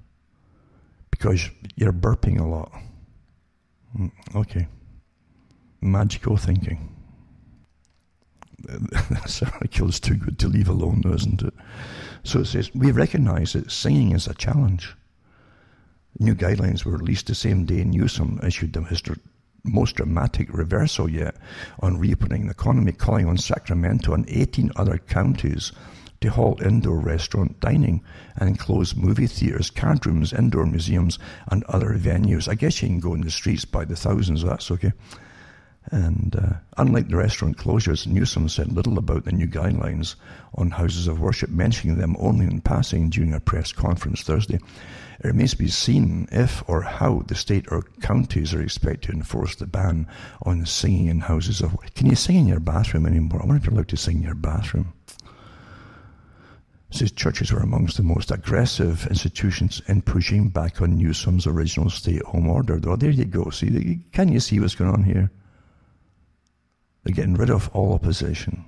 Because you're burping a lot. Okay. Magical thinking. This article is too good to leave alone, though, isn't it? So it says, we recognise that singing is a challenge. New guidelines were released the same day Newsom issued the most dramatic reversal yet on reopening the economy, calling on Sacramento and 18 other counties to halt indoor restaurant dining and close movie theatres, card rooms, indoor museums and other venues. I guess you can go in the streets by the thousands, that's okay. And unlike the restaurant closures, Newsom said little about the new guidelines on houses of worship, mentioning them only in passing during a press conference Thursday. It remains to be seen if or how the state or counties are expected to enforce the ban on singing in houses of worship. Can you sing in your bathroom anymore? I wonder if you're allowed to sing in your bathroom. It says churches were amongst the most aggressive institutions in pushing back on Newsom's original stay-at-home order. Though, there you go. See, can you see what's going on here? They're getting rid of all opposition.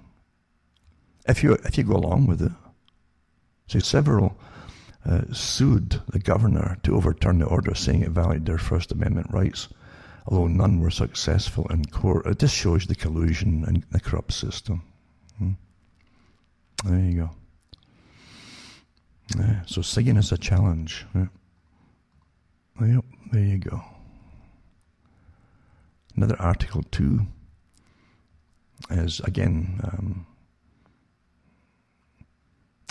If you go along with it. So several sued the governor to overturn the order, saying it violated their First Amendment rights, although none were successful in court. It just shows the collusion and the corrupt system. There you go. So singing is a challenge. Yep, there you go. Another article too is, again,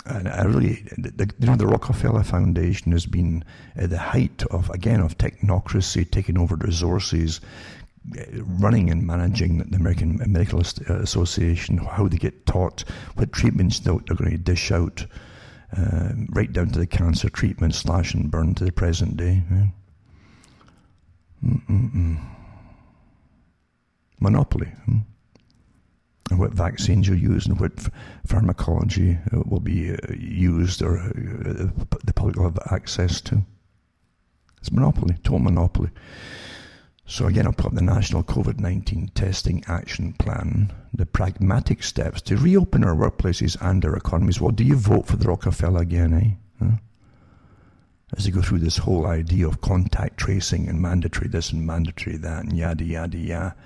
and I really, the Rockefeller Foundation has been at the height of technocracy, taking over resources, running and managing the American Medical Association, how they get taught, what treatments they're going to dish out, right down to the cancer treatment, slash and burn to the present day. Monopoly. And what vaccines you use and what pharmacology will be used or the public will have access to. It's monopoly, total monopoly. So again, I'll put up the National COVID-19 Testing Action Plan, the pragmatic steps to reopen our workplaces and our economies. Well, do you vote for the Rockefeller again, As you go through this whole idea of contact tracing and mandatory this and mandatory that and yada, yada, yada.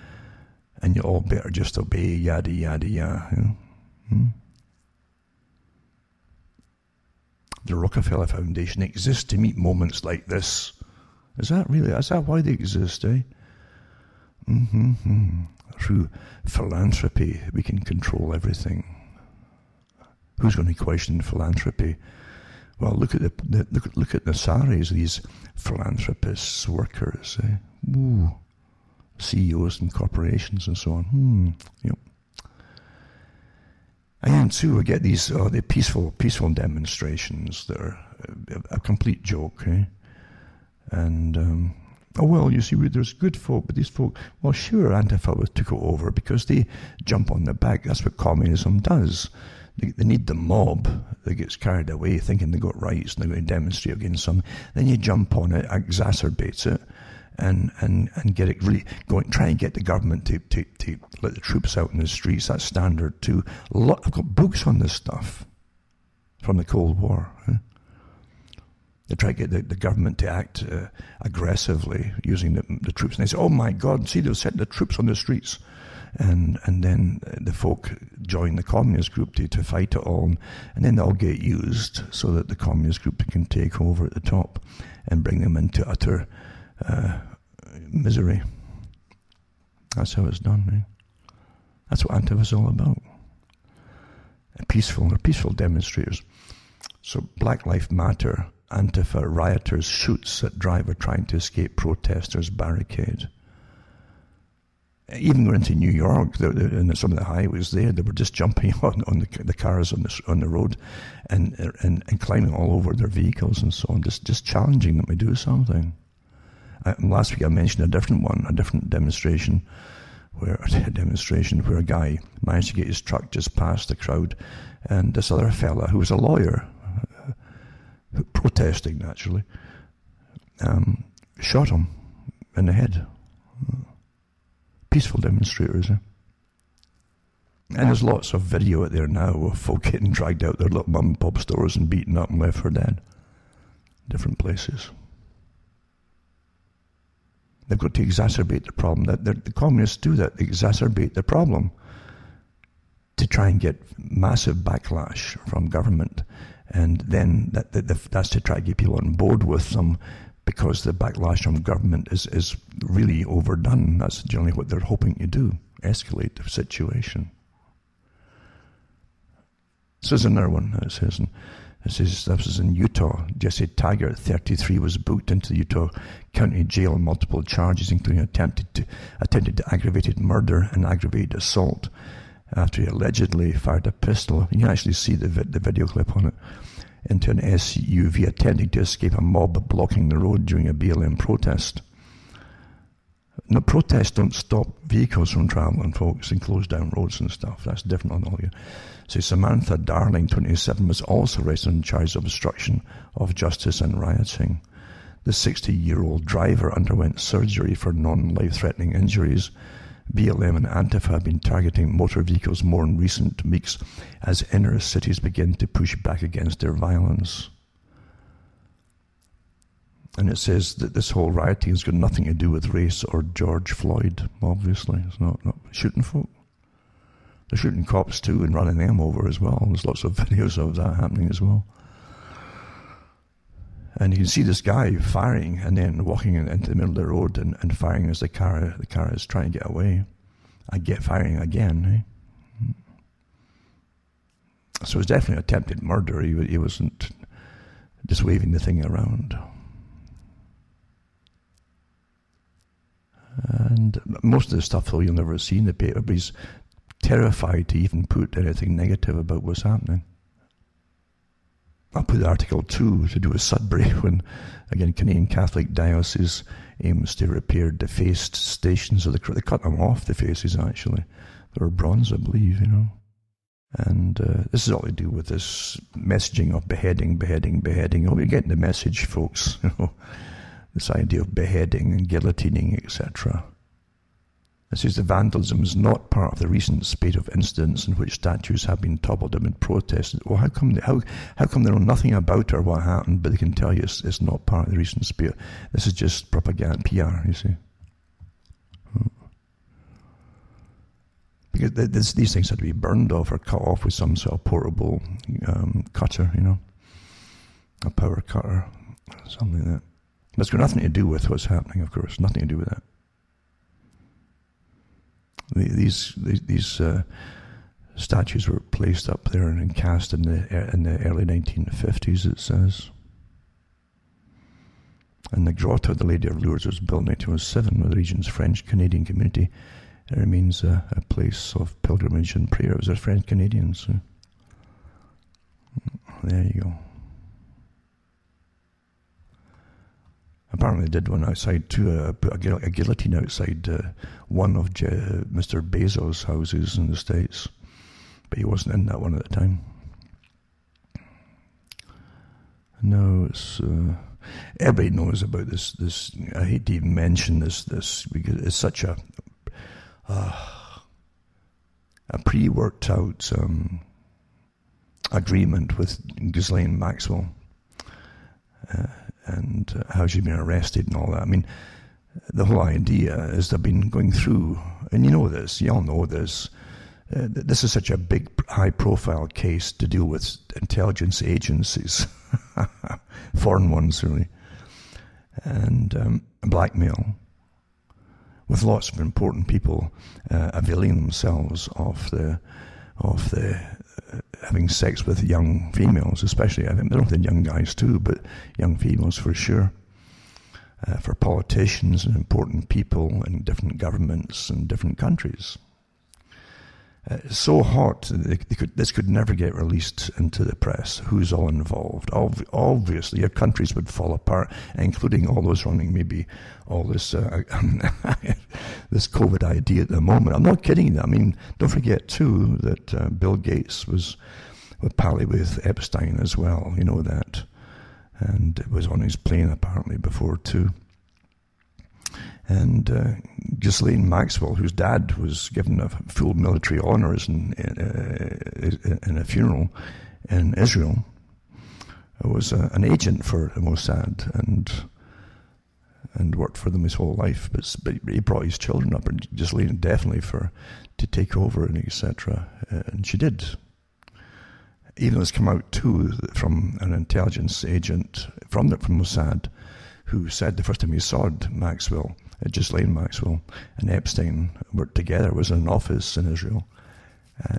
And you all better just obey, yada, yada, yada. The Rockefeller Foundation exists to meet moments like this. Is that why they exist, Through philanthropy, we can control everything. Who's going to question philanthropy? Well, look at the salaries of these philanthropists, workers. Ooh. CEOs and corporations and so on. Yep. And too, we get these the peaceful demonstrations that are a complete joke. And you see, there's good folk, but these folk, well, sure, Antifa took it over because they jump on the back. That's what communism does. They need the mob that gets carried away thinking they got rights and they're going to demonstrate against something. Then you jump on it, exacerbates it, and get it really going, try and get the government to let the troops out in the streets. That's standard too. I've got books on this stuff from the Cold War. They try to get the government to act aggressively using the troops. And they say, oh my God, see, they'll set the troops on the streets. And then the folk join the communist group to fight it all. And then they'll get used so that the communist group can take over at the top and bring them into utter misery. That's how it's done, right? That's what Antifa is all about. They're peaceful demonstrators. So Black Lives Matter, Antifa rioters shoots at driver trying to escape protesters barricade. Even going into New York, in some of the highways there, they were just jumping on the cars on the road and climbing all over their vehicles and so on, just challenging them to do something. Last week I mentioned a different demonstration where a guy managed to get his truck just past the crowd, and this other fella who was a lawyer, protesting naturally, shot him in the head. peaceful demonstrators. And there's lots of video out there now of folk getting dragged out their little mum and pop stores and beaten up and left for dead. Different places. They've got to exacerbate the problem. The communists do that. They exacerbate the problem to try and get massive backlash from government. And then that's to try to get people on board with them, because the backlash from government is really overdone. That's generally what they're hoping to do, escalate the situation. This is another one. It says this is in Utah. Jesse Taggart, 33, was booked into the Utah County Jail on multiple charges, including attempted aggravated murder and aggravated assault, after he allegedly fired a pistol. You can actually see the video clip on it, into an SUV, attempting to escape a mob blocking the road during a BLM protest. No, protests don't stop vehicles from travelling, folks, and close down roads and stuff. That's different on all you. So Samantha Darling, 27, was also arrested on charges of obstruction of justice and rioting. The 60-year-old driver underwent surgery for non-life-threatening injuries. BLM and Antifa have been targeting motor vehicles more in recent weeks as inner cities begin to push back against their violence. And it says that this whole rioting has got nothing to do with race or George Floyd, obviously. It's not shooting folk. They're shooting cops too and running them over as well. There's lots of videos of that happening as well. And you can see this guy firing and then walking into the middle of the road and firing as the car is trying to get away. I get firing again. So it was definitely attempted murder. He wasn't just waving the thing around. And most of the stuff, though, you'll never see in the paper, but he's terrified to even put anything negative about what's happening. I'll put the article 2 to do with Sudbury, when, again, Canadian Catholic Diocese aims to repair defaced stations. They cut them off, the faces, actually. They were bronze, I believe, And this is all to do with this messaging of beheading. Oh, you're getting the message, folks. This idea of beheading and guillotining, etc. It says the vandalism is not part of the recent spate of incidents in which statues have been toppled amid protests. Well, how come they know nothing about or what happened, but they can tell you it's not part of the recent spate? This is just propaganda, PR, you see. Because these things have to be burned off or cut off with some sort of portable cutter, a power cutter, something like that. But it's got nothing to do with what's happening, of course. Nothing to do with that. These statues were placed up there and cast in the early 1950s, it says. And the Grotto of the Lady of Lourdes was built in 1907 with the region's French-Canadian community. It remains a place of pilgrimage and prayer. It was a French-Canadian, so there you go. Apparently they did one outside too, put a guillotine outside one of Mr. Bezos' houses in the States. But he wasn't in that one at the time. No, it's... everybody knows about this. I hate to even mention this because it's such a pre-worked out agreement with Ghislaine Maxwell. And how she'd been arrested and all that. I mean, the whole idea is they've been going through, and you all know this, this is such a big, high-profile case to deal with intelligence agencies, foreign ones really, and blackmail, with lots of important people availing themselves of the having sex with young females, especially. I don't think young guys too, but young females for sure. For politicians and important people in different governments and different countries. It's so hot, this could never get released into the press. Who's all involved? Obviously, your countries would fall apart, including all those running maybe all this this COVID idea at the moment. I'm not kidding you. I mean, don't forget too that Bill Gates was pally with Epstein as well. You know that, and it was on his plane apparently before too. And Ghislaine Maxwell, whose dad was given a full military honours in a funeral in Israel, was an agent for the Mossad and worked for them his whole life. But he brought his children up, and Ghislaine definitely to take over and etc. And she did. Even though it's come out too from an intelligence agent from Mossad, who said the first time he saw Maxwell, Ghislaine Maxwell and Epstein worked together, was in an office in Israel,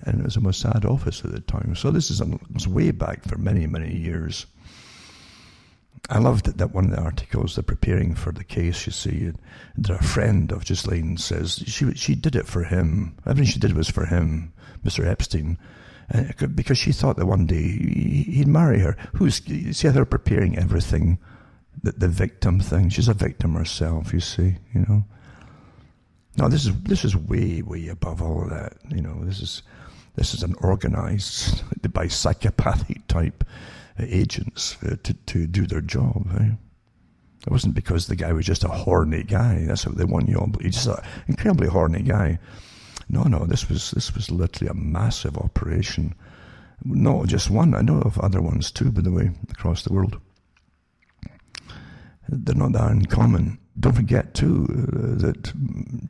and it was a Mossad office at the time. So this was way back for many, many years. I loved that one of the articles, they're preparing for the case, you see, and a friend of Ghislaine says she did it for him. Everything she did was for him, Mr. Epstein, because she thought that one day he'd marry her. You see how they're preparing everything. The victim thing. She's a victim herself, you see, No, this is way, way above all of that. This is an organized by psychopathic type agents to do their job. It wasn't because the guy was just a horny guy. That's what they want you all. He's just an incredibly horny guy. No, this was literally a massive operation. Not just one. I know of other ones too, by the way, across the world. They're not that uncommon. Don't forget too that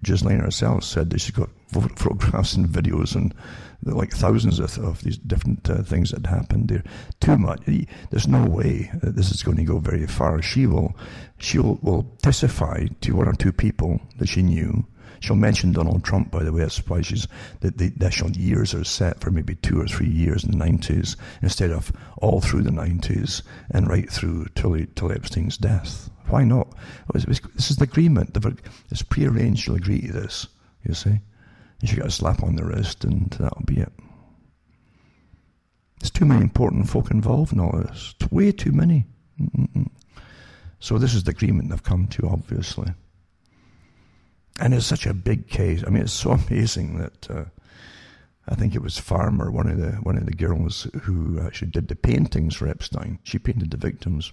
Ghislaine herself said that she got photographs and videos and like thousands of these different things that happened there. Too much. There's no way that this is going to go very far. She will testify to one or two people that she knew. She'll mention Donald Trump, by the way. That's why the national years are set for maybe 2 or 3 years in the 90s instead of all through the 90s and right through till Epstein's death. Why not? This is the agreement. It's prearranged. She'll agree to this, you see. And she got a slap on the wrist, and that'll be it. There's too many important folk involved in all this. It's way too many. So this is the agreement they've come to, obviously. And it's such a big case. I mean, it's so amazing that I think it was Farmer, one of the girls who actually did the paintings for Epstein. She painted the victims.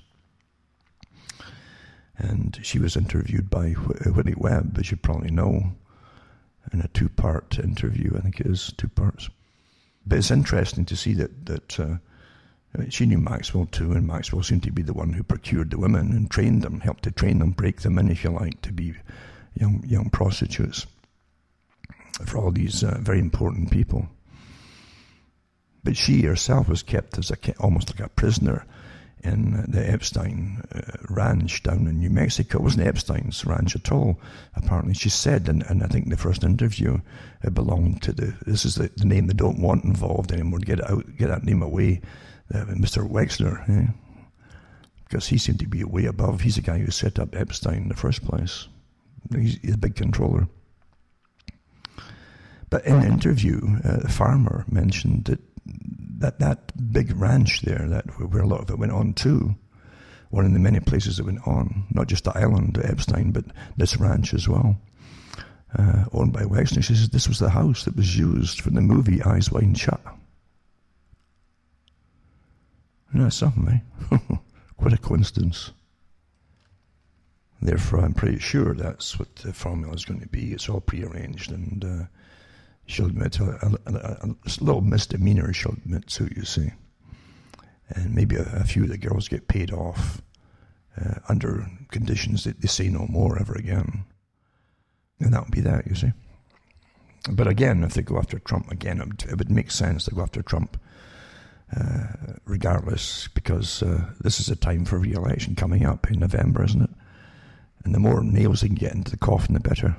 And she was interviewed by Whitney Webb, as you probably know, in a 2-part interview. I think it is 2 parts. But it's interesting to see that she knew Maxwell too, and Maxwell seemed to be the one who procured the women and trained them, helped to train them, break them in, if you like, to be young prostitutes for all these very important people. But she herself was kept as almost like a prisoner in the Epstein ranch down in New Mexico. It wasn't Epstein's ranch at all, apparently. She said, and I think the first interview, it belonged to this is the name they don't want involved anymore. Get it out, get that name away, Mr. Wexler, because he seemed to be way above. He's the guy who set up Epstein in the first place. He's a big controller. But in the interview, Farmer mentioned that big ranch there, where a lot of it went on too, one of the many places that went on, not just the island, Epstein, but this ranch as well, owned by Wexner. She says this was the house that was used for the movie Eyes Wide Shut. Isn't that something, eh? What a coincidence. Therefore, I'm pretty sure that's what the formula is going to be. It's all prearranged, and she'll admit a little misdemeanor, she'll admit to, you see. And maybe a few of the girls get paid off under conditions that they say no more ever again. And that would be that, you see. But again, if they go after Trump again, it would make sense to go after Trump regardless, because this is a time for re-election coming up in November, isn't it? And the more nails they can get into the coffin, the better.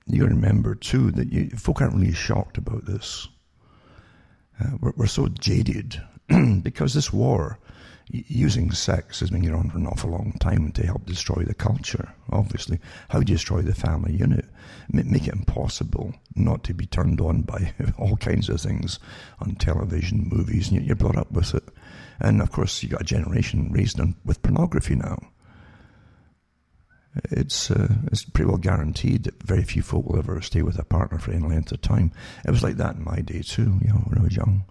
You got to remember too that folk aren't really shocked about this. We're so jaded because this war, using sex, has been going on for an awful long time to help destroy the culture. Obviously, how do you destroy the family unit? Make it impossible not to be turned on by all kinds of things on television, movies, and you're brought up with it. And of course, you got a generation raised with pornography now. It's pretty well guaranteed that very few folk will ever stay with a partner for any length of time. It was like that in my day too, when I was young.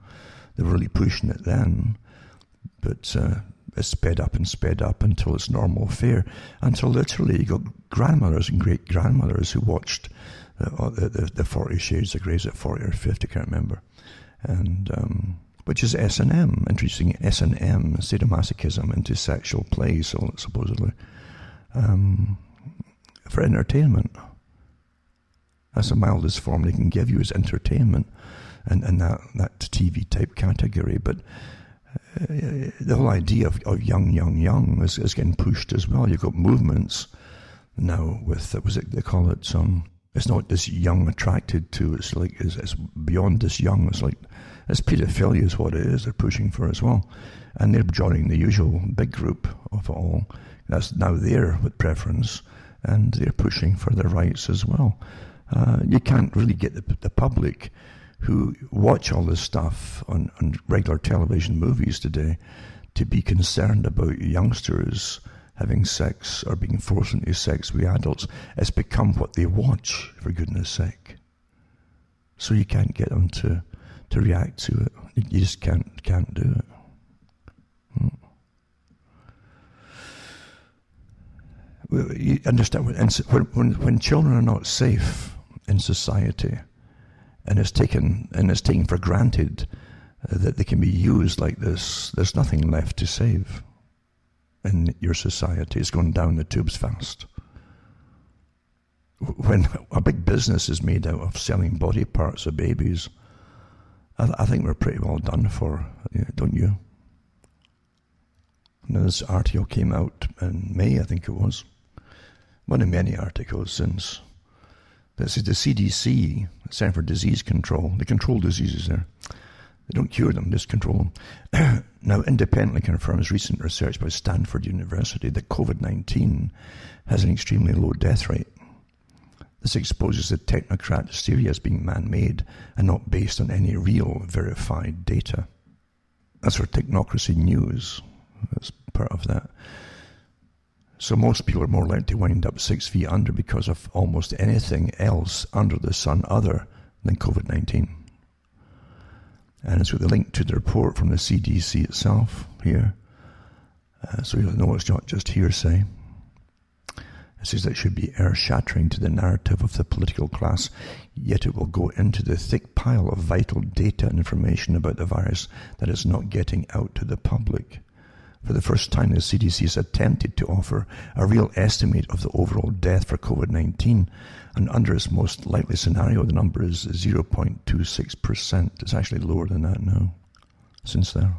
They were really pushing it then. But it's sped up until it's normal fare, until literally you got grandmothers and great-grandmothers who watched the 40 Shades of Grey, is it 40 or 50, I can't remember, and which is S&M, interesting, S&M, sadomasochism, into sexual play, so supposedly, for entertainment. That's the mildest form they can give you, is entertainment, and that TV type category. But the whole idea of young is getting pushed as well. You've got movements now with, they call it, it's not this young attracted to, it's like, it's beyond this young, it's pedophilia is what it is they're pushing for as well. And they're joining the usual big group of it all. That's now there with preference, and they're pushing for their rights as well. You can't really get the public who watch all this stuff on regular television movies today to be concerned about youngsters having sex or being forced into sex with adults. It's become what they watch, for goodness sake. So you can't get them to react to it. You just can't do it. You understand, when children are not safe in society, and it's taken for granted that they can be used like this, there's nothing left to save in your society. It's going down the tubes fast. When a big business is made out of selling body parts of babies, I think we're pretty well done for, don't you? Now, this article came out in May, I think it was. One of many articles since. This is the CDC, Center for Disease Control. They control diseases there. They don't cure them, just control them. Now, independently confirms recent research by Stanford University that COVID-19 has an extremely low death rate. This exposes the technocrat hysteria as being man-made and not based on any real verified data. That's for Technocracy News. That's part of that. So most people are more likely to wind up 6 feet under because of almost anything else under the sun other than COVID-19. And it's with a link to the report from the CDC itself here. So you'll know it's not just hearsay. It says that it should be earth-shattering to the narrative of the political class, yet it will go into the thick pile of vital data and information about the virus that is not getting out to the public. For the first time, the CDC has attempted to offer a real estimate of the overall death for COVID-19, and under its most likely scenario, the number is 0.26%. It's actually lower than that now, since then.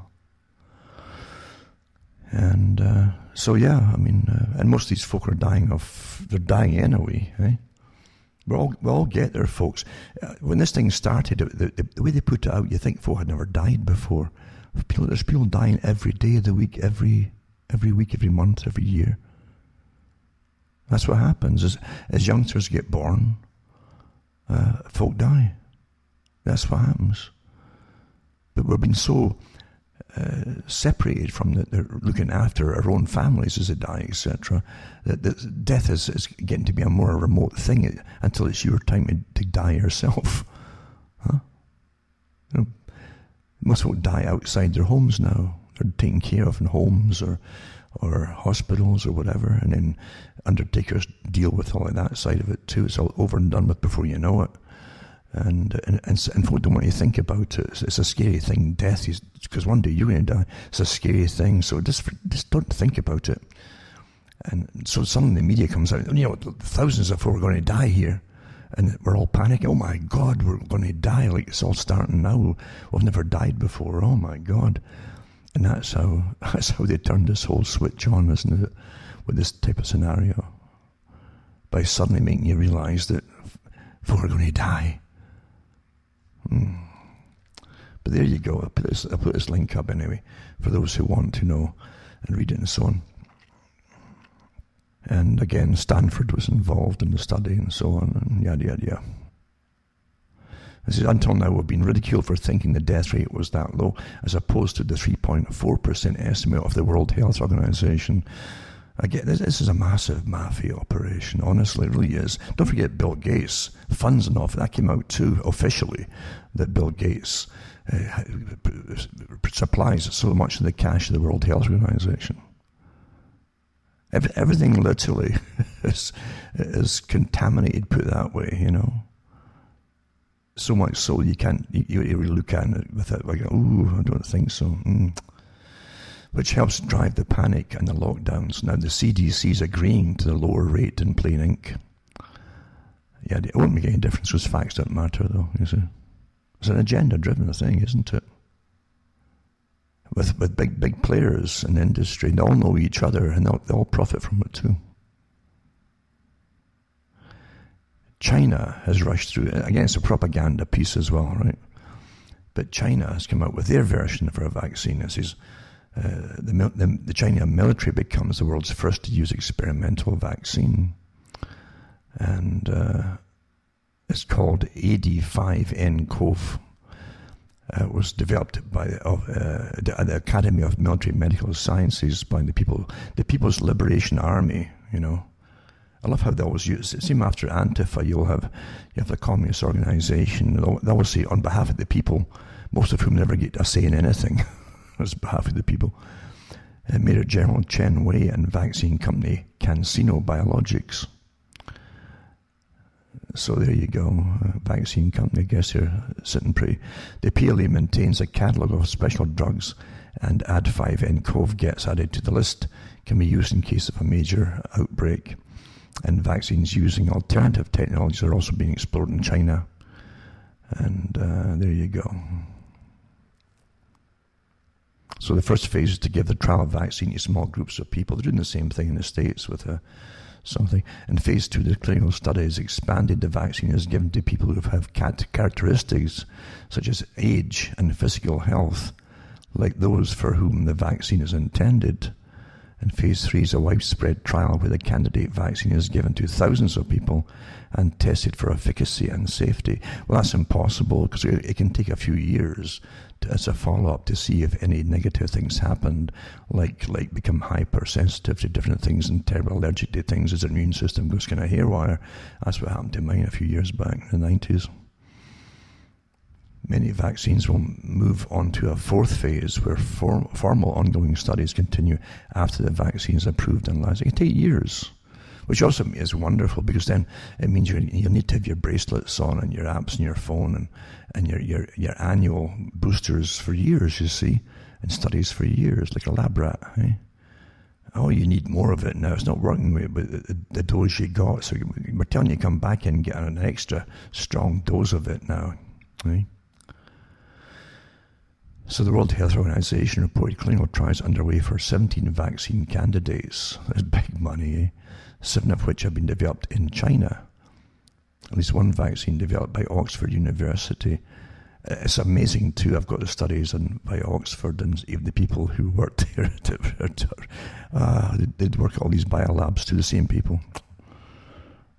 And so, yeah, I mean, and most of these folk are they're dying anyway, eh? We all get there, folks. When this thing started, the way they put it out, you think folk had never died before. There's people dying every day of the week, every week, every month, every year. That's what happens. As youngsters get born, folk die. That's what happens. But we're being so separated from they're looking after our own families as they die, etc. That death is getting to be a more remote thing until it's your time to die yourself. Huh? You know, most folk die outside their homes now. They're taken care of in homes or hospitals or whatever, and then undertakers deal with all of that side of it too. It's all over and done with before you know it. And folk don't want to think about it. It's a scary thing. Death is, because one day you're going to die. It's a scary thing. So just don't think about it. And so suddenly the media comes out. Thousands of folk are going to die here, and we're all panicking. Oh my God, we're going to die! Like it's all starting now. We've never died before. Oh my God! And that's how they turned this whole switch on, isn't it? With this type of scenario, by suddenly making you realise that folk are going to die. But there you go. I'll put this link up anyway for those who want to know and read it and so on. And again, Stanford was involved in the study and so on, and yada yada yada. It says, until now we've been ridiculed for thinking the death rate was that low, as opposed to the 3.4% estimate of the World Health Organization. Again, this is a massive mafia operation, honestly, it really is. Don't forget Bill Gates, funds and all, that came out too, officially, that Bill Gates supplies so much of the cash of the World Health Organization. Everything literally is contaminated, put that way, you know. So much so you can't, you look at it without like, ooh, I don't think so. Which helps drive the panic and the lockdowns. Now the CDC is agreeing to the lower rate in plain ink. Yeah, it won't make any difference because facts don't matter though, you see. It's an agenda-driven thing, isn't it? With big players in the industry, they all know each other and they all profit from it too. China has rushed through, again it's a propaganda piece as well, right? But China has come out with their version of a vaccine. It says the China military becomes the world's first to use experimental vaccine. And it's called AD5nCoV. Was developed by the Academy of Military Medical Sciences by the People's Liberation Army, you know. I love how they always use it. Same after Antifa, you have the communist organization. They always say on behalf of the people, most of whom never get a say in anything. On behalf of the people. Major General Chen Wei and vaccine company CanSino Biologics. So there you go, vaccine company, I guess they're sitting pretty. The PLA maintains a catalogue of special drugs, and Ad5nCoV gets added to the list, can be used in case of a major outbreak. And vaccines using alternative technologies are also being explored in China. And there you go. So the first phase is to give the trial vaccine to small groups of people. They're doing the same thing in the States with something. In phase 2, the clinical study is expanded. The vaccine is given to people who have characteristics such as age and physical health, like those for whom the vaccine is intended. And phase 3 is a widespread trial where the candidate vaccine is given to thousands of people and tested for efficacy and safety. Well, that's impossible because it can take a few years as a follow-up to see if any negative things happened, like become hypersensitive to different things and terrible allergic to things as their immune system goes kind of haywire. That's what happened to mine a few years back in the 90s. Many vaccines will move on to a fourth phase where formal ongoing studies continue after the vaccine is approved and licensed. It can take years, which also is wonderful because then it means you need to have your bracelets on and your apps and your phone and your annual boosters for years, you see, and studies for years, like a lab rat. Eh? Oh, you need more of it now. It's not working with the dose you got, so we're telling you to come back in and get an extra strong dose of it now. Eh? So the World Health Organization reported clinical trials underway for 17 vaccine candidates. That's big money, eh? 7 of which have been developed in China. At least one vaccine developed by Oxford University. It's amazing too. I've got the studies by Oxford and even the people who worked there. They'd work at all these biolabs to the same people.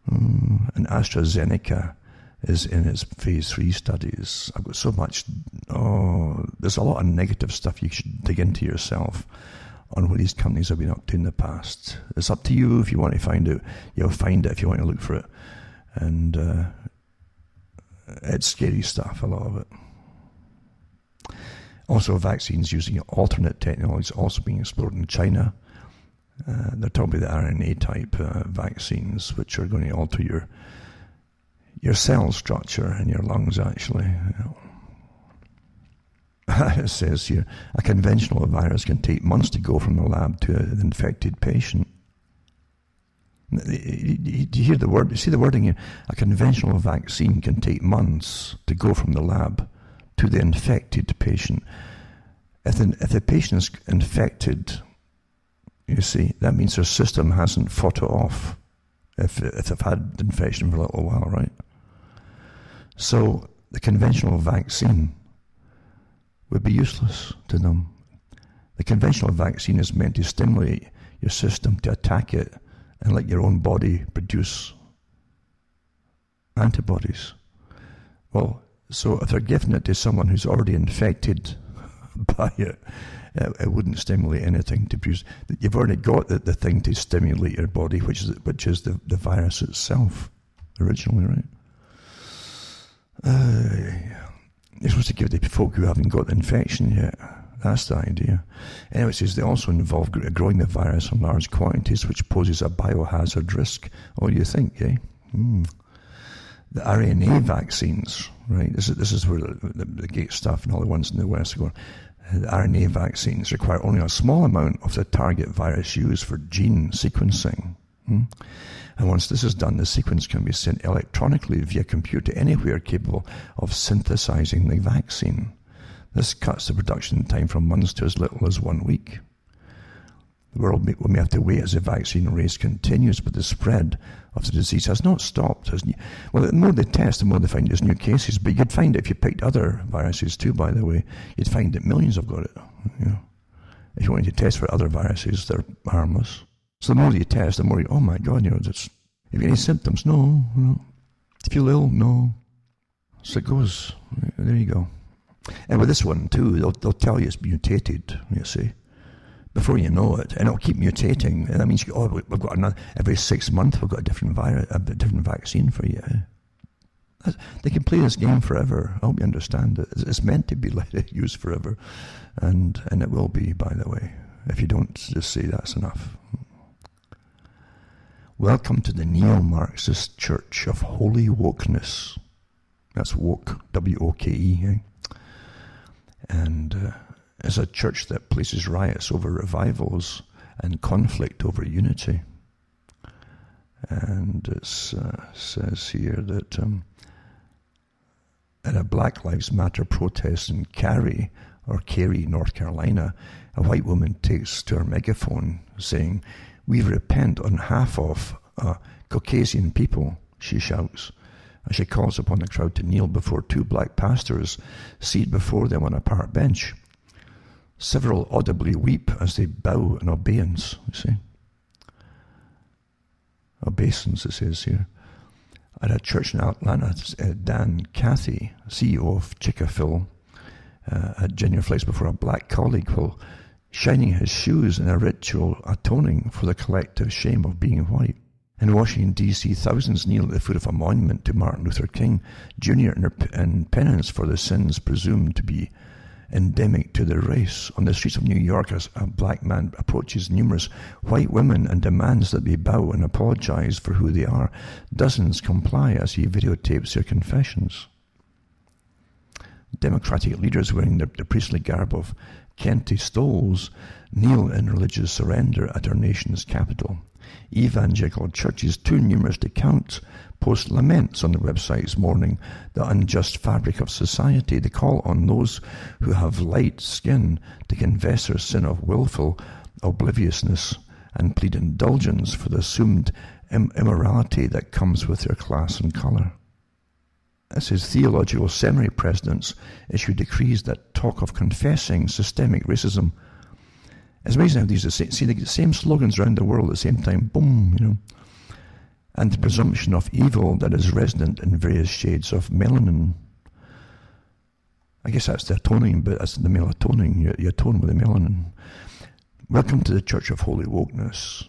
And AstraZeneca is in its phase 3 studies. I've got so much, there's a lot of negative stuff you should dig into yourself on what these companies have been up to in the past. It's up to you if you want to find it. You'll find it if you want to look for it. And it's scary stuff, a lot of it. Also, vaccines using alternate technologies also being explored in China. They're talking about the RNA type vaccines, which are going to alter your cell structure in your lungs, actually. It says here, a conventional virus can take months to go from the lab to an infected patient. You hear the word? You see the wording here? A conventional vaccine can take months to go from the lab to the infected patient. If the patient is infected, you see, that means their system hasn't fought it off if they've had infection for a little while, right? So the conventional vaccine would be useless to them. The conventional vaccine is meant to stimulate your system to attack it and let your own body produce antibodies. Well, so if they're giving it to someone who's already infected by it, it wouldn't stimulate anything to produce. You've already got the thing to stimulate your body, which is the virus itself originally, right? You're supposed to give the folk who haven't got the infection yet. That's the idea. Anyway, it says they also involve growing the virus in large quantities, which poses a biohazard risk. What do you think, eh? The RNA vaccines, right? This is where the gate stuff and all the ones in the West are going. The RNA vaccines require only a small amount of the target virus used for gene sequencing. And once this is done, the sequence can be sent electronically via computer anywhere capable of synthesizing the vaccine. This cuts the production time from months to as little as 1 week. The world may have to wait as the vaccine race continues, but the spread of the disease has not stopped. Well, the more they test, the more they find there's new cases. But you'd find if you picked other viruses too, by the way, you'd find that millions have got it. If you wanted to test for other viruses, they're harmless. So the more you test, the more oh my God, if you get any symptoms, no. If you feel ill, no. So it goes. There you go. And with this one too, they'll tell you it's mutated, you see, before you know it, and it'll keep mutating. And that means we've got another every 6 months we've got a different vaccine for you. They can play this game forever. I hope you understand it. It's meant to be used forever, and it will be, by the way. If you don't, just say that's enough. Welcome to the neo-Marxist Church of Holy Wokeness. That's woke, W-O-K-E. And it's a church that places riots over revivals and conflict over unity. And it says here that at a Black Lives Matter protest in Cary, North Carolina, a white woman takes to her megaphone saying, "We repent on behalf of Caucasian people," she shouts, as she calls upon the crowd to kneel before two black pastors seated before them on a park bench. Several audibly weep as they bow in obeisance, you see. Obeisance, it says here. At a church in Atlanta, Dan Cathy, CEO of Chick-fil-A, had genuflects before a black colleague while shining his shoes in a ritual atoning for the collective shame of being white. In Washington, D.C., thousands kneel at the foot of a monument to Martin Luther King Jr. in penance for the sins presumed to be endemic to the race. On the streets of New York, as a black man approaches numerous white women and demands that they bow and apologize for who they are, dozens comply as he videotapes their confessions. Democratic leaders wearing the priestly garb of Kente Stoles kneel in religious surrender at our nation's capital. Evangelical churches, too numerous to count, post laments on their websites mourning the unjust fabric of society. They call on those who have light skin to confess their sin of willful obliviousness and plead indulgence for the assumed immorality that comes with their class and color. As his theological seminary presidents issue decrees that talk of confessing systemic racism. It's amazing how these are the same slogans around the world at the same time, boom, and the presumption of evil that is resonant in various shades of melanin. I guess that's the atoning, but that's the melatonin. You atone with the melanin. Welcome to the Church of Holy Wokeness.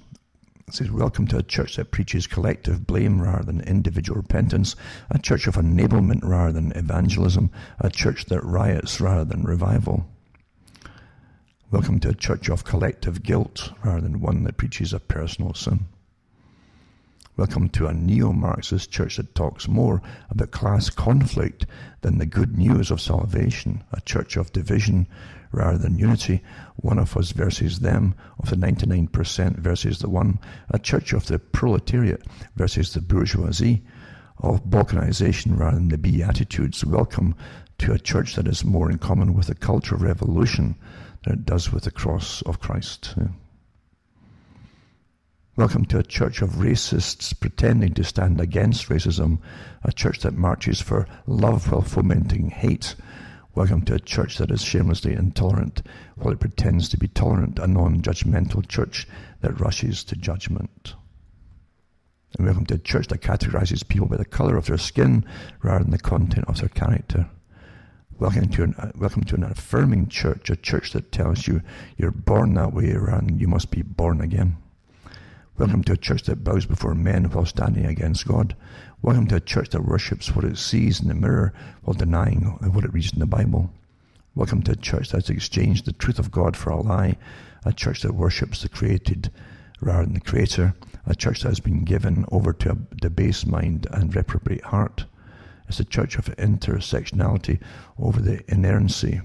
It says, welcome to a church that preaches collective blame rather than individual repentance, a church of enablement rather than evangelism, a church that riots rather than revival. Welcome to a church of collective guilt rather than one that preaches a personal sin. Welcome to a neo-Marxist church that talks more about class conflict than the good news of salvation, a church of division rather than unity, one of us versus them, of the 99% versus the one, a church of the proletariat versus the bourgeoisie, of balkanization rather than the Beatitudes. Welcome to a church that has more in common with the cultural revolution than it does with the cross of Christ. Welcome to a church of racists pretending to stand against racism, a church that marches for love while fomenting hate. Welcome to a church that is shamelessly intolerant while it pretends to be tolerant, a non-judgmental church that rushes to judgment. And welcome to a church that categorizes people by the color of their skin rather than the content of their character. Welcome to an affirming church, a church that tells you you're born that way rather than you must be born again. Welcome to a church that bows before men while standing against God. Welcome to a church that worships what it sees in the mirror while denying what it reads in the Bible. Welcome to a church that has exchanged the truth of God for a lie. A church that worships the created rather than the Creator. A church that has been given over to a debased mind and reprobate heart. It's a church of intersectionality over the inerrancy.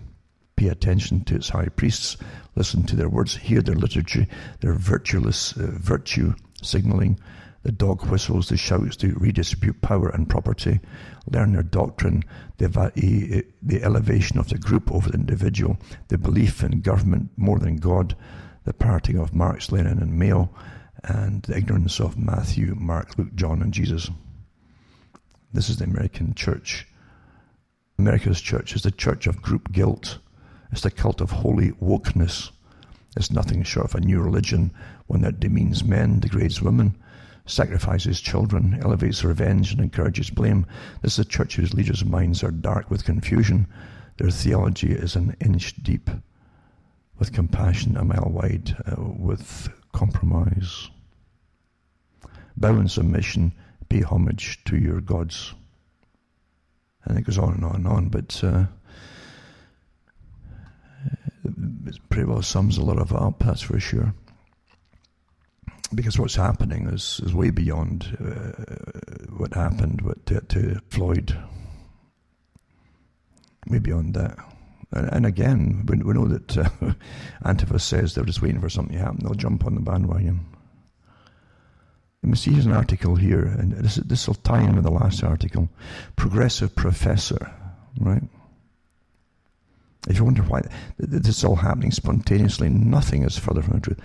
Pay attention to its high priests. Listen to their words. Hear their liturgy, their virtueless virtue signaling, the dog whistles, the shouts to redistribute power and property. Learn their doctrine, the elevation of the group over the individual, the belief in government more than God, the parting of Marx, Lenin, and Mayo, and the ignorance of Matthew, Mark, Luke, John, and Jesus. This is the American church. America's church is the church of group guilt. It's the cult of holy wokeness. It's nothing short of a new religion, one that demeans men, degrades women, sacrifices children, elevates revenge, and encourages blame. This is a church whose leaders' minds are dark with confusion. Their theology is an inch deep, with compassion a mile wide, with compromise. Bow in submission, pay homage to your gods. And it goes on and on and on, but it pretty well sums a lot of it up, that's for sure. Because what's happening is way beyond what happened to Floyd. Way beyond that. And again, we know that Antifa says they're just waiting for something to happen. They'll jump on the bandwagon. Let me see, here's an article here, and this will tie in with the last article. Progressive professor, right? If you wonder why this is all happening spontaneously, nothing is further from the truth.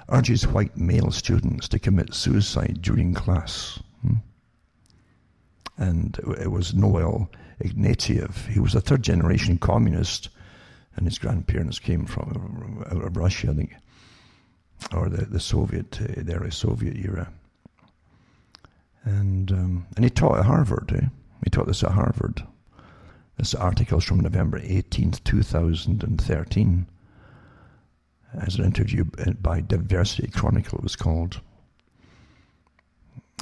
Urges white male students to commit suicide during class. And it was Noel Ignatieff. He was a third-generation communist, and his grandparents came from out of Russia, I think, or the Soviet, the early Soviet era. And he taught at Harvard. He taught this at Harvard. This article is from November 18th, 2013. As an interview by Diversity Chronicle, it was called.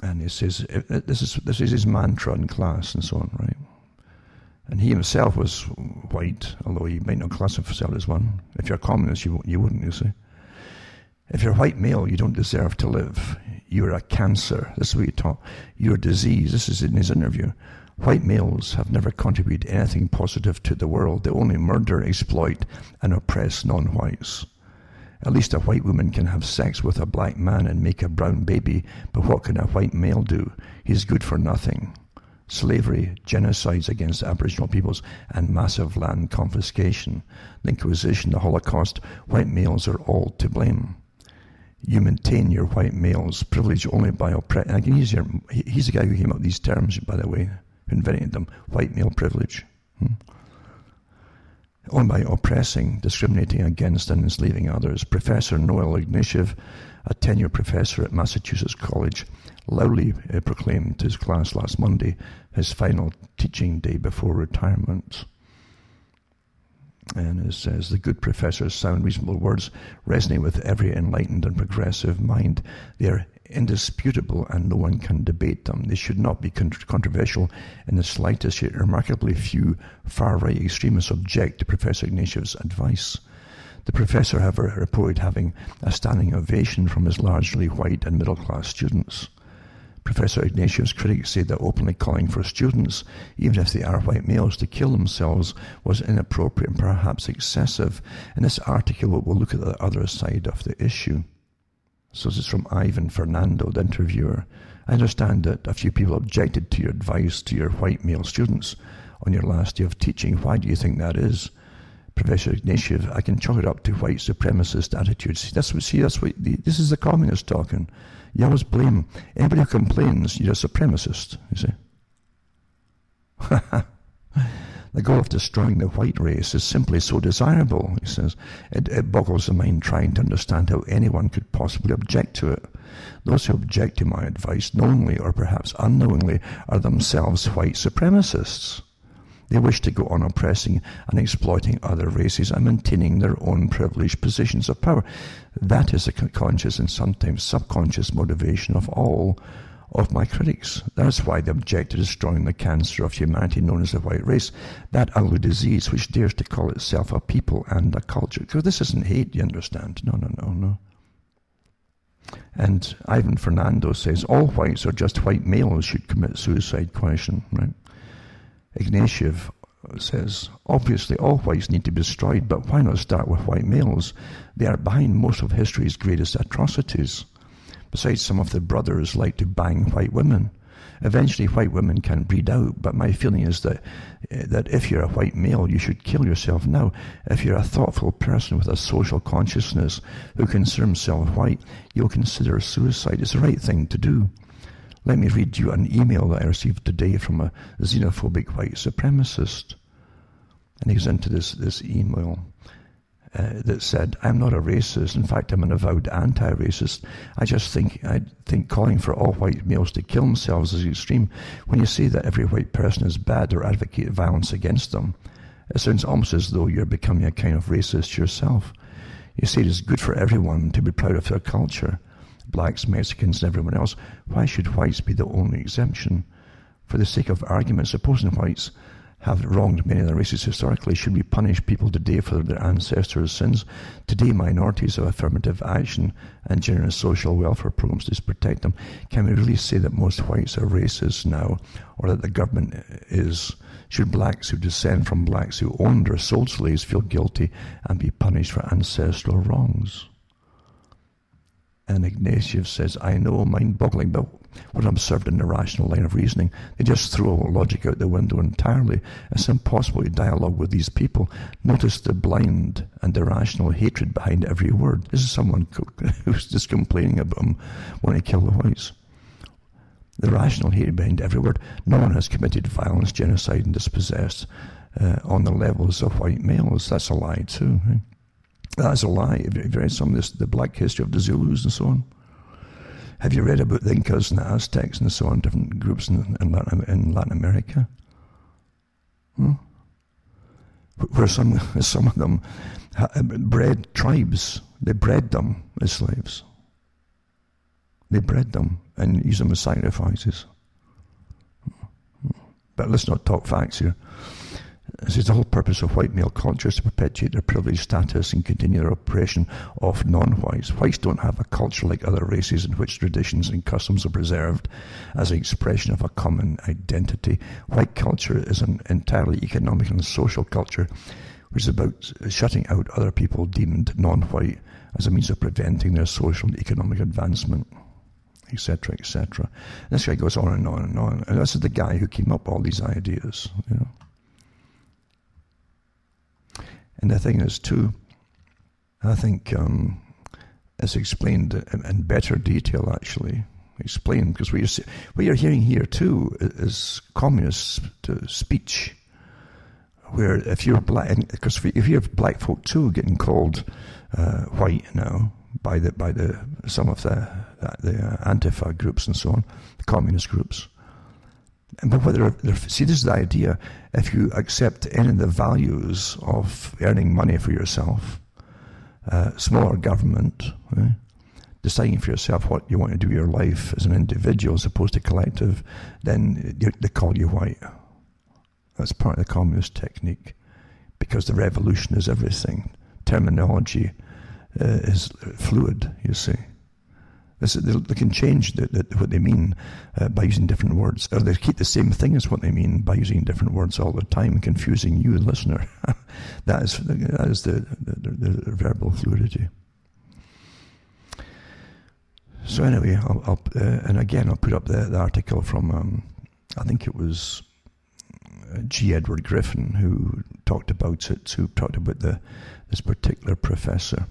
And he says, this is his mantra in class and so on, right? And he himself was white, although he might not classify himself as one. If you're a communist, you wouldn't, you see. If you're a white male, you don't deserve to live. You're a cancer. This is what he taught. You're a disease. This is in his interview. White males have never contributed anything positive to the world. They only murder, exploit, and oppress non-whites. At least a white woman can have sex with a black man and make a brown baby, but what can a white male do? He's good for nothing. Slavery, genocides against Aboriginal peoples, and massive land confiscation. The Inquisition, the Holocaust, white males are all to blame. You maintain your white males' privilege only by oppressing. He's the guy who came up with these terms, by the way, who invented them. White male privilege. Only by oppressing, discriminating against, and enslaving others. Professor Noel Ignatieff, a tenured professor at Massachusetts College, loudly proclaimed to his class last Monday his final teaching day before retirement. And it says, the good professor's sound, reasonable words resonate with every enlightened and progressive mind. They are indisputable and no one can debate them. They should not be controversial in the slightest, yet remarkably few far-right extremists object to Professor Ignatieff's advice. The professor, however, reported having a standing ovation from his largely white and middle-class students. Professor Ignatieff's critics say that openly calling for students, even if they are white males, to kill themselves was inappropriate and perhaps excessive. In this article, we'll look at the other side of the issue. So this is from Ivan Fernando, the interviewer. I understand that a few people objected to your advice to your white male students on your last day of teaching. Why do you think that is? Professor Ignatieff, I can chalk it up to white supremacist attitudes. This is the communist talking. You always blame anybody who complains. You're a supremacist, you see. The goal of destroying the white race is simply so desirable, he says. It boggles the mind trying to understand how anyone could possibly object to it. Those who object to my advice, knowingly or perhaps unknowingly, are themselves white supremacists. They wish to go on oppressing and exploiting other races and maintaining their own privileged positions of power. That is a conscious and sometimes subconscious motivation of all of my critics. That's why they object to destroying the cancer of humanity known as the white race, that ugly disease which dares to call itself a people and a culture. Because this isn't hate, you understand? No. And Ivan Fernando says, all whites or just white males should commit suicide, question, right? Ignatieff says, obviously all whites need to be destroyed, but why not start with white males? They are behind most of history's greatest atrocities. Besides, some of the brothers like to bang white women. Eventually white women can breed out, but my feeling is that if you're a white male, you should kill yourself now. If you're a thoughtful person with a social consciousness who considers himself white, you'll consider suicide. It's the right thing to do. Let me read you an email that I received today from a xenophobic white supremacist. And he goes into this email that said, I'm not a racist. In fact, I'm an avowed anti-racist. I think calling for all white males to kill themselves is extreme. When you say that every white person is bad or advocate violence against them, it sounds almost as though you're becoming a kind of racist yourself. You say it is good for everyone to be proud of their culture. Blacks, Mexicans, and everyone else. Why should whites be the only exemption? For the sake of argument, supposing whites have wronged many other races historically, should we punish people today for their ancestors' sins? Today, minorities have affirmative action and generous social welfare programs to protect them. Can we really say that most whites are racist now, or that the government is? Should blacks who descend from blacks who owned or sold slaves feel guilty and be punished for ancestral wrongs? And Ignatieff says, I know, mind-boggling, but what observed in the rational line of reasoning, they just throw logic out the window entirely. It's impossible to dialogue with these people. Notice the blind and irrational hatred behind every word. This is someone who's just complaining about them wanting to kill the whites. The rational hatred behind every word. No one has committed violence, genocide, and dispossessed on the levels of white males. That's a lie too, right? That's a lie. Have you read some of this, the black history of the Zulus and so on? Have you read about the Incas and the Aztecs and so on, different groups in Latin America? Where some of them bred tribes. They bred them as slaves. They bred them and used them as sacrifices. But let's not talk facts here. This is the whole purpose of white male culture, is to perpetuate their privileged status and continue their oppression of non-whites. Whites don't have a culture like other races in which traditions and customs are preserved as an expression of a common identity. White culture is an entirely economic and social culture, which is about shutting out other people deemed non-white as a means of preventing their social and economic advancement, etc., etc. This guy goes on and on and on. And this is the guy who came up with all these ideas, you know. And the thing is, too, I think it's explained in better detail, actually. Explained, because what you're hearing here, too, is communist speech, where if you're black, because if you have black folk, too, getting called white now by some of the Antifa groups and so on, the communist groups. But see, this is the idea. If you accept any of the values of earning money for yourself, smaller government, right, deciding for yourself what you want to do with your life as an individual as opposed to collective, then they call you white. That's part of the communist technique, because the revolution is everything. Terminology is fluid, you see. They can change what they mean by using different words, or they keep the same thing as what they mean by using different words all the time, confusing you, the listener. that is the verbal fluidity. So anyway, I'll put up the article from I think it was G. Edward Griffin who talked about this particular professor.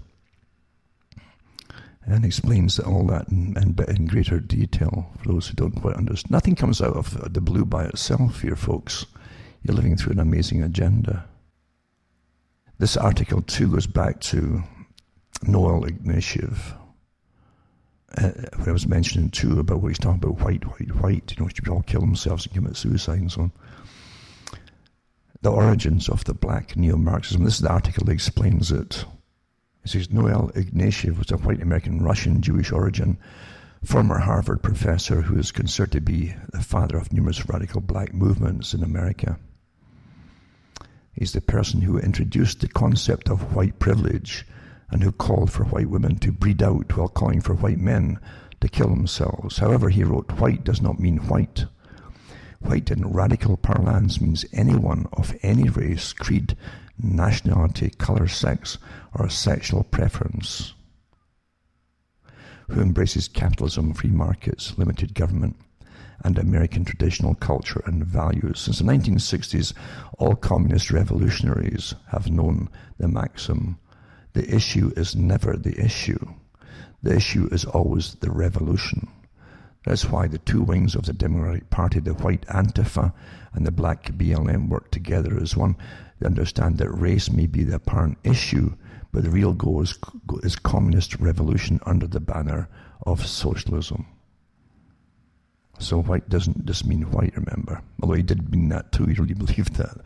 And explains all that in greater detail for those who don't quite understand. Nothing comes out of the blue by itself here, folks. You're living through an amazing agenda. This article, too, goes back to Noel Ignatieff. What I was mentioning, too, about what he's talking about, white. You know, should all kill themselves and commit suicide and so on. The origins of the black neo-Marxism. This is the article that explains it. It says Noel Ignatieff was a white American Russian Jewish origin, former Harvard professor who is considered to be the father of numerous radical black movements in America. He's the person who introduced the concept of white privilege and who called for white women to breed out while calling for white men to kill themselves. However, he wrote, white does not mean white. White in radical parlance means anyone of any race, creed, nationality, color, sex, or sexual preference who embraces capitalism, free markets, limited government, and American traditional culture and values. Since the 1960s, all communist revolutionaries have known the maxim, the issue is never the issue. The issue is always the revolution. That's why the two wings of the Democratic Party, the white Antifa and the black BLM, work together as one. They understand that race may be the apparent issue, but the real goal is communist revolution under the banner of socialism. So white doesn't just mean white, remember. Although he did mean that too, he really believed that.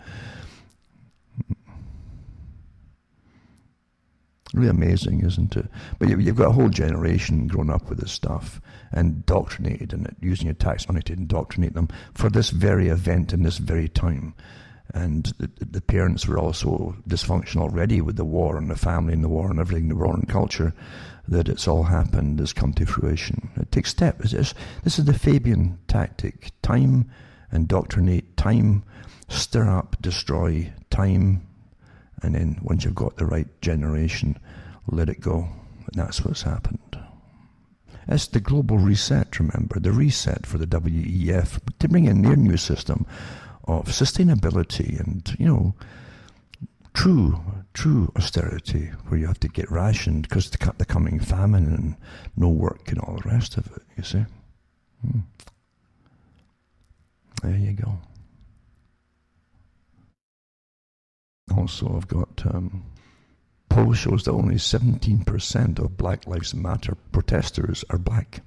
Really amazing, isn't it? But you've got a whole generation grown up with this stuff and indoctrinated, and using your tax money to indoctrinate them for this very event in this very time. And the parents were also dysfunctional already with the war and the family and the war and everything, the war and culture, that it's all happened, has come to fruition. It takes steps. This is the Fabian tactic. Time, indoctrinate, time, stir up, destroy, time, and then once you've got the right generation, let it go. And that's what's happened. It's the global reset, remember, the reset for the WEF, to bring in their new system of sustainability and, true austerity, where you have to get rationed because of the coming famine and no work and all the rest of it, you see. There you go. Also, I've got poll shows that only 17% of Black Lives Matter protesters are black.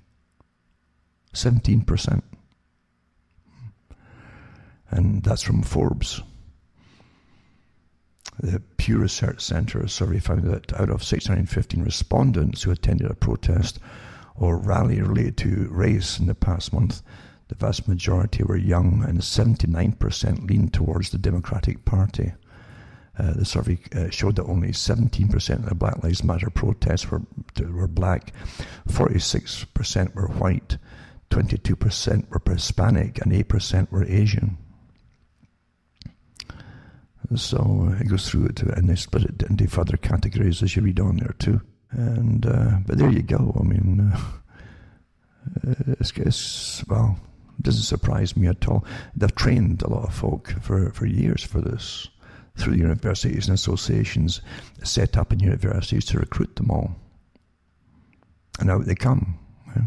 17%. And that's from Forbes. The Pew Research Center survey found that out of 615 respondents who attended a protest or rally related to race in the past month, the vast majority were young and 79% leaned towards the Democratic Party. The survey showed that only 17% of the Black Lives Matter protests were black, 46% were white, 22% were Hispanic, and 8% were Asian. So it goes through it, and they split it into further categories as you read on there too. And but there you go. I mean, well, it doesn't surprise me at all. They've trained a lot of folk for years for this, through universities and associations set up in universities to recruit them all. And out they come. Yeah.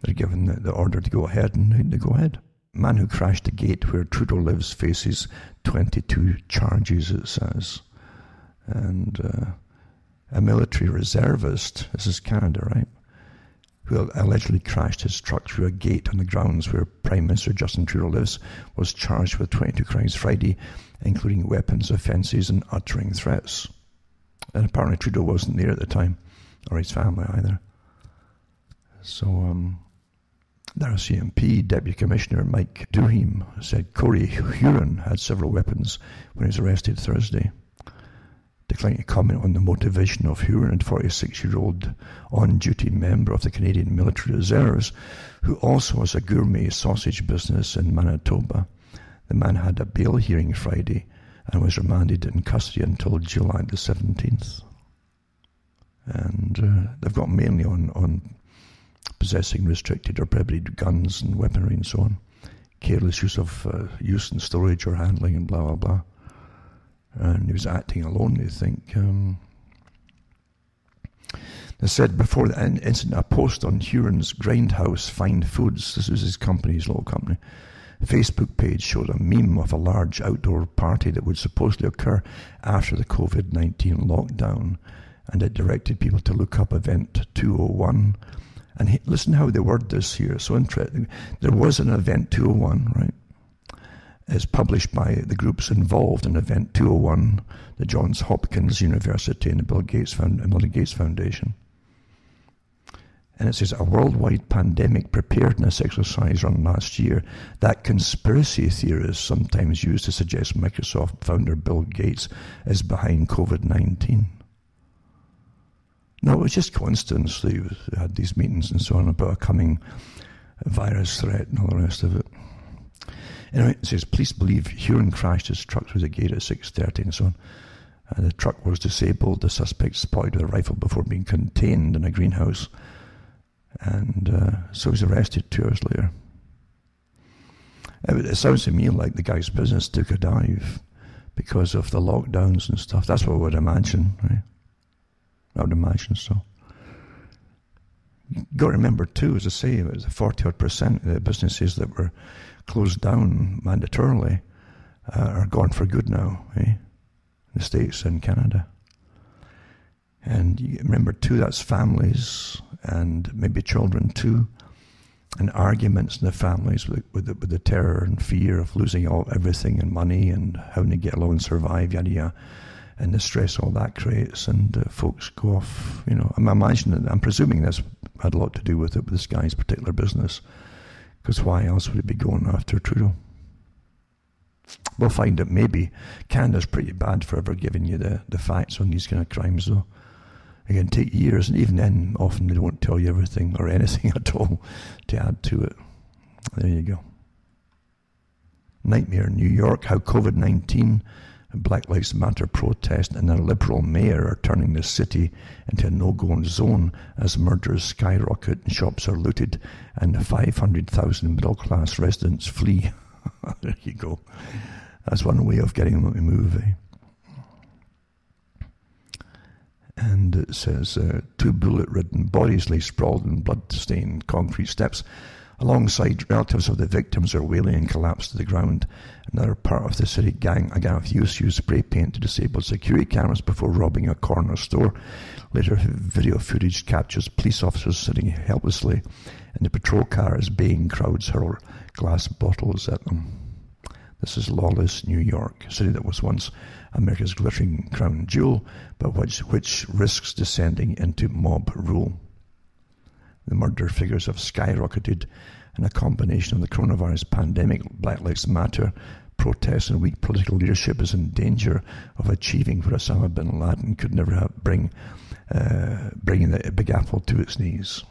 They're given the order to go ahead, and they go ahead. Man who crashed the gate where Trudeau lives faces 22 charges, it says. And a military reservist, this is Canada, right, who allegedly crashed his truck through a gate on the grounds where Prime Minister Justin Trudeau lives, was charged with 22 crimes Friday, including weapons offences and uttering threats. And apparently Trudeau wasn't there at the time, or his family either. So, the RCMP Deputy Commissioner Mike Duham said Corey Huron had several weapons when he was arrested Thursday. Declining to comment on the motivation of Huron, a 46-year-old on-duty member of the Canadian Military Reserves, who also has a gourmet sausage business in Manitoba. The man had a bail hearing Friday and was remanded in custody until July the 17th. And they've got mainly on possessing restricted or prohibited guns and weaponry and so on. Careless use and storage or handling and blah, blah, blah. And he was acting alone, they think. They said before the incident, a post on Huron's Grindhouse Fine Foods, this is his company, his little company, Facebook page showed a meme of a large outdoor party that would supposedly occur after the COVID-19 lockdown, and it directed people to look up Event 201. And listen how they word this here, so interesting. There was an Event 201, right? is published by the groups involved in Event 201, the Johns Hopkins University and the Bill Gates Foundation. And it says, a worldwide pandemic preparedness exercise run last year that conspiracy theorists sometimes use to suggest Microsoft founder Bill Gates is behind COVID-19. No, it was just coincidence they had these meetings and so on about a coming virus threat and all the rest of it. Anyway, it says, police believe Huron crashed his truck through the gate at 6:30 and so on. The truck was disabled. The suspect spotted with a rifle before being contained in a greenhouse. And so he was arrested 2 hours later. It sounds to me like the guy's business took a dive because of the lockdowns and stuff. That's what I would imagine, right? I would imagine so. You've got to remember too, as I say, it was 40% of the businesses that were closed down mandatorily are gone for good now, in the States and Canada. And you remember too, that's families and maybe children too, and arguments in the families with the terror and fear of losing everything and money and having to get along and survive, yada yada, and the stress all that creates, and folks go off. I'm presuming this had a lot to do with it, with this guy's particular business, because why else would he be going after Trudeau? We'll find out. Maybe Canada's pretty bad for ever giving you the facts on these kind of crimes, though. It can take years, and even then, often they won't tell you everything or anything at all to add to it. There you go. Nightmare in New York, how COVID-19, Black Lives Matter protest, and a Liberal mayor are turning the city into a no-go zone as murders skyrocket and shops are looted and 500,000 middle-class residents flee. There you go. That's one way of getting them to move, And it says, 2 bullet-ridden bodies lay sprawled in blood-stained concrete steps. Alongside relatives of the victims are wailing and collapsed to the ground. Another part of the city a gang of youths used spray paint to disable security cameras before robbing a corner store. Later, video footage captures police officers sitting helplessly in the patrol car as baying crowds hurl glass bottles at them. This is lawless New York, a city that was once America's glittering crown jewel, but which risks descending into mob rule. The murder figures have skyrocketed, and a combination of the coronavirus pandemic, Black Lives Matter, protests, and weak political leadership is in danger of achieving what Osama bin Laden could never have bringing the Big Apple to its knees.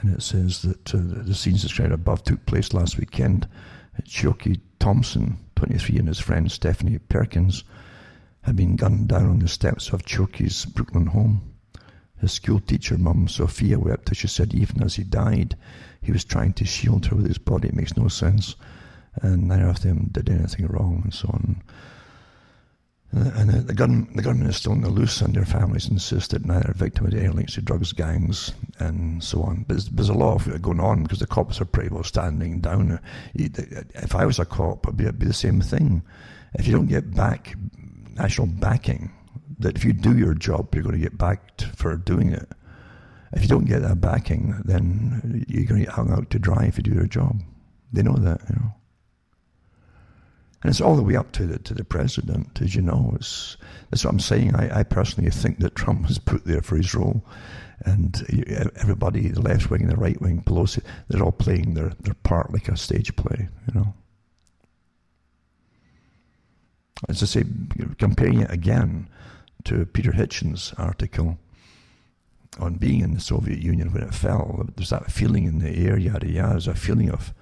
And it says that the scenes described above took place last weekend. Chioki Thompson, 23, and his friend Stephanie Perkins had been gunned down on the steps of Chioki's Brooklyn home. His school teacher mum, Sophia, wept as she said even as he died, he was trying to shield her with his body. It makes no sense. And neither of them did anything wrong and so on. And the gunman is still on the loose, and their families insist that neither victim had any links to drugs gangs and so on. But there's a lot of it going on because the cops are pretty well standing down. If I was a cop, it'd be the same thing. If you don't get national backing, that if you do your job, you're going to get backed for doing it. If you don't get that backing, then you're going to get hung out to dry if you do your job. They know that, And it's all the way up to the president, as you know. That's what I'm saying. I personally think that Trump was put there for his role, and everybody, the left wing and the right wing, Pelosi, they're all playing their part like a stage play, As I say, comparing it again to Peter Hitchens' article on being in the Soviet Union when it fell, there's that feeling in the air, yada yada. There's a feeling of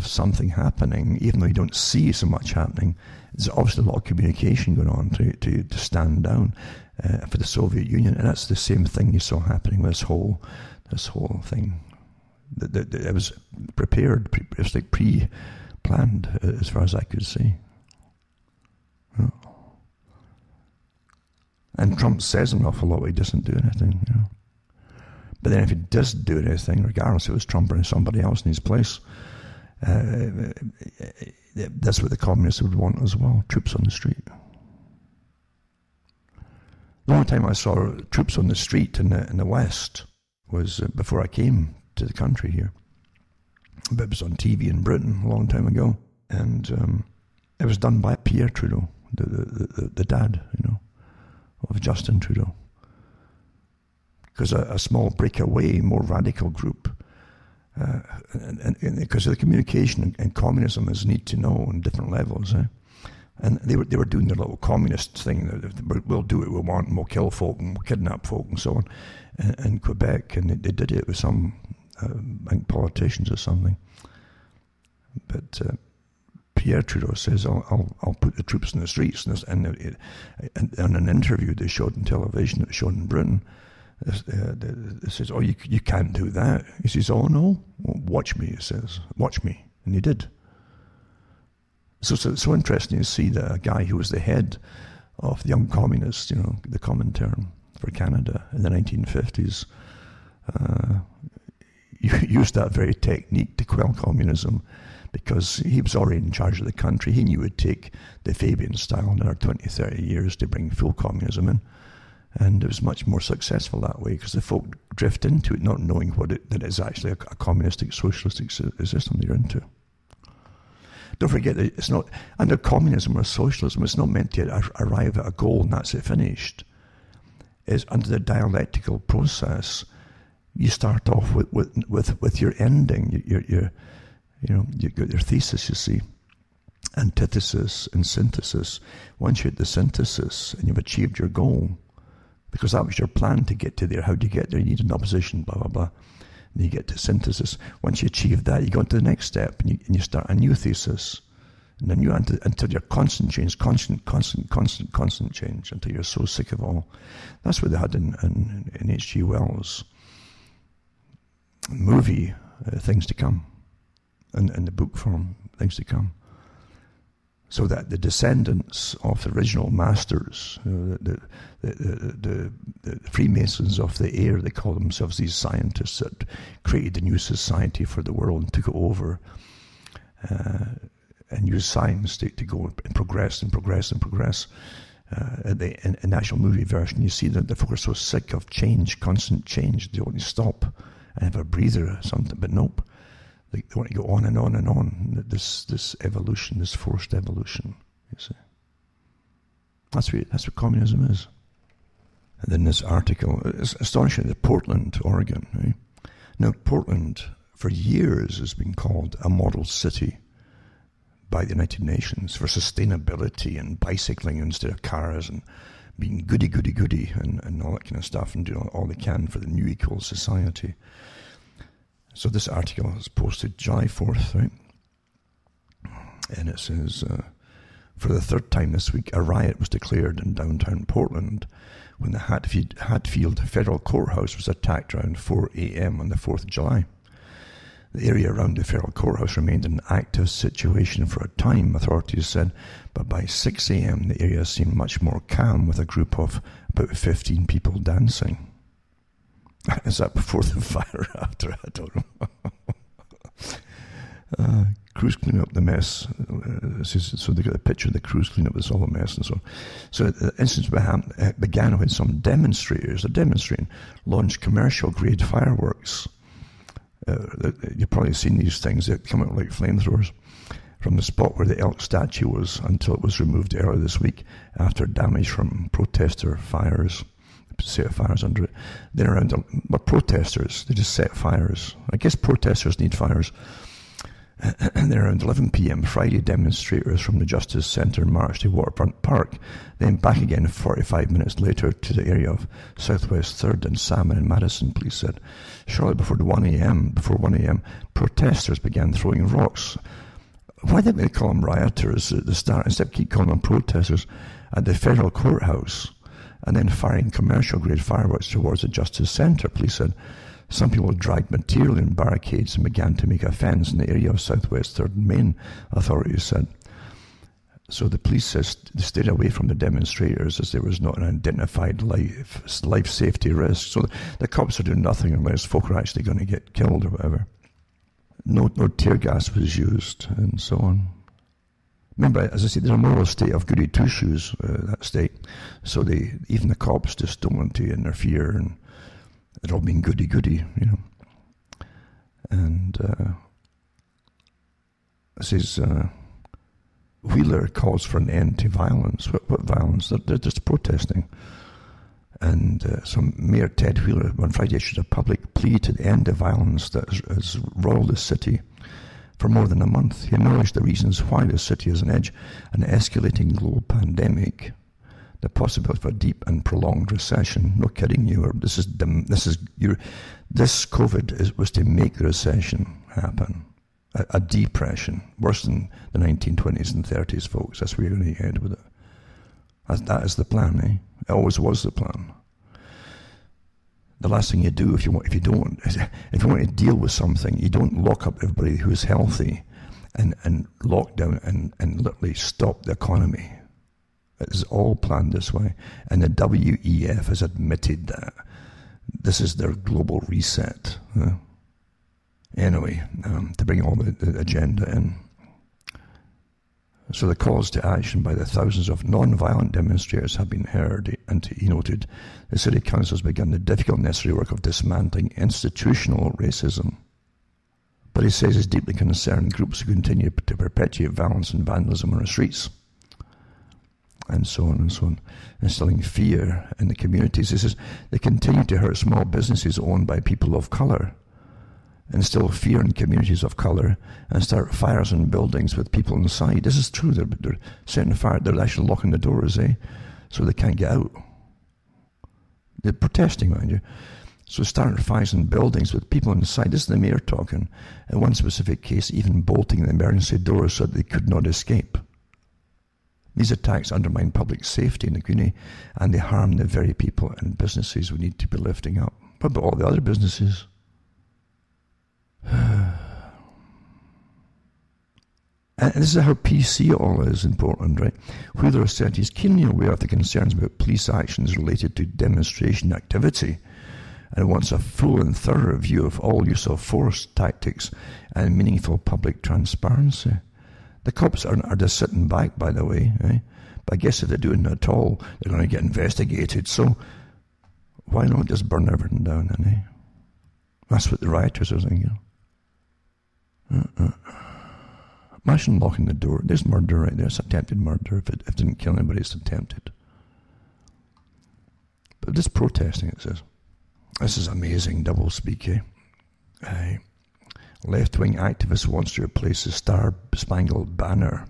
something happening, even though you don't see so much happening. There's obviously a lot of communication going on to stand down for the Soviet Union, and that's the same thing you saw happening with this whole thing. It was prepared, it was like pre-planned, as far as I could see. And Trump says an awful lot, but he doesn't do anything. But then if he does do anything, regardless if it was Trump or somebody else in his place, that's what the communists would want as well, troops on the street. The only time I saw troops on the street in the West was before I came to the country here. but it was on TV in Britain a long time ago, and it was done by Pierre Trudeau, the dad, of Justin Trudeau. Because a small breakaway, more radical group, and because of the communication and communism is need to know on different levels, and they were doing their little communist thing. We'll do what we want, and we'll kill folk, and we'll kidnap folk, and so on, in Quebec, and they did it with some I think politicians or something. But Pierre Trudeau says, I'll put the troops in the streets, and in an interview they showed on television, it was shown in Britain. It says, oh, you can't do that. He says, oh no, well, watch me, he says, watch me. And he did. So it's so interesting to see that a guy who was the head of the Young Communists, the common term for Canada in the 1950s, used that very technique to quell communism, because he was already in charge of the country. He knew it would take the Fabian style another 20, 30 years to bring full communism in. And it was much more successful that way, because the folk drift into it not knowing that it's actually a communistic, socialistic system they're into. Don't forget that it's not, under communism or socialism, it's not meant to arrive at a goal and that's it finished. It's under the dialectical process. You start off with your ending, you've got your thesis, you see, antithesis and synthesis. Once you hit the synthesis and you've achieved your goal, because that was your plan to get to there. How do you get there? You need an opposition, blah, blah, blah. And you get to synthesis. Once you achieve that, you go on to the next step, and you start a new thesis. And then until you're constant change, constant change, until you're so sick of all. That's what they had in H.G. Wells' movie, Things to Come, and the book form, Things to Come. So that the descendants of the original masters, the Freemasons of the air, they call themselves, these scientists that created a new society for the world and took it over, and used science to go and progress. In the actual movie version, you see that the folk are so sick of change, constant change, they want to stop and have a breather or something, but nope. They want to go on and on and on. This evolution, this forced evolution, you see. That's what communism is. And then this article, it's astonishing that Portland, Oregon, right? Now Portland, for years, has been called a model city by the United Nations for sustainability and bicycling instead of cars and being goody and all that kind of stuff, and doing all they can for the new equal society. So this article is posted July 4th, right? And it says, for the third time this week, a riot was declared in downtown Portland when the Hatfield Federal Courthouse was attacked around 4 a.m. on the 4th of July. The area around the federal courthouse remained in an active situation for a time, authorities said, but by 6 a.m. the area seemed much more calm, with a group of about 15 people dancing. Is that before the fire or after? I don't know. Crews clean up the mess. So they got a picture of the crews clean up this all a mess and so on. So the incident began when some demonstrators, launched commercial-grade fireworks. You've probably seen these things that come out like flamethrowers from the spot where the elk statue was until it was removed earlier this week after damage from protester fires. Set fires under it. Then but protesters, they just set fires. I guess protesters need fires. And then around 11 p.m. Friday, demonstrators from the Justice Centre marched to Waterfront Park, then back again 45 minutes later to the area of Southwest 3rd and Salmon and Madison, police said. Shortly before 1 a.m., protesters began throwing rocks. Why didn't they call them rioters at the start, instead of keep calling them protesters, at the federal courthouse, and then firing commercial-grade fireworks towards the Justice Centre, police said. Some people dragged material in barricades and began to make a fence in the area of Southwest 3rd and Main, authorities said. So the police says they stayed away from the demonstrators as there was not an identified life safety risk. So the cops are doing nothing unless folk are actually going to get killed or whatever. No tear gas was used and so on. Remember, as I said, there's a moral state of goody two-shoes, that state. So even the cops just don't want to interfere, and they're all being goody, you know. And It says, Wheeler calls for an end to violence. What violence? They're just protesting. And Mayor Ted Wheeler on Friday issued a public plea to end the violence that has roiled the city for more than a month. He acknowledged the reasons why the city is on edge: an escalating global pandemic, the possibility for a deep and prolonged recession. No kidding you. This COVID was to make the recession happen. A depression, worse than the 1920s and 30s, folks. That's where you're going to head with it. That is the plan, eh? It always was the plan. The last thing you do if you want to deal with something, you don't lock up everybody who's healthy and lock down and literally stop the economy. It is all planned this way. And the WEF has admitted that this is their global reset. Anyway, to bring all the agenda in. So the calls to action by the thousands of non-violent demonstrators have been heard, and he noted the city council has begun the difficult necessary work of dismantling institutional racism. But he says he's deeply concerned groups who continue to perpetuate violence and vandalism on the streets, and so on and so on, instilling fear in the communities. He says they continue to hurt small businesses owned by people of colour, instill fear in communities of colour, and start fires in buildings with people inside. This is true. They're setting fire. They're actually locking the doors, so they can't get out. They're protesting, mind you. So starting fires in buildings with people inside. This is the mayor talking. In one specific case, even bolting the emergency doors so that they could not escape. These attacks undermine public safety in the community, and they harm the very people and businesses we need to be lifting up. What about all the other businesses? And this is how PC it all is in Portland, right? Wheeler said he's keenly aware of the concerns about police actions related to demonstration activity and wants a full and thorough review of all use of force tactics and meaningful public transparency. The cops are just sitting back, by the way, eh? But I guess if they're doing it at all, they're going to get investigated. So why not just burn everything down, then, eh? That's what the rioters are thinking. Imagine locking the door. There's murder right there. It's attempted murder. If it didn't kill anybody, it's attempted. But this protesting, it says. This is amazing double-speak, eh? Left-wing activist wants to replace the Star-Spangled Banner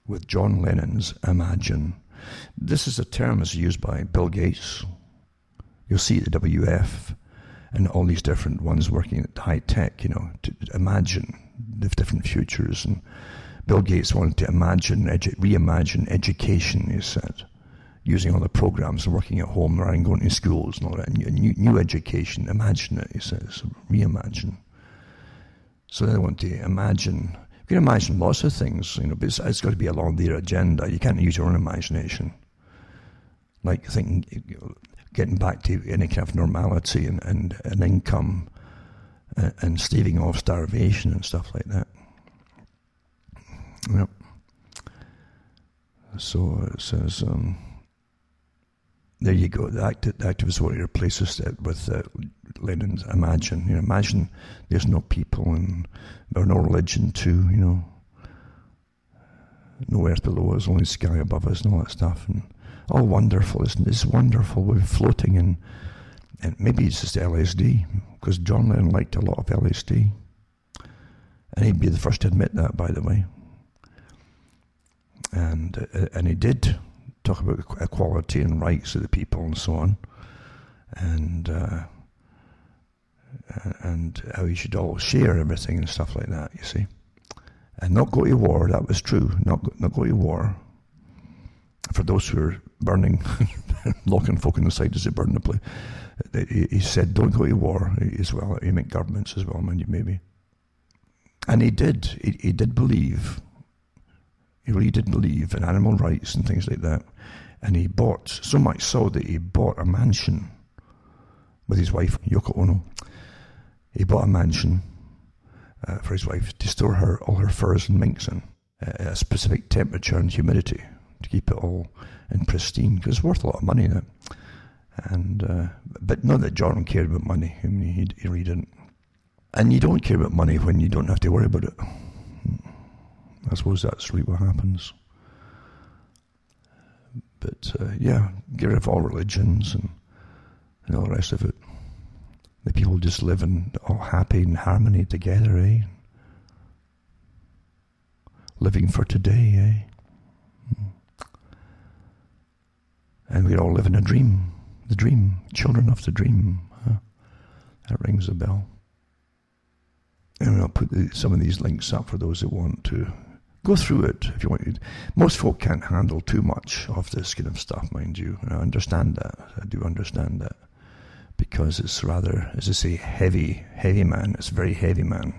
with John Lennon's Imagine. This is a term that's used by Bill Gates. You'll see the WF and all these different ones working at high tech, to imagine the different futures. And Bill Gates wanted to reimagine education, he said, using all the programs and working at home rather than going to schools and all that. New education, imagine it, he says, reimagine. So they want to imagine. You can imagine lots of things, but it's got to be along their agenda. You can't use your own imagination. Like thinking, getting back to any kind of normality and an income and staving off starvation and stuff like that. Yep. So it says, there you go. The activists want to replace us with Lenin's Imagine. Imagine there's no people and there's no religion too, no earth below us, only sky above us and all that stuff. And all wonderful, isn't it? It's wonderful. We're floating in, and maybe it's just LSD, because John Lennon liked a lot of LSD. And he'd be the first to admit that, by the way. And he did talk about equality and rights of the people and so on, and how we should all share everything and stuff like that, you see. And not go to war, that was true, not go to war. For those who are burning, locking folk inside as they burn the place, he said, don't go to war as well, he meant governments as well, maybe. And he did believe, he really did believe in animal rights and things like that. And he bought, so much so that he bought a mansion with his wife, Yoko Ono. He bought a mansion for his wife to store all her furs and minks in, at a specific temperature and humidity to keep it all in pristine, because it's worth a lot of money now. And but not that John cared about money. I mean, he really didn't. And you don't care about money when you don't have to worry about it. I suppose that's really what happens. But yeah, get rid of all religions and all the rest of it. The people just live in all happy and harmony together, eh? Living for today, eh? And we all live in a dream. The dream. Children of the dream. Huh? That rings a bell. And I'll put some of these links up for those who want to go through it if you want. Most folk can't handle too much of this kind of stuff, mind you. And I understand that. I do understand that. Because it's rather, as I say, heavy man. It's very heavy man.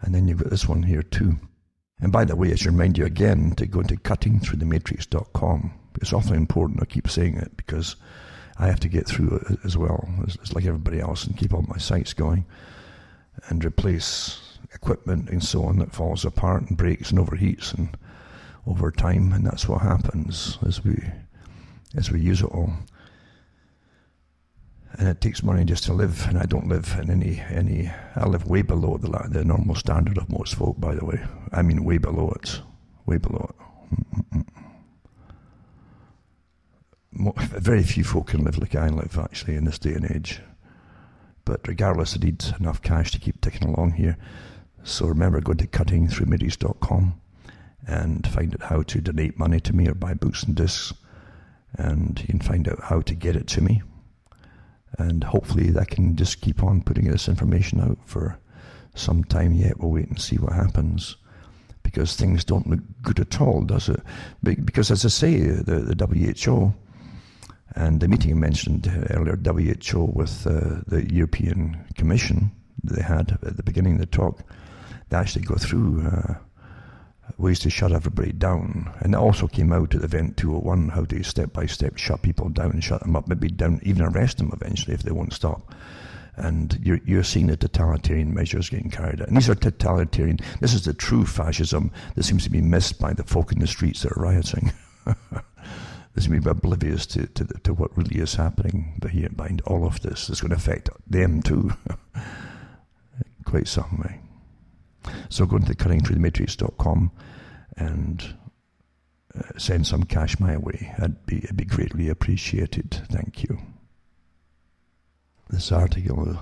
And then you've got this one here too. And by the way, I should remind you again to go into cuttingthroughthematrix.com. It's awfully important, I keep saying it, because I have to get through it as well. It's like everybody else, and keep all my sites going and replace equipment and so on that falls apart and breaks and overheats and over time, and that's what happens as we use it all. And it takes money just to live, and I don't live in any I live way below the normal standard of most folk, by the way. I mean way below it. Way below it. Very few folk can live like I live, actually, in this day and age. But regardless, I need enough cash to keep ticking along here. So remember, go to cuttingthroughthematrix.com and find out how to donate money to me or buy books and discs. And you can find out how to get it to me. And hopefully I can just keep on putting this information out for some time yet. We'll wait and see what happens. Because things don't look good at all, does it? Because as I say, the WHO and the meeting I mentioned earlier, WHO with the European Commission that they had at the beginning of the talk, they actually go through ways to shut everybody down. And it also came out at the Event 201 how to step-by-step shut people down and shut them up, maybe down, even arrest them eventually if they won't stop. And you're seeing the totalitarian measures getting carried out. And these are totalitarian. This is the true fascism that seems to be missed by the folk in the streets that are rioting. They seem to be oblivious to what really is happening behind all of this. It's going to affect them too. Quite something, right? So go into cuttingthroughthematrix.com and send some cash my way. It'd be greatly appreciated. Thank you. This article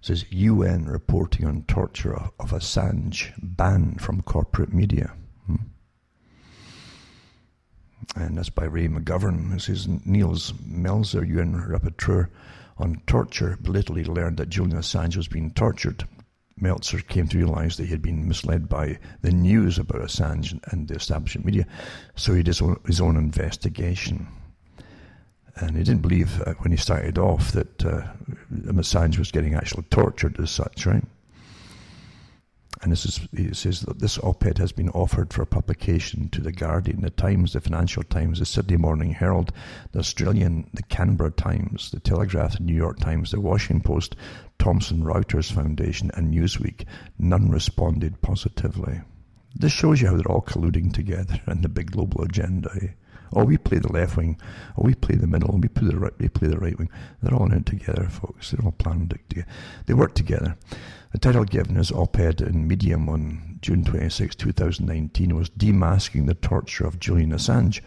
says UN reporting on torture of Assange banned from corporate media. And that's by Ray McGovern. This is Niels Melzer, UN rapporteur on torture, belatedly learned that Julian Assange was being tortured. Meltzer came to realize that he had been misled by the news about Assange and the establishment media, so he did his own investigation. And he didn't believe when he started off that Assange was getting actually tortured as such, right? And he says that this op-ed has been offered for publication to The Guardian, The Times, The Financial Times, The Sydney Morning Herald, The Australian, The Canberra Times, The Telegraph, The New York Times, The Washington Post, Thomson Reuters Foundation, and Newsweek. None responded positively. This shows you how they're all colluding together in the big global agenda. Eh? Oh, we play the left wing. Oh, we play the middle. We play the right wing. They're all in it together, folks. They're all planned together. They work together. The title given is op-ed in Medium on June 26, 2019 was Demasking the Torture of Julian Assange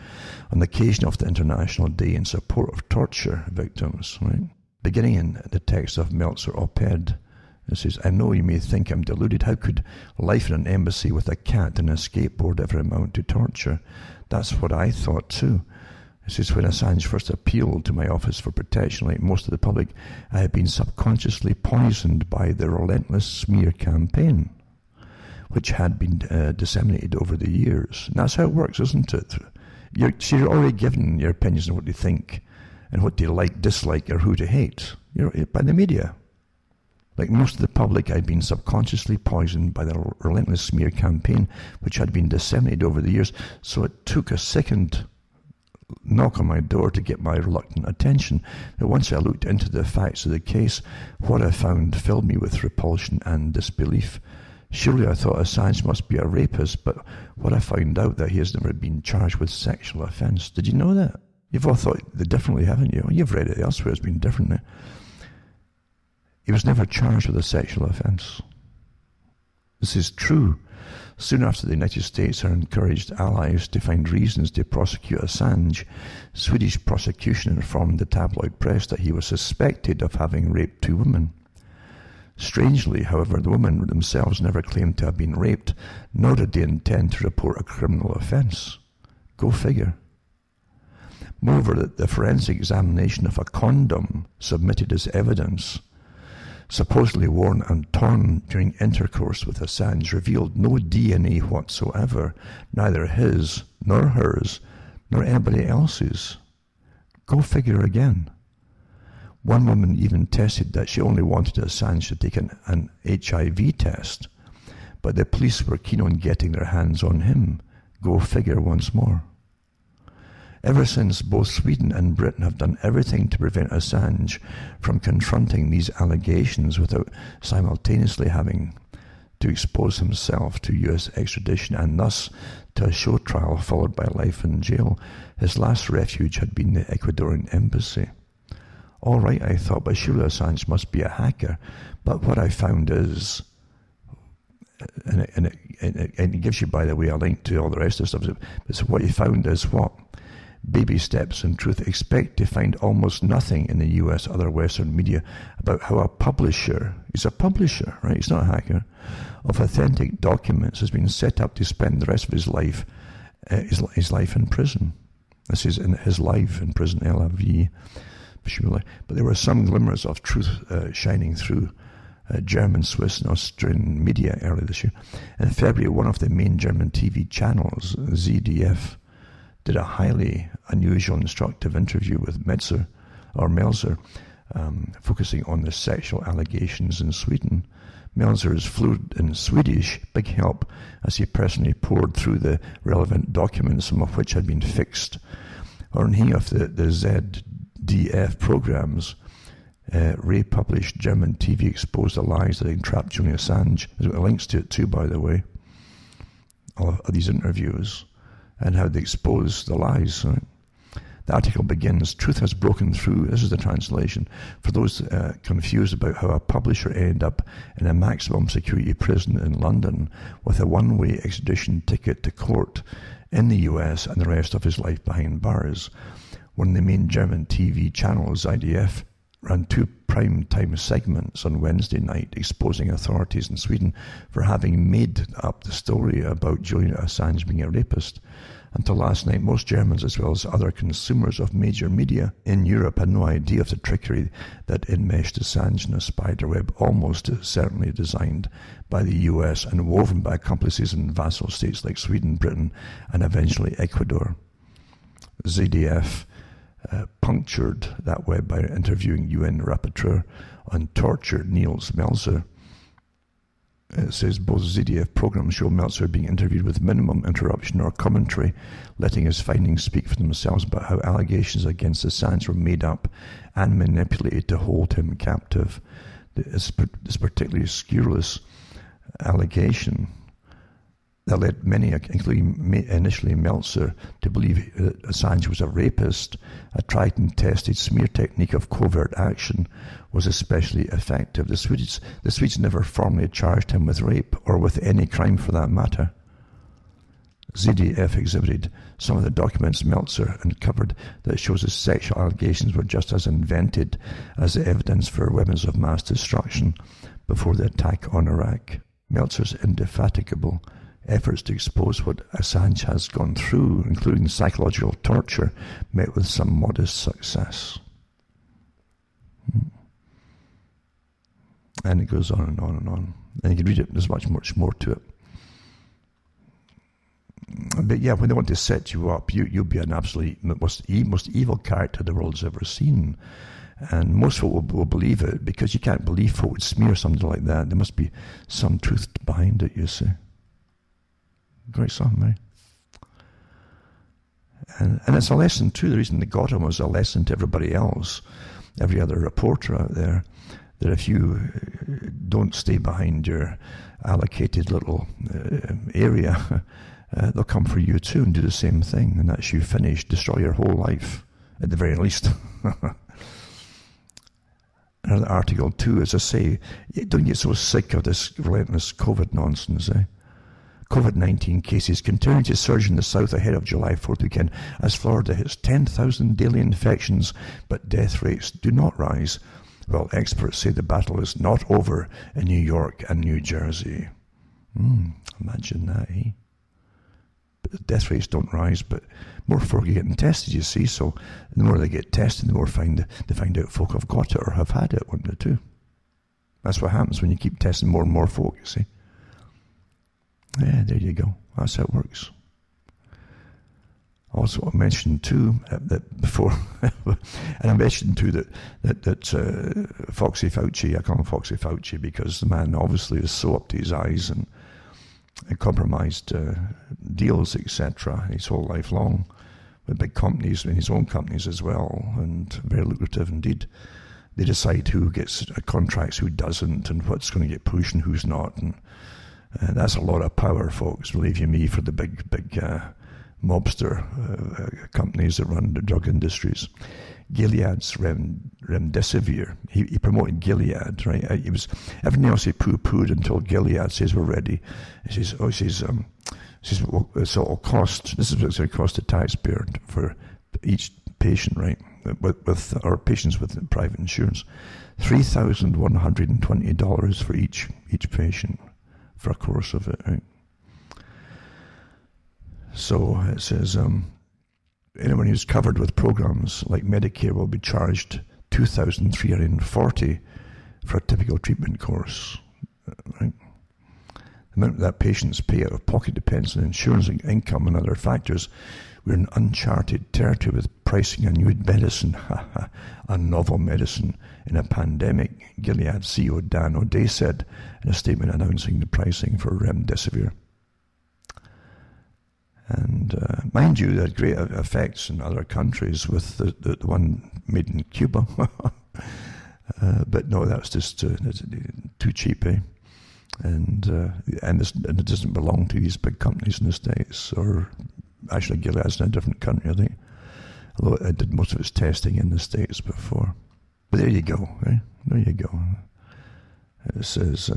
on the occasion of the International Day in Support of Torture Victims. Right? Beginning in the text of Meltzer op-ed, it says, I know you may think I'm deluded. How could life in an embassy with a cat and a skateboard ever amount to torture? That's what I thought too. It says, when Assange first appealed to my office for protection, like most of the public, I had been subconsciously poisoned by the relentless smear campaign, which had been disseminated over the years. And that's how it works, isn't it? You're already given your opinions on what you think and what you like, dislike, or who to hate. By the media. Like most of the public, I'd been subconsciously poisoned by the relentless smear campaign, which had been disseminated over the years. So it took a second knock on my door to get my reluctant attention. But once I looked into the facts of the case, what I found filled me with repulsion and disbelief. Surely I thought Assange must be a rapist, but what I found out that he has never been charged with sexual offence. Did you know that? You've all thought differently, haven't you? You've read it elsewhere, it's been different. He was never charged with a sexual offence. This is true. Soon after the United States had encouraged allies to find reasons to prosecute Assange, Swedish prosecution informed the tabloid press that he was suspected of having raped 2 women. Strangely, however, the women themselves never claimed to have been raped, nor did they intend to report a criminal offence. Go figure. Moreover, the forensic examination of a condom submitted as evidence, supposedly worn and torn during intercourse with Assange, revealed no DNA whatsoever, neither his, nor hers, nor anybody else's. Go figure again. One woman even tested that she only wanted Assange to take an HIV test, but the police were keen on getting their hands on him. Go figure once more. Ever since, both Sweden and Britain have done everything to prevent Assange from confronting these allegations without simultaneously having to expose himself to US extradition and thus to a show trial followed by life in jail. His last refuge had been the Ecuadorian embassy. All right, I thought, but surely Assange must be a hacker. But what I found is, and it gives you, by the way, a link to all the rest of the stuff, but so what you found is what? Baby steps in truth. Expect to find almost nothing in the US or other Western media about how a publisher, he's a publisher, right? He's not a hacker, of authentic documents has been set up to spend the rest of his life in prison. This is in his life in prison, LAV. But there were some glimmers of truth shining through German, Swiss, and Austrian media earlier this year. In February, one of the main German TV channels, ZDF, did a highly unusual, instructive interview with Meltzer, focusing on the sexual allegations in Sweden. Meltzer is fluent in Swedish, big help, as he personally pored through the relevant documents, some of which had been fixed. Ordering of the ZDF programs, Ray published German TV exposed the lies that entrapped Julian Assange. There's links to it too, by the way, of these interviews, and how they expose the lies. Right? The article begins, truth has broken through, this is the translation, for those confused about how a publisher ended up in a maximum security prison in London with a one-way extradition ticket to court in the US and the rest of his life behind bars. One of the main German TV channels, IDF, ran 2 prime-time segments on Wednesday night exposing authorities in Sweden for having made up the story about Julian Assange being a rapist. Until last night, most Germans, as well as other consumers of major media in Europe, had no idea of the trickery that enmeshed Assange in a spider web almost certainly designed by the US and woven by accomplices in vassal states like Sweden, Britain, and eventually Ecuador. ZDF punctured that web by interviewing UN rapporteur on torture Niels Meltzer. It says both ZDF programs show Meltzer being interviewed with minimum interruption or commentary, letting his findings speak for themselves about how allegations against Assange were made up and manipulated to hold him captive. This particularly scurrilous allegation that led many, including initially Meltzer, to believe that Assange was a rapist, a tried and tested smear technique of covert action, was especially effective. The Swedes never formally charged him with rape, or with any crime for that matter. ZDF exhibited some of the documents Meltzer uncovered that shows his sexual allegations were just as invented as the evidence for weapons of mass destruction before the attack on Iraq. Meltzer's indefatigable efforts to expose what Assange has gone through, including psychological torture, met with some modest success. And it goes on and on and on. And you can read it, there's much more to it. But yeah, when they want to set you up, you'll be an absolute most evil character the world's ever seen. And most folk will believe it, because you can't believe folk would smear something like that. There must be some truth behind it, you see. Great song, Mary. And it's a lesson too. The reason they got him was a lesson to everybody else, every other reporter out there, that if you don't stay behind your allocated little area, they'll come for you too and do the same thing. And that's you finish, destroy your whole life, at the very least. Another article too, as I say, don't get so sick of this relentless COVID nonsense, eh? COVID-19 cases continue to surge in the south ahead of July 4th weekend as Florida hits 10,000 daily infections, but death rates do not rise. Well, experts say the battle is not over in New York and New Jersey. Imagine that, eh? But the death rates don't rise, but more folk are getting tested, you see, so the more they get tested, the more they find out folk have got it or have had it, one or two. That's what happens when you keep testing more and more folk, you see. Yeah, there you go. That's how it works. Also, I mentioned too that before, and I mentioned too that Foxy Fauci, I call him Foxy Fauci because the man obviously is so up to his eyes and compromised deals, etc. his whole life long with big companies and his own companies as well, and very lucrative indeed. They decide who gets contracts, who doesn't, and what's going to get pushed and who's not, and that's a lot of power, folks, believe you me, for the big mobster companies that run the drug industries. Gilead's remdesivir, he promoted Gilead, right? He was everything else he poo-pooed until Gilead says we're ready. He says, well, so it'll cost, this is what it's going to cost the taxpayer for each patient, right? With our patients with private insurance, $3,120 for each patient for a course of it, right? So it says anyone who's covered with programs like Medicare will be charged $2,340 for a typical treatment course, right? The amount that patients pay out of pocket depends on insurance income and other factors. We're in uncharted territory with pricing a new medicine, a novel medicine in a pandemic, Gilead CEO Dan O'Day said in a statement announcing the pricing for remdesivir. And mind you, that great effects in other countries with the one made in Cuba. But no, that's just too cheap, eh? And it doesn't belong to these big companies in the States, or actually Gilead's in a different country, I think. Although it did most of its testing in the States before. But there you go, eh? There you go. It says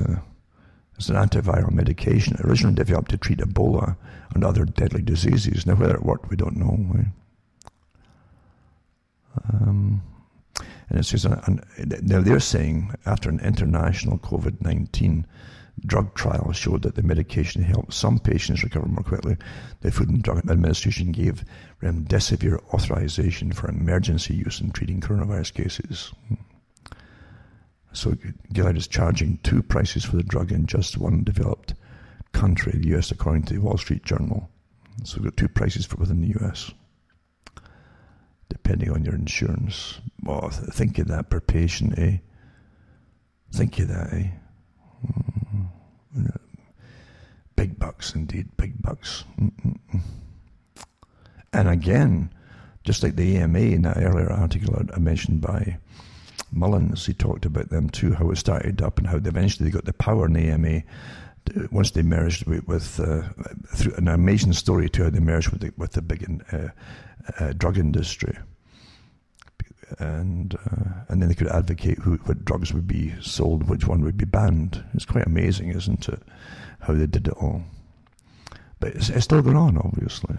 it's an antiviral medication originally developed to treat Ebola and other deadly diseases. Now, whether it worked, we don't know. Eh? And it says, now they're saying after an international COVID-19 drug trial showed that the medication helped some patients recover more quickly, the Food and Drug Administration gave remdesivir authorization for emergency use in treating coronavirus cases. So Gilead is charging two prices for the drug in just one developed country, the US, according to the Wall Street Journal. So we've got two prices for within the US, depending on your insurance. Oh, think of that per patient, eh? Think of that, eh? Big bucks indeed, big bucks. And again, just like the AMA in that earlier article I mentioned by Mullins, he talked about them too, how it started up and how eventually they got the power in the AMA once they merged with through an amazing story too, how they merged with the big drug industry. And then they could advocate what drugs would be sold, which one would be banned. It's quite amazing, isn't it, how they did it all. But it's still going on, obviously.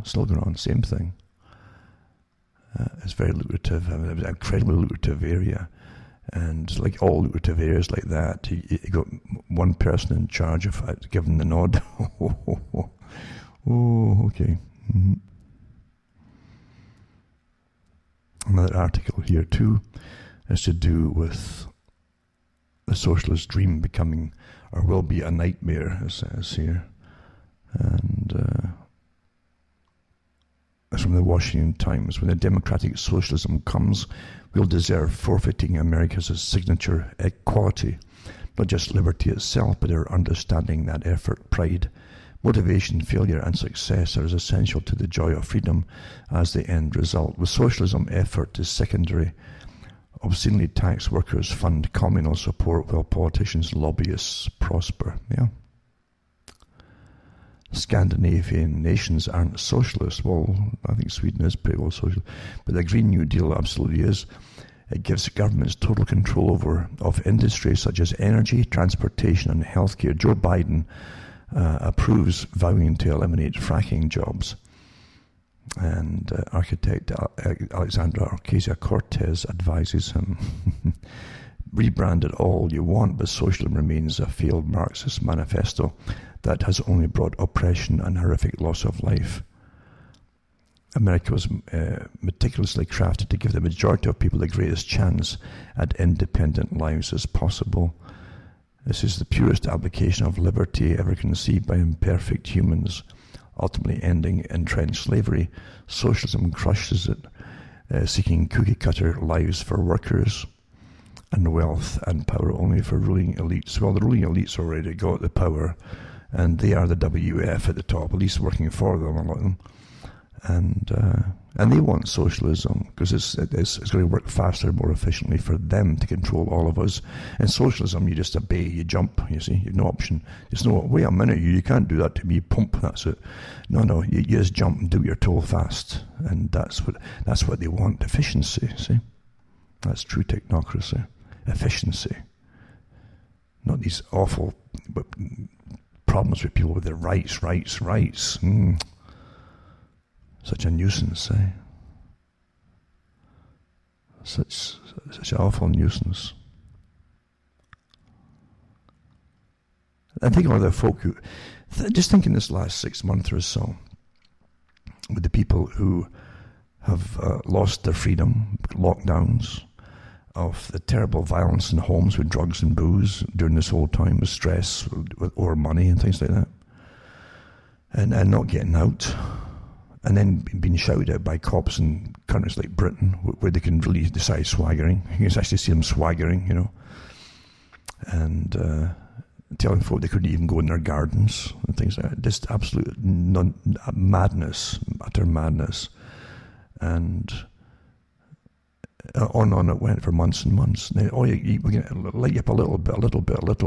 It's still going on, same thing. It's very lucrative, it was an incredibly lucrative area. And like all lucrative areas like that, you got one person in charge of it, giving the nod. Oh, okay. Mm-hmm. Another article here too is to do with the socialist dream becoming, or will be, a nightmare, it says here. And it's from the Washington Times. When the democratic socialism comes, we'll deserve forfeiting America's signature equality, not just liberty itself, but our understanding that effort, pride, motivation, failure, and success are as essential to the joy of freedom as the end result. With socialism, effort is secondary. Obscenely taxed workers fund communal support while politicians, lobbyists prosper. Yeah. Scandinavian nations aren't socialist. Well, I think Sweden is pretty well socialist. But the Green New Deal absolutely is. It gives governments total control of industries such as energy, transportation, and healthcare. Joe Biden approves vowing to eliminate fracking jobs. And architect Alexandra Ocasio-Cortez advises him, rebrand it all you want, but socialism remains a failed Marxist manifesto that has only brought oppression and horrific loss of life. America was meticulously crafted to give the majority of people the greatest chance at independent lives as possible. This is the purest application of liberty ever conceived by imperfect humans, ultimately ending entrenched slavery. Socialism crushes it, seeking cookie-cutter lives for workers and wealth and power only for ruling elites. Well, the ruling elites already got the power, and they are the WF at the top, at least working for them, a lot of them. And they want socialism because it's going to work faster, more efficiently for them to control all of us. In socialism, you just obey, you jump, you see, you have no option. There's no, wait a minute, you can't do that to me, pump, that's it. No, you just jump and do what you're told fast. And that's what they want, efficiency, see? That's true technocracy, efficiency. Not these awful problems with people with their rights. Such a nuisance, eh? Such an awful nuisance. I think of the folk who, just think in this last 6 months or so, with the people who have lost their freedom, lockdowns, of the terrible violence in homes with drugs and booze during this whole time, with stress, or money and things like that, and not getting out. And then being shouted at by cops in countries like Britain, where they can really decide swaggering. You can actually see them swaggering, you know. And telling folk they couldn't even go in their gardens and things like that. Just absolute madness, utter madness. And on it went for months and months. And then, we're going to light you up a little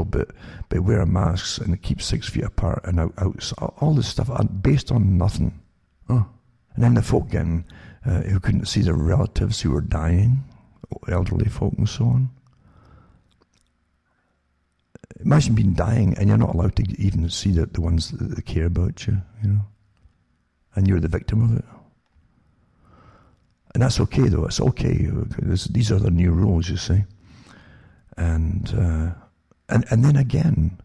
bit, but wear masks and keep 6 feet apart and out. All this stuff based on nothing. Oh. And then the folk again who couldn't see their relatives who were dying, elderly folk and so on. Imagine being dying and you're not allowed to even see the ones that care about you, you know. And you're the victim of it. And that's okay though, it's okay. These are the new rules, you see. And then again,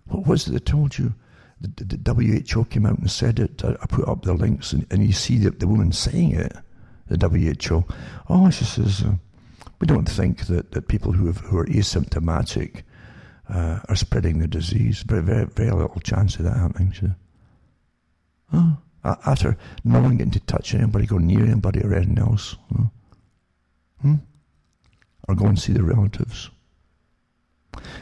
what was it they told you? The WHO came out and said it. I put up the links, and you see the woman saying it, the WHO. Oh, she says, we don't think that people who are asymptomatic are spreading the disease. Very, very, very little chance of that happening. She said, oh, after no one getting to touch anybody, go near anybody or anything else. Or go and see the relatives.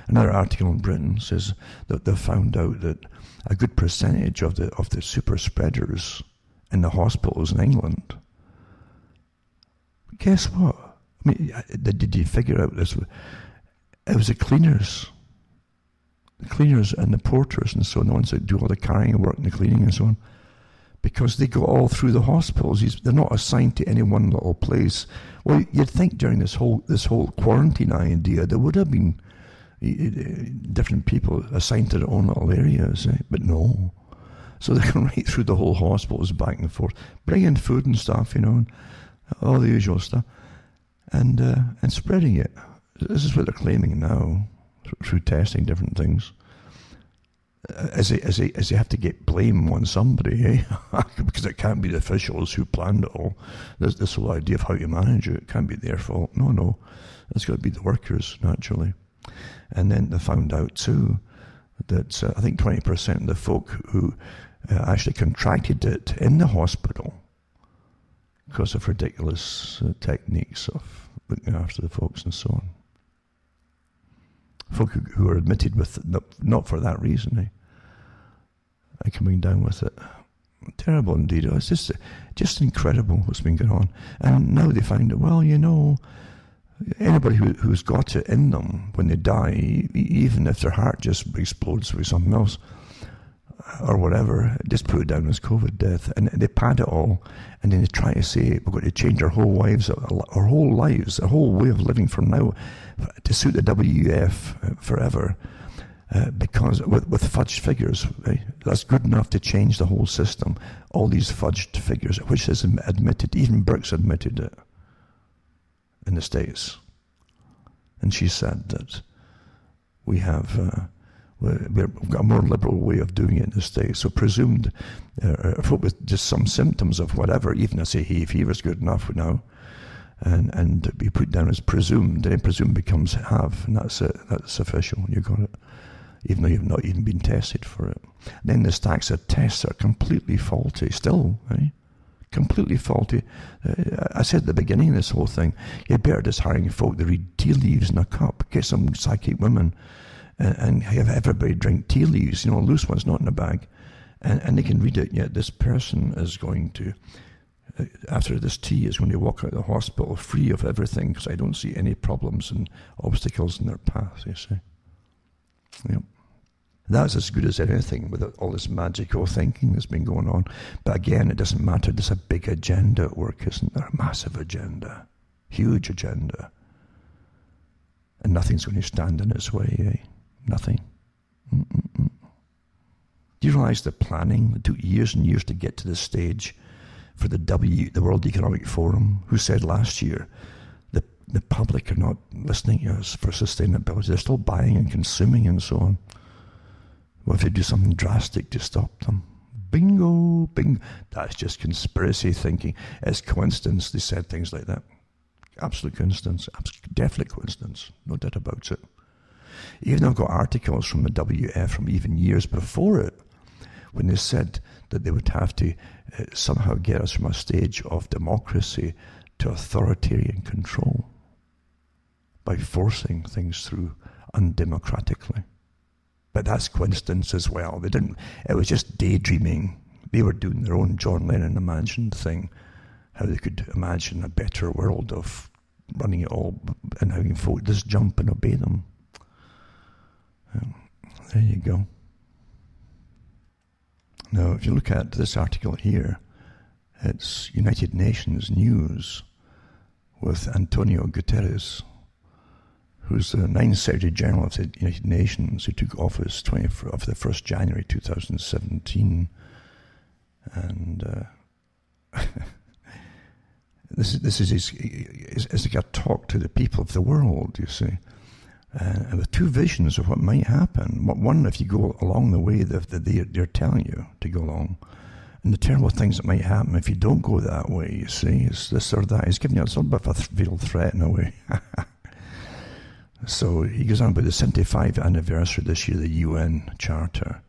Another article in Britain says that they've found out that a good percentage of the super spreaders in the hospitals in England. Guess what? I mean, did you figure out this? It was the cleaners and the porters and so on, the ones that do all the carrying work and the cleaning and so on, because they go all through the hospitals. They're not assigned to any one little place. Well, you'd think during this whole quarantine idea there would have been different people assigned to their own little areas, but no. So they're going right through the whole hospitals back and forth, bringing food and stuff, you know, and all the usual stuff, and spreading it. This is what they're claiming now through testing different things. As they have to get blame on somebody, because it can't be the officials who planned it all. This whole idea of how you manage it can't be their fault. No, it's got to be the workers, naturally. And then they found out too that I think 20% of the folk who actually contracted it in the hospital because of ridiculous techniques of looking after the folks and so on. Folk who are admitted with not for that reason, and coming down with it. Terrible indeed. It's just incredible what's been going on. And now they find that, well, you know, anybody who's got it in them when they die, even if their heart just explodes with something else or whatever, just put it down as COVID death. And they pad it all, and then they try to say we're going to change our whole lives, our whole way of living from now to suit the WEF forever. because with fudged figures, right, that's good enough to change the whole system. All these fudged figures, which is admitted, even Brooks admitted it in the States. And she said that we have we've got a more liberal way of doing it in the States. So presumed, with just some symptoms of whatever, even I say hay fever is good enough now, and be put down as presumed, then presumed becomes have, and that's it. That's official. You got it. Even though you've not even been tested for it. Then the stacks of tests are completely faulty still, right? Completely faulty. I said at the beginning of this whole thing, you'd better just hiring folk to read tea leaves in a cup, get some psychic women, and have everybody drink tea leaves, loose ones, not in a bag, and they can read it, yet this person is going to, after this tea, is going to walk out of the hospital free of everything, because I don't see any problems and obstacles in their path, you see. Yep. That's as good as anything with all this magical thinking that's been going on. But again, it doesn't matter. There's a big agenda at work, isn't there? A massive agenda. Huge agenda. And nothing's going to stand in its way, eh? Nothing. Mm-mm-mm. Do you realize the planning? It took years and years to get to this stage for the World Economic Forum, who said last year, the public are not listening to us for sustainability. They're still buying and consuming and so on. What if they do something drastic to stop them? Bingo, bingo. That's just conspiracy thinking. It's coincidence they said things like that. Absolute coincidence. Definite coincidence. No doubt about it. Even I've got articles from the WF from even years before it, when they said that they would have to somehow get us from a stage of democracy to authoritarian control by forcing things through undemocratically. But that's coincidence as well. It was just daydreaming. They were doing their own John Lennon imagined thing, how they could imagine a better world of running it all and having folk just jump and obey them. There you go. Now, if you look at this article here, it's United Nations News with Antonio Guterres, who's the 9th Secretary General of the United Nations, who took office of the 1st January 2017. And this is it's like a talk to the people of the world, you see. And with two visions of what might happen. One, if you go along the way that they're telling you to go along, and the terrible things that might happen if you don't go that way, you see. It's this or that. He's giving you a little bit of a real threat in a way. So he goes on about the 75th anniversary this year of the UN Charter.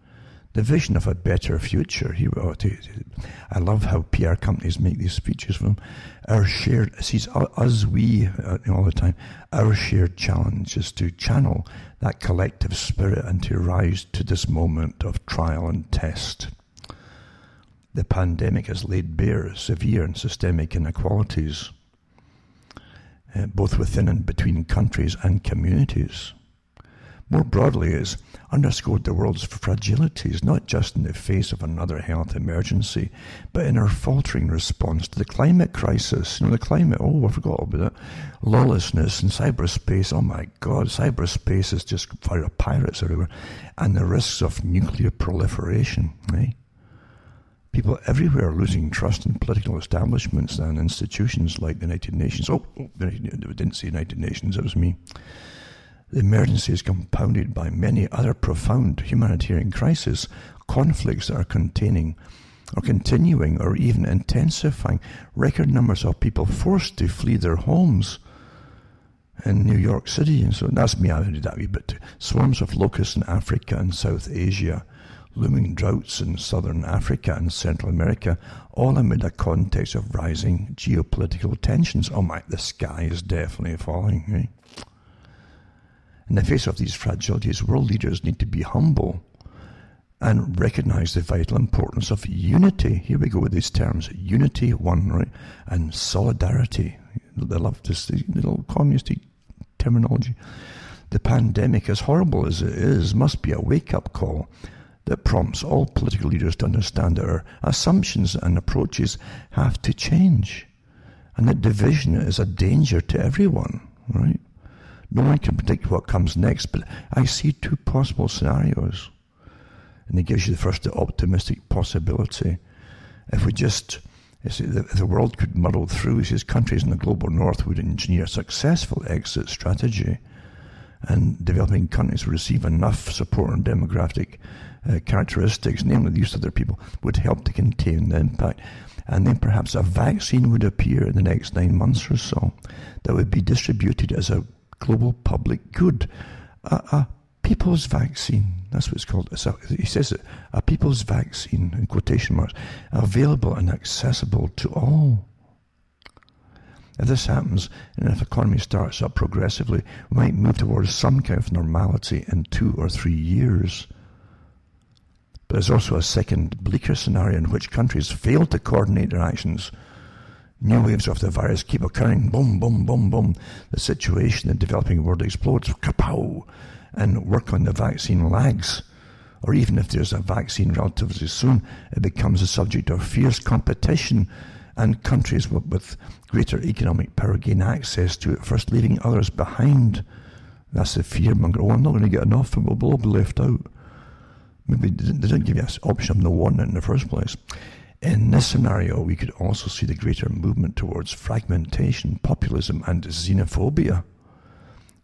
The vision of a better future. I love how PR companies make these speeches for him. Our shared, sees us, we, all the time, our shared challenge is to channel that collective spirit and to rise to this moment of trial and test. The pandemic has laid bare severe and systemic inequalities, both within and between countries and communities. More broadly, it's underscored the world's fragilities, not just in the face of another health emergency, but in our faltering response to the climate crisis. The climate, I forgot about it. Lawlessness in cyberspace, oh my God, cyberspace is just fire of pirates everywhere. And the risks of nuclear proliferation, eh? People everywhere are losing trust in political establishments and institutions like the United Nations. I didn't say United Nations, it was me. The emergency is compounded by many other profound humanitarian crises, conflicts that are continuing or even intensifying. Record numbers of people forced to flee their homes in New York City, and so that's me added that wee bit too. Swarms of locusts in Africa and South Asia, looming droughts in southern Africa and Central America, all amid a context of rising geopolitical tensions. The sky is definitely falling, eh? In the face of these fragilities, world leaders need to be humble and recognize the vital importance of unity. Here we go with these terms: unity, one, right, and solidarity. They love this little communistic terminology. The pandemic, as horrible as it is, must be a wake-up call that prompts all political leaders to understand that our assumptions and approaches have to change, and that division is a danger to everyone, right? No one can predict what comes next, but I see two possible scenarios. And it gives you the first optimistic possibility. If the world could muddle through, he says countries in the global north would engineer a successful exit strategy, and developing countries would receive enough support and demographic characteristics, namely the use of their people, would help to contain the impact. And then perhaps a vaccine would appear in the next 9 months or so that would be distributed as a global public good. A people's vaccine, that's what it's called. He says it, a people's vaccine, in quotation marks, available and accessible to all. If this happens, and if the economy starts up progressively, we might move towards some kind of normality in 2 or 3 years. But there's also a second, bleaker scenario in which countries fail to coordinate their actions. New waves of the virus keep occurring, boom, boom, boom, boom. The situation in the developing world explodes, kapow, and work on the vaccine lags. Or even if there's a vaccine relatively soon, it becomes a subject of fierce competition, and countries with greater economic power gain access to it, first leaving others behind. That's the fearmonger. Oh, I'm not going to get enough, and we'll all be left out. Maybe they didn't give you an option of no one in the first place. In this scenario, we could also see the greater movement towards fragmentation, populism, and xenophobia.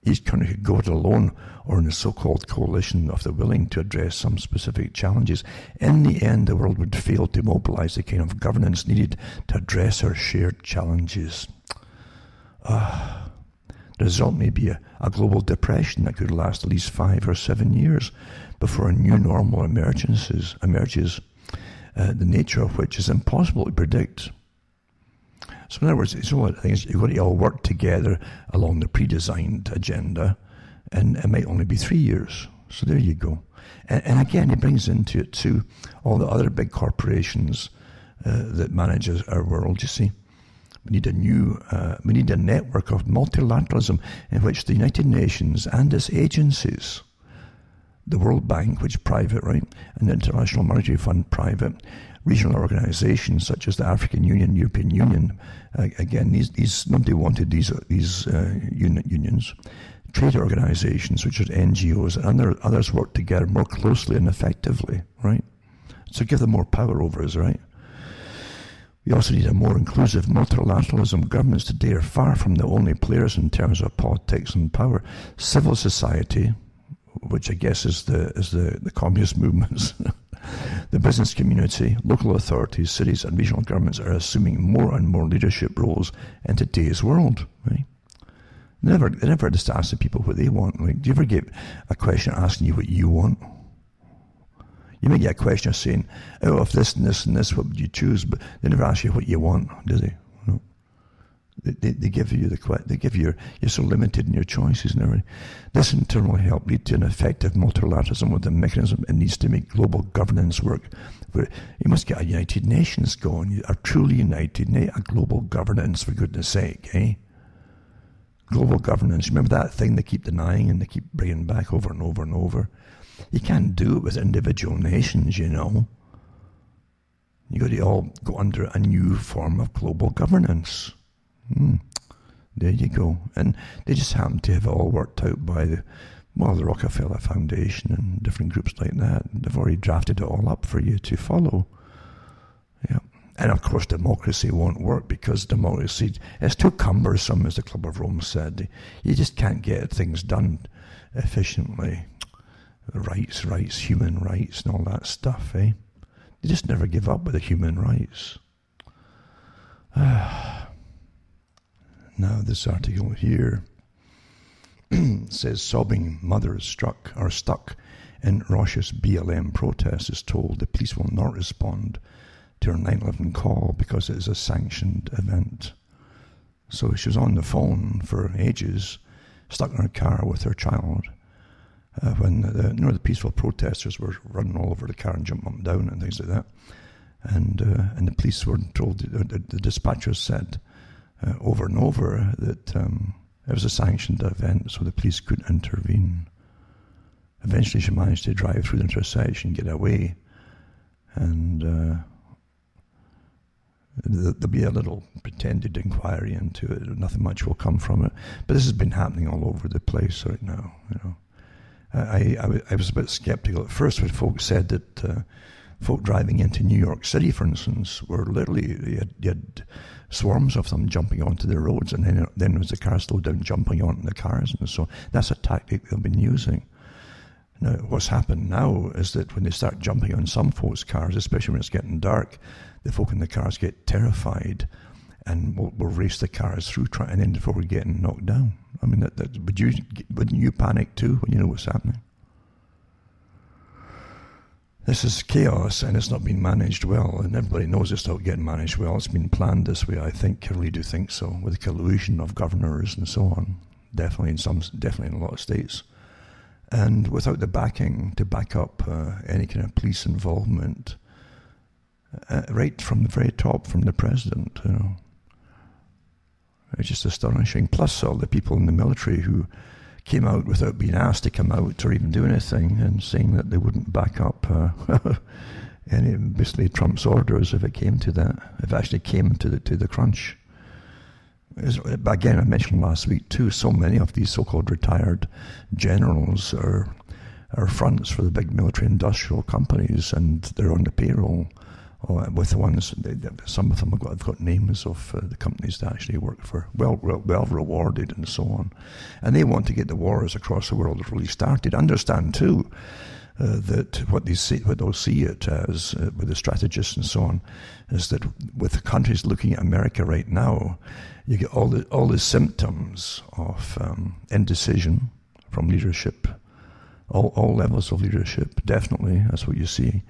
Each country could go it alone or in a so-called coalition of the willing to address some specific challenges. In the end, the world would fail to mobilize the kind of governance needed to address our shared challenges. The result may be a global depression that could last at least 5 or 7 years before a new normal emerges, the nature of which is impossible to predict. So in other words, it's all things you've got to all work together along the pre-designed agenda, and it might only be 3 years. So there you go. And again, it brings into it too all the other big corporations that manage our world. You see, we need a network of multilateralism in which the United Nations and its agencies, the World Bank, which is private, right, and the International Monetary Fund, private, regional organizations such as the African Union, European Union, again, these nobody wanted these unions. Trade organizations, which are NGOs, and others work together more closely and effectively, right? So give them more power over us, right? We also need a more inclusive multilateralism. Governments today are far from the only players in terms of politics and power. Civil society, which I guess is the communist movements, the business community, local authorities, cities and regional governments are assuming more and more leadership roles in today's world, right? They never just ask the people what they want. Like, do you ever get a question asking you what you want? You may get a question saying, "Oh, if this and this and this, what would you choose?" But they never ask you what you want, do they? No. They give you you're so limited in your choices and everything. This in turn will help lead to an effective multilateralism with the mechanism it needs to make global governance work. Where you must get a United Nations going, a truly united, a global governance, for goodness sake, eh? Global governance. Remember that thing they keep denying and they keep bringing back over and over and over? You can't do it with individual nations, you know. You got to all go under a new form of global governance. There you go. And they just happen to have it all worked out by the Rockefeller Foundation and different groups like that. They've already drafted it all up for you to follow. Yeah. And of course, democracy won't work because democracy is too cumbersome, as the Club of Rome said. You just can't get things done efficiently. Rights, human rights, and all that stuff, eh? They just never give up with the human rights. Now this article here says sobbing mother stuck in Roche's BLM protest is told the police will not respond to her 9/11 call because it is a sanctioned event. So she was on the phone for ages, stuck in her car with her child, when the peaceful protesters were running all over the car and jumping up and down and things like that. And the police were told, the dispatchers said over and over that it was a sanctioned event, so the police couldn't intervene. Eventually she managed to drive through the intersection, get away, and There'll be a little pretended inquiry into it. Nothing much will come from it. But this has been happening all over the place right now. I was a bit skeptical at first when folks said that folk driving into New York City, for instance, were literally, you had swarms of them jumping onto the roads, and then as the cars slowed down, jumping onto the cars. And so that's a tactic they've been using. Now, what's happened now is that when they start jumping on some folks' cars, especially when it's getting dark, the folk in the cars get terrified and will race the cars through, and then before we're getting knocked down. I mean, wouldn't you panic too when you know what's happening? This is chaos, and it's not been managed well, and everybody knows it's not getting managed well. It's been planned this way, I think. I really do think so, with the collusion of governors and so on. Definitely in a lot of states. And without the backing to back up any kind of police involvement, right from the very top, from the president, It's just astonishing. Plus all the people in the military who came out without being asked to come out or even do anything, and saying that they wouldn't back up any, basically Trump's orders if it came to that, if it actually came to the crunch. Again, I mentioned last week too, so many of these so-called retired generals are fronts for the big military-industrial companies, and they're on the payroll with the ones. Some of them have got names of the companies they actually work for, well rewarded and so on, and they want to get the wars across the world really started. Understand too that what they'll see it as with the strategists and so on is that with the countries looking at America right now, you get all the symptoms of indecision from leadership, all levels of leadership. Definitely, that's what you see.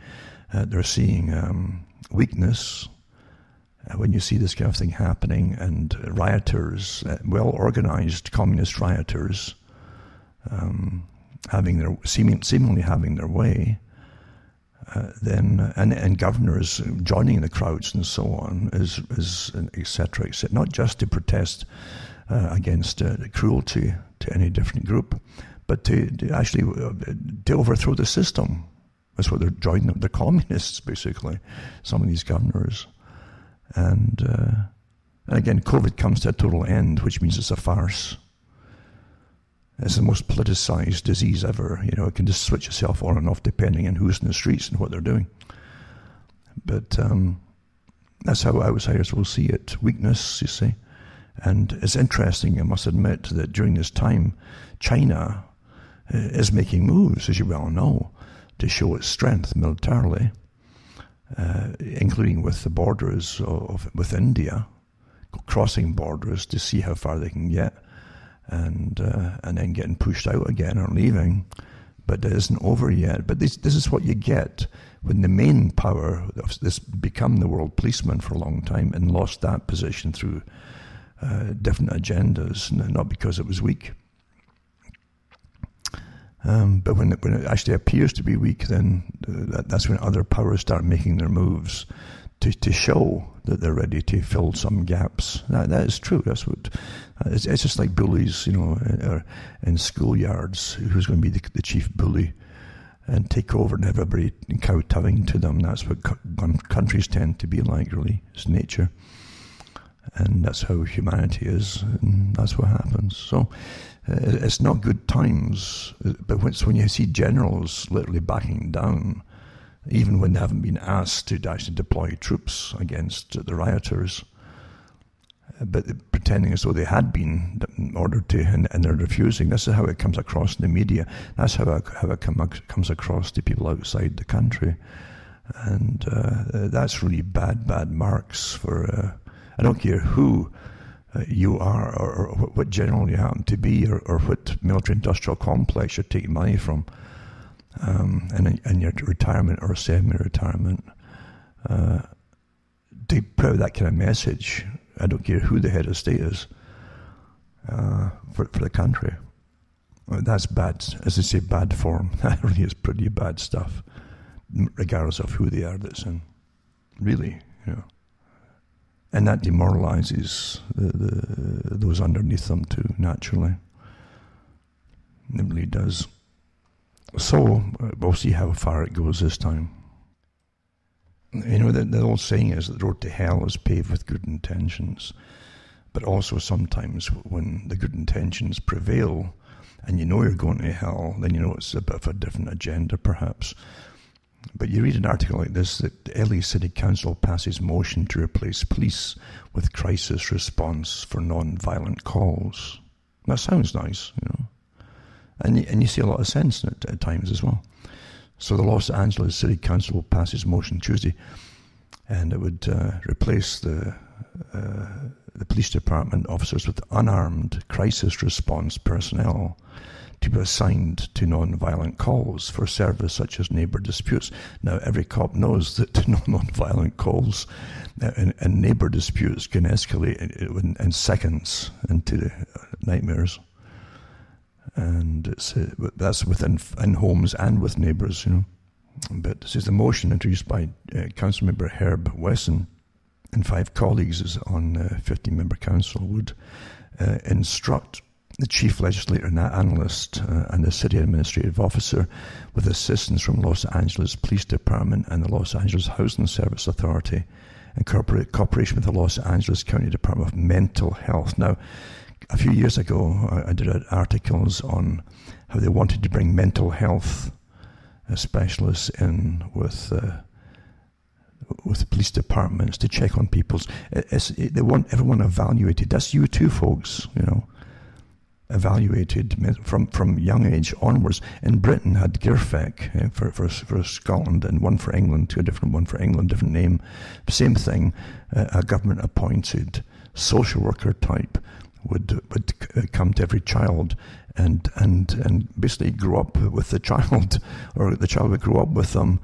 They're seeing weakness when you see this kind of thing happening, and rioters, well-organized communist rioters, seemingly having their way. Then and governors joining the crowds and so on, is etc. Not just to protest against cruelty to any different group, but to actually to overthrow the system. That's what they're joining. They're communists, basically, some of these governors. And again, COVID comes to a total end, which means it's a farce. It's the most politicized disease ever. It can just switch itself on and off depending on who's in the streets and what they're doing. But that's how outsiders will see it. Weakness, you see. And it's interesting, I must admit, that during this time, China is making moves, as you well know, to show its strength militarily, including with the borders with India, crossing borders to see how far they can get, and then getting pushed out again or leaving. But it isn't over yet. But this is what you get when the main power of this become the world policeman for a long time and lost that position through different agendas, not because it was weak. But when it actually appears to be weak, then that's when other powers start making their moves to show that they're ready to fill some gaps. That is true. That's what it's just like bullies, in schoolyards. Who's going to be the chief bully and take over, and everybody kowtowing to them? That's what countries tend to be like. Really, it's nature, and that's how humanity is, and that's what happens. So. It's not good times, but when you see generals literally backing down, even when they haven't been asked to actually deploy troops against the rioters, but pretending as though they had been ordered to, and they're refusing. This is how it comes across in the media. That's how it comes across to people outside the country, and that's really bad marks for. I don't care who you are, or what general you happen to be, or what military-industrial complex you're taking money from, and your retirement or semi-retirement. To put out that kind of message, I don't care who the head of state is, for the country. That's bad, as I say, bad form. That really is pretty bad stuff, regardless of who they are that's in. Really, And that demoralizes those underneath them too, naturally. It really does. So, we'll see how far it goes this time. You know, the old saying is that the road to hell is paved with good intentions. But also sometimes when the good intentions prevail and you know you're going to hell, then you know it's a bit of a different agenda perhaps. But you read an article like this, that the LA City Council passes motion to replace police with crisis response for non-violent calls. That sounds nice, you know. And you see a lot of sense in it at times as well. So the Los Angeles City Council passes motion Tuesday, and it would replace the police department officers with unarmed crisis response personnel to be assigned to non-violent calls for service such as neighbour disputes. Now, every cop knows that non-violent calls and neighbour disputes can escalate in seconds into nightmares. And that's within homes and with neighbours, you know. But this is the motion introduced by Councilmember Herb Wesson and 5 colleagues is on 15-member council would instruct the chief legislator and analyst and the city administrative officer with assistance from Los Angeles Police Department and the Los Angeles Housing Service Authority and cooperation with the Los Angeles County Department of Mental Health. Now, a few years ago, I did articles on how they wanted to bring mental health specialists in with police departments to check on people's. They want everyone evaluated. That's you too, folks. You know, evaluated from young age onwards. In Britain, had Girfec for Scotland and one for England, a different one for England, different name. Same thing. A government appointed social worker type would come to every child and basically grow up with the child, or the child would grow up with them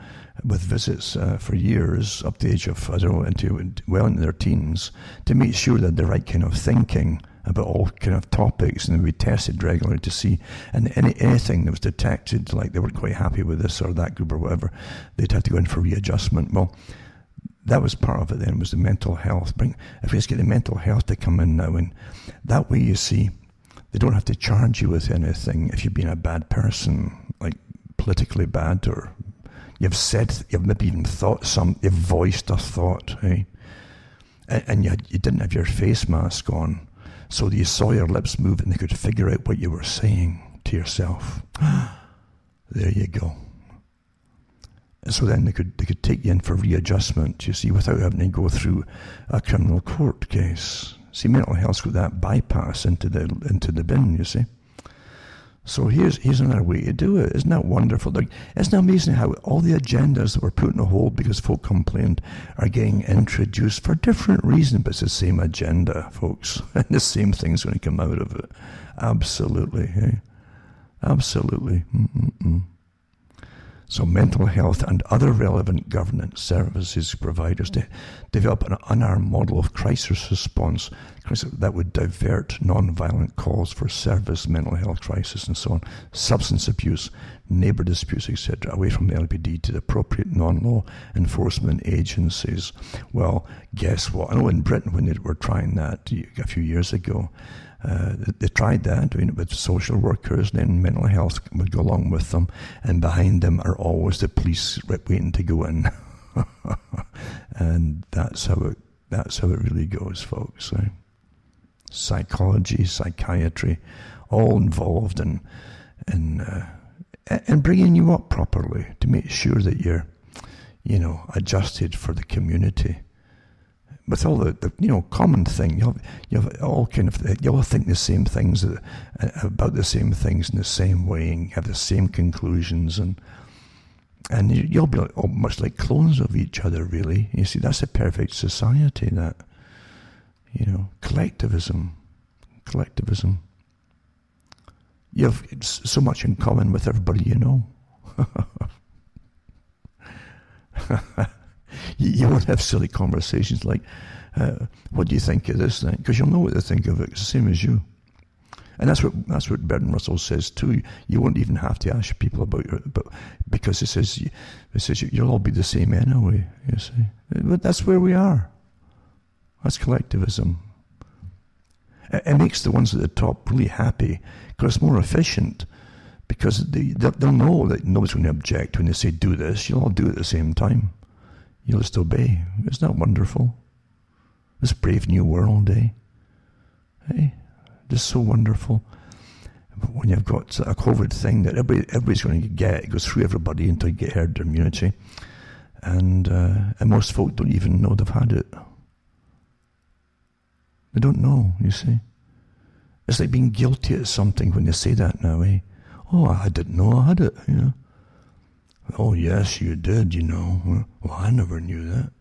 with visits for years, up to the age of, I don't know, into their teens, to make sure that the right kind of thinking about all kind of topics, and they would be tested regularly to see, and anything that was detected, like they weren't quite happy with this or that group or whatever, they'd have to go in for readjustment. Well, that was part of it then, was the mental health. If we just get the mental health to come in now, and that way, you see, they don't have to charge you with anything if you've been a bad person, like politically bad, or you've maybe even you've voiced a thought, eh? And you didn't have your face mask on, so you saw your lips move and they could figure out what you were saying to yourself. There you go. So then they could take you in for readjustment, you see, without having to go through a criminal court case. See, mental health's got that bypass into the bin, you see. So here's another way to do it. Isn't that wonderful? Like, isn't it amazing how all the agendas that were put on hold because folk complained are getting introduced for different reasons, but it's the same agenda, folks. And the same thing's going to come out of it. Absolutely, hey? Absolutely. So mental health and other relevant governance services providers to develop an unarmed model of crisis response that would divert non-violent calls for service, mental health crisis and so on, substance abuse, neighbour disputes, etc., away from the LPD to the appropriate non-law enforcement agencies. Well, guess what? I know in Britain when they were trying that a few years ago, they tried that, doing it with social workers, then mental health would go along with them, and behind them are always the police waiting to go in. And that's how it really goes, folks. Right? Psychology, psychiatry, all involved in bringing you up properly to make sure that you're, adjusted for the community. With all the common thing, you all think the same things about the same things in the same way, and have the same conclusions, and you'll be much like clones of each other, really. You see, that's a perfect society. That collectivism. You have so much in common with everybody you know. You won't have silly conversations like, what do you think of this thing? Because you'll know what they think of it. It's the same as you. And that's what Bertrand Russell says too. You won't even have to ask people because it says you'll all be the same anyway, you see. But that's where we are. That's collectivism. It makes the ones at the top really happy because it's more efficient. Because they'll know that nobody's going to object when they say do this. You'll all do it at the same time. you'll just obey. Isn't that wonderful? This brave new world, eh? Hey, just so wonderful. But when you've got a COVID thing that everybody's going to get, it goes through everybody until you get herd immunity. And most folk don't even know they've had it. They don't know, you see. It's like being guilty of something when they say that now, eh? Oh, I didn't know I had it, you know. Oh, yes, you did, you know. Well, I never knew that.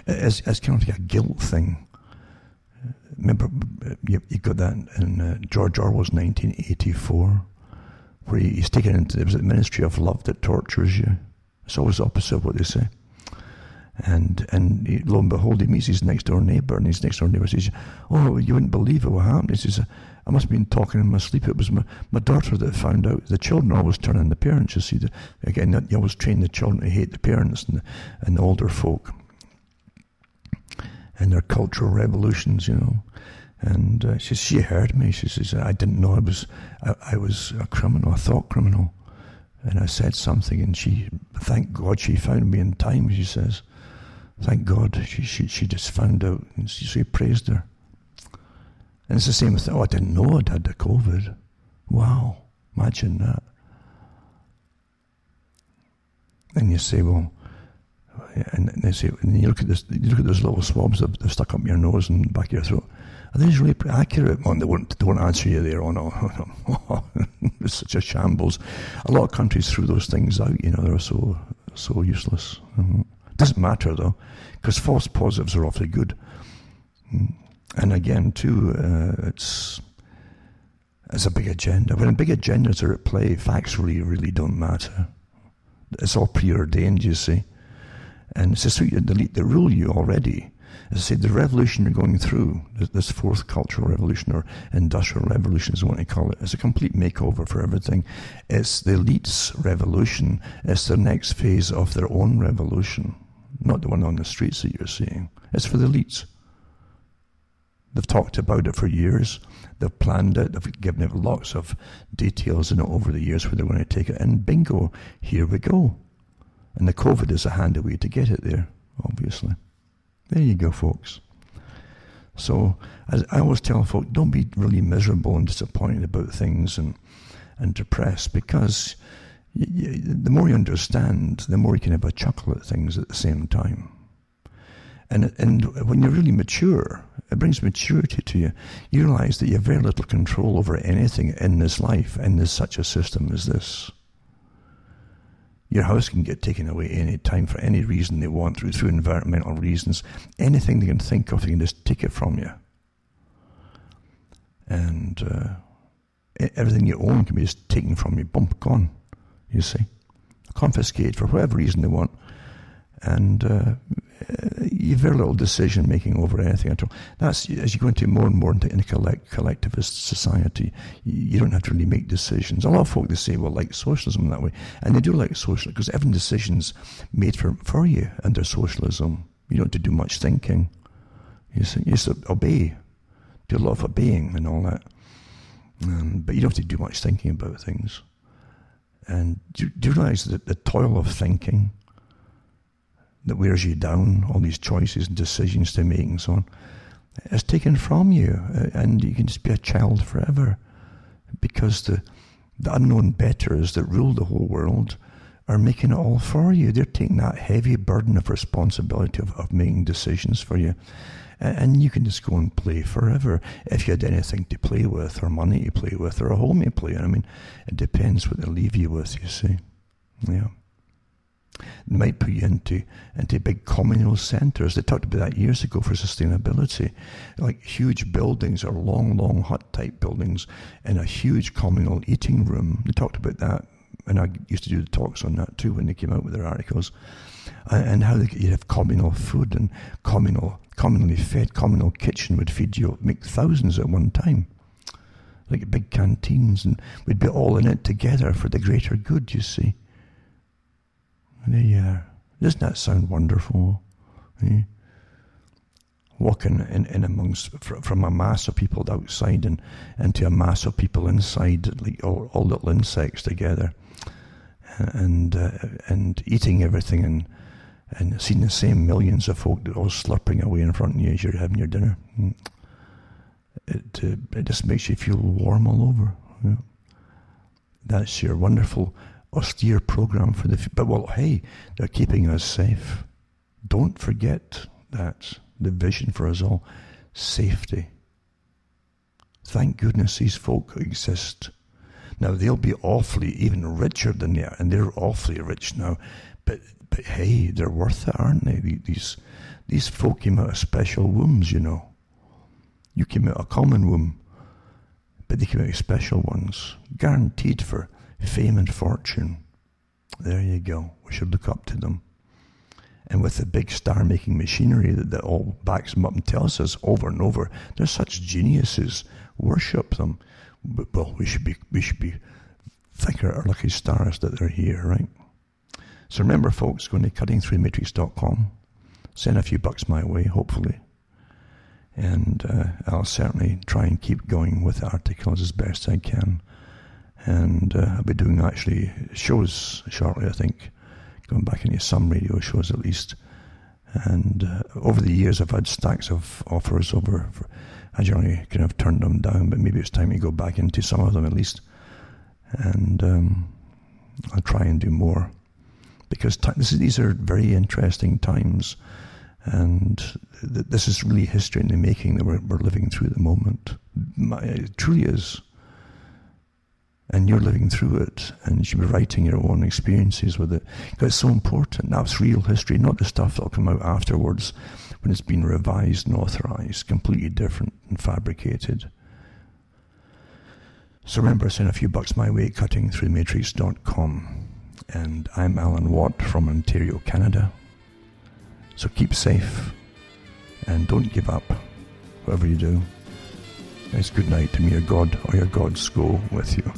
It's kind of like a guilt thing. Remember, you got that in George Orwell's 1984, where he's taken into, it was the Ministry of Love that tortures you. It's always the opposite of what they say. And lo and behold, he meets his next door neighbour, and his next door neighbour says, oh, you wouldn't believe it, what happened. He says, I must have been talking in my sleep. It was my daughter that found out. The children always turn on the parents, you see. Again, you always train the children to hate the parents and the older folk and their cultural revolutions, you know. And she heard me. She says, I didn't know I was a criminal, a thought criminal. And I said something, and thank God she found me in time, she says. Thank God she just found out, and she praised her. And it's the same with, I didn't know I'd had the COVID. Wow, imagine that. And you say, well, and they say, and you look at those little swabs that they've stuck up your nose and back of your throat. Are these really accurate? Well, they won't answer you there. Oh no, it's such a shambles. A lot of countries threw those things out. You know, they're so useless. Doesn't matter though, because false positives are awfully good. And again, too, it's a big agenda. When big agendas are at play, facts really don't matter. It's all preordained, you see. And it's just the elite that rule you already. As I said, the revolution you're going through, this fourth cultural revolution or industrial revolution is what I call it, it's a complete makeover for everything. It's the elite's revolution. It's the next phase of their own revolution, not the one on the streets that you're seeing. It's for the elites. They've talked about it for years. They've planned it. They've given it lots of details in it over the years where they're going to take it. And bingo, here we go. And the COVID is a handy way to get it there, obviously. There you go, folks. So, as I always tell folk, don't be really miserable and disappointed about things and depressed, because the more you understand, the more you can have a chuckle at things at the same time. And when you're really mature, it brings maturity to you. You realize that you have very little control over anything in this life, and there's such a system as this. Your house can get taken away any time for any reason they want, through environmental reasons. Anything they can think of, they can just take it from you. And everything you own can be just taken from you, boom, gone, you see. Confiscated for whatever reason they want. And you've very little decision making over anything at all. That's as you go into more and more into collectivist society, you don't have to really make decisions. A lot of folk, they say, well, like socialism that way, and they do like socialism because every decision's made for you under socialism. You don't have to do much thinking. You just obey, do a lot of obeying and all that, but you don't have to do much thinking about things. And do you realize that the toil of thinking that wears you down, all these choices and decisions to make and so on, is taken from you, and you can just be a child forever, because the unknown betters that rule the whole world are making it all for you. They're taking that heavy burden of responsibility of making decisions for you, and you can just go and play forever if you had anything to play with, or money to play with, or a home to play in. I mean, it depends what they leave you with, you see. Yeah. They might put you into big communal centres. They talked about that years ago for sustainability, like huge buildings or long hut-type buildings in a huge communal eating room. They talked about that, and I used to do the talks on that too when they came out with their articles, and how you'd have communal food and communally fed, communal kitchen would feed you, make thousands at one time, like big canteens, and we'd be all in it together for the greater good, you see. And there you are. Doesn't that sound wonderful? Eh? Walking in amongst, from a mass of people outside and to a mass of people inside, like all little insects together. and eating everything and seeing the same millions of folk that all slurping away in front of you as you're having your dinner. It just makes you feel warm all over. Yeah. That's your wonderful, austere program for the... But, well, hey, they're keeping us safe. Don't forget that. The vision for us all. Safety. Thank goodness these folk exist. Now, they'll be awfully even richer than they are, and they're awfully rich now. But hey, they're worth it, aren't they? These folk came out of special wombs, you know. You came out of a common womb, but they came out of special ones, guaranteed for fame and fortune. There you go. We should look up to them. And with the big star-making machinery that all backs them up and tells us over and over, they're such geniuses. Worship them. But, well, we should be thanking our lucky stars that they're here, right? So remember, folks, go to cuttingthroughmatrix.com. Send a few bucks my way, hopefully. And I'll certainly try and keep going with the articles as best I can. And I'll be doing actually shows shortly, I think. Going back into some radio shows at least. And over the years I've had stacks of offers over. I generally kind of turned them down, but maybe it's time to go back into some of them at least. And I'll try and do more. Because these are very interesting times. And this is really history in the making that we're living through at the moment. It truly is. And you're living through it, and you should be writing your own experiences with it. Because it's so important. That's real history, not the stuff that'll come out afterwards when it's been revised and authorized, completely different and fabricated. So remember, send a few bucks my way at cuttingthroughmatrix.com. And I'm Alan Watt from Ontario, Canada. So keep safe and don't give up, whatever you do. It's good night to me, your God or your gods go with you.